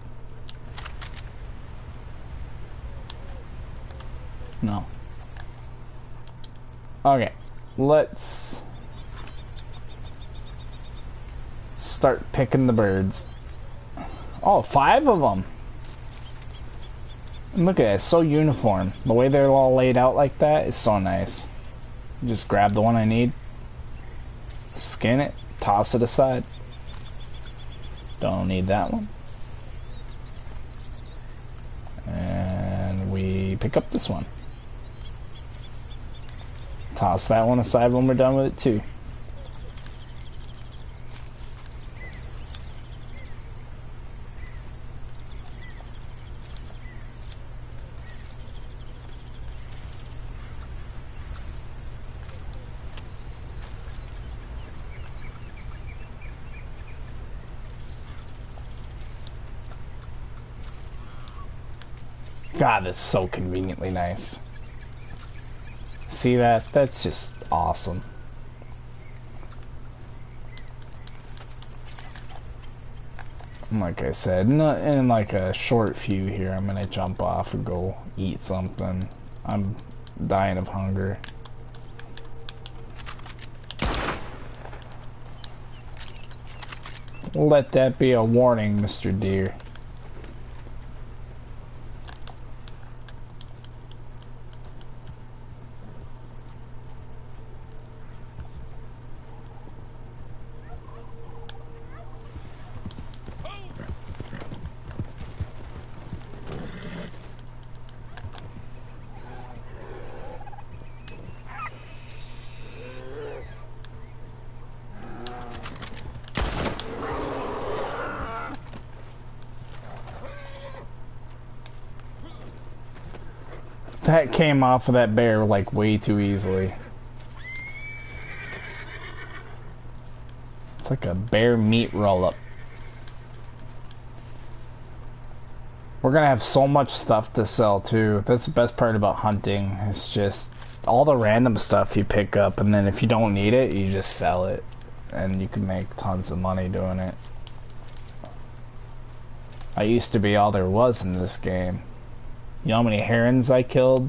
No. Okay, let's start picking the birds. Oh, 5 of them. And look at it, it's so uniform. The way they're all laid out like that is so nice. Just grab the one I need, skin it, toss it aside. Don't need that one. And we pick up this one. Toss that one aside when we're done with it too. God, that's so conveniently nice. See that? That's just awesome. Like I said, in like a short few here, I'm gonna jump off and go eat something. I'm dying of hunger. Let that be a warning, Mr. Deer. That came off of that bear like way too easily. It's like a bear meat roll-up. We're gonna have so much stuff to sell too. That's the best part about hunting. It's just all the random stuff you pick up, and then if you don't need it, you just sell it. And you can make tons of money doing it. I used to be all there was in this game. You know how many herons I killed?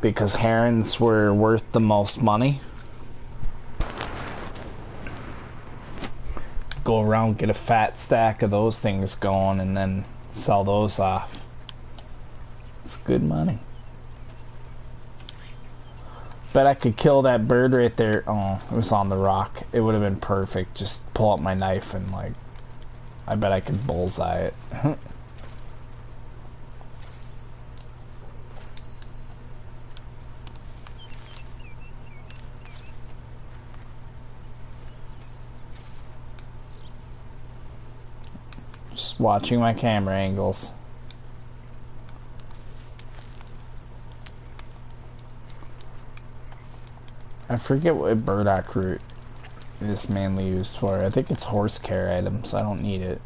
Because herons were worth the most money. Go around, get a fat stack of those things going, and then sell those off. It's good money. Bet I could kill that bird right there. Oh, it was on the rock. It would have been perfect. Just pull out my knife and like, I bet I could bullseye it. Just watching my camera angles. I forget what burdock root is mainly used for. I think it's horse care items. I don't need it.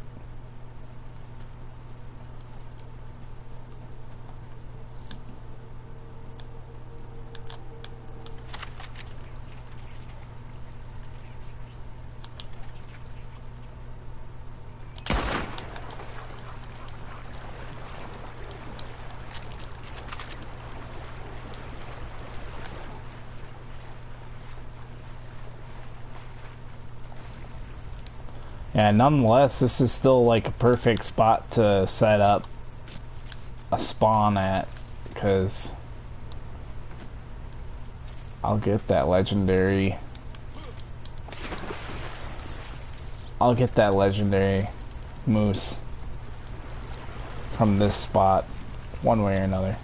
Yeah, nonetheless, this is still like a perfect spot to set up a spawn at, because I'll get that legendary moose from this spot one way or another.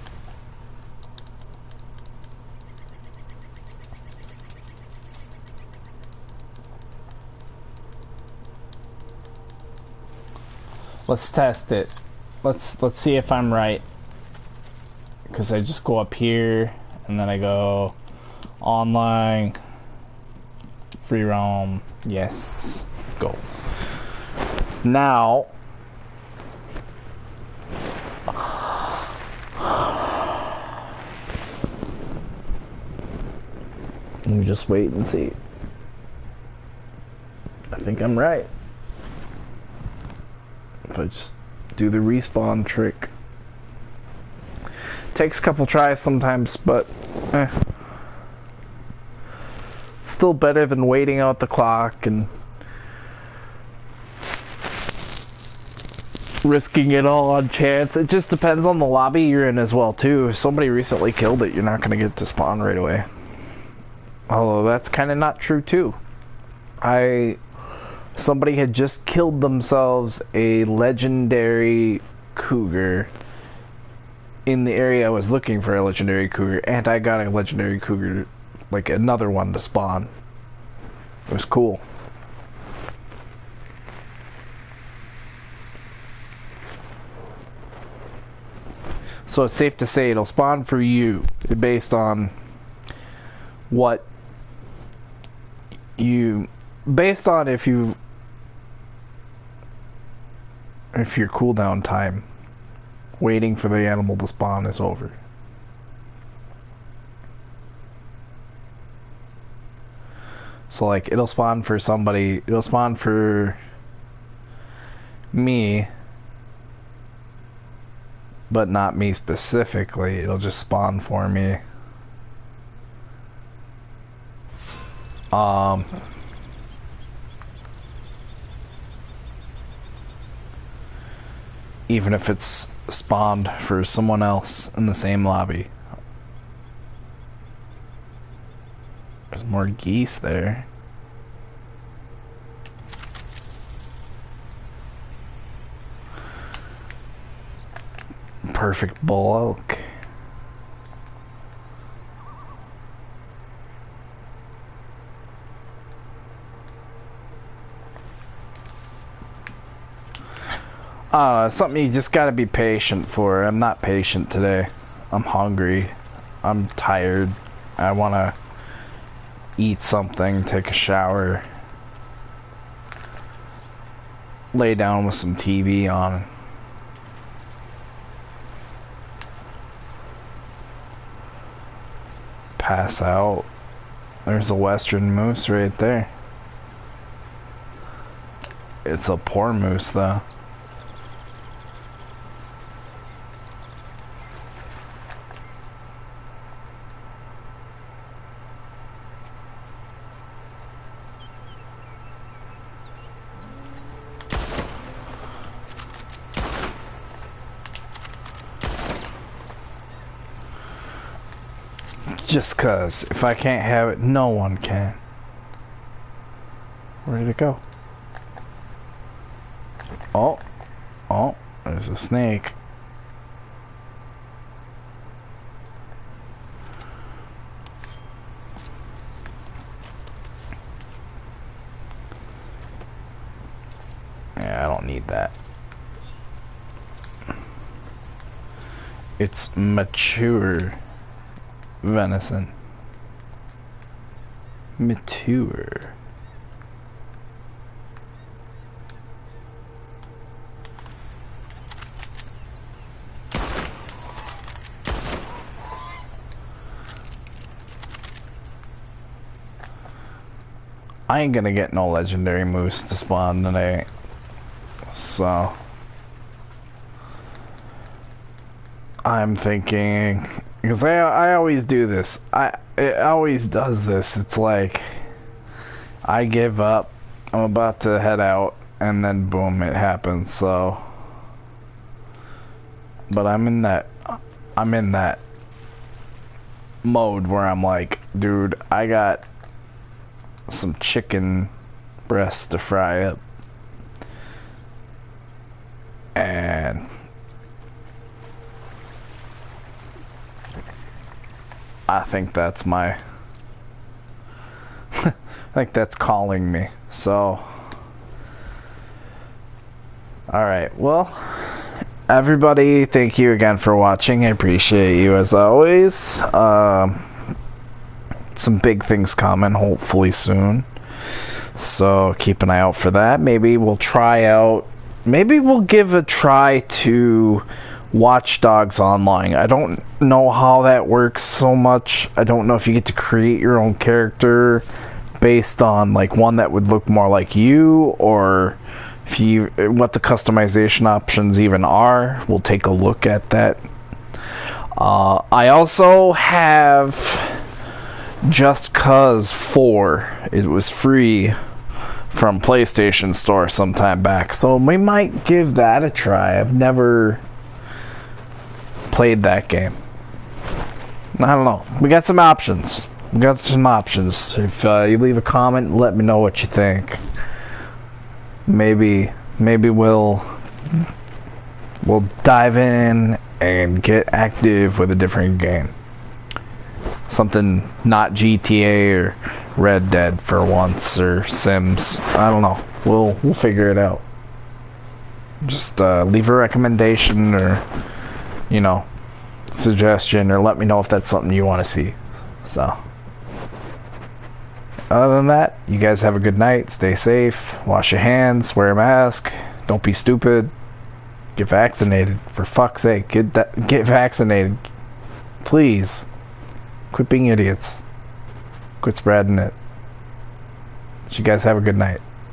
Let's test it. Let's see if I'm right. Because I just go up here and then I go online, free roam. Yes, go. Now, let me just wait and see. I think I'm right. If I just do the respawn trick. Takes a couple tries sometimes, but still better than waiting out the clock and risking it all on chance. It just depends on the lobby you're in as well too. If somebody recently killed it, you're not going to get to spawn right away. Although that's kind of not true too. Somebody had just killed themselves a legendary cougar in the area I was looking for a legendary cougar, and I got a legendary cougar, like another one to spawn. It was cool. So it's safe to say it'll spawn for you based on what you, based on if your cooldown time waiting for the animal to spawn is over. So like it'll spawn for somebody, it'll spawn for me, but not me specifically. It'll just spawn for me. Even if it's spawned for someone else in the same lobby. There's more geese there. Perfect bull elk. Something you just gotta be patient for. I'm not patient today. I'm hungry. I'm tired. I wanna eat something, take a shower, lay down with some TV on. Pass out. There's a western moose right there. It's a poor moose though. Just cause if I can't have it, no one can. Where'd it go? Oh, there's a snake. Yeah, I don't need that. It's mature venison. Mature. I ain't gonna get no legendary moose to spawn today, so I'm thinking, because I always do this. It always does this. It's like I give up. I'm about to head out, and then boom, it happens. So, but I'm in that mode where I'm like, dude, I got some chicken breasts to fry up, and I think that's my I think that's calling me. So alright, well, everybody, thank you again for watching. I appreciate you as always. Some big things coming hopefully soon, so keep an eye out for that. Maybe we'll give a try to Watch Dogs Online. I don't know how that works so much. I don't know if you get to create your own character based on like one that would look more like you, or what the customization options even are. We'll take a look at that. I also have Just Cause 4. It was free from PlayStation Store some time back, so we might give that a try. I've never played that game. I don't know. We got some options. If you leave a comment, let me know what you think. Maybe we'll dive in and get active with a different game. Something not GTA or Red Dead for once, or Sims. I don't know. We'll figure it out. Just leave a recommendation, or suggestion, or let me know if that's something you want to see. So other than that, you guys have a good night. Stay safe. Wash your hands. Wear a mask. Don't be stupid. Get vaccinated. For fuck's sake, get vaccinated. Please. Quit being idiots. Quit spreading it. You guys have a good night.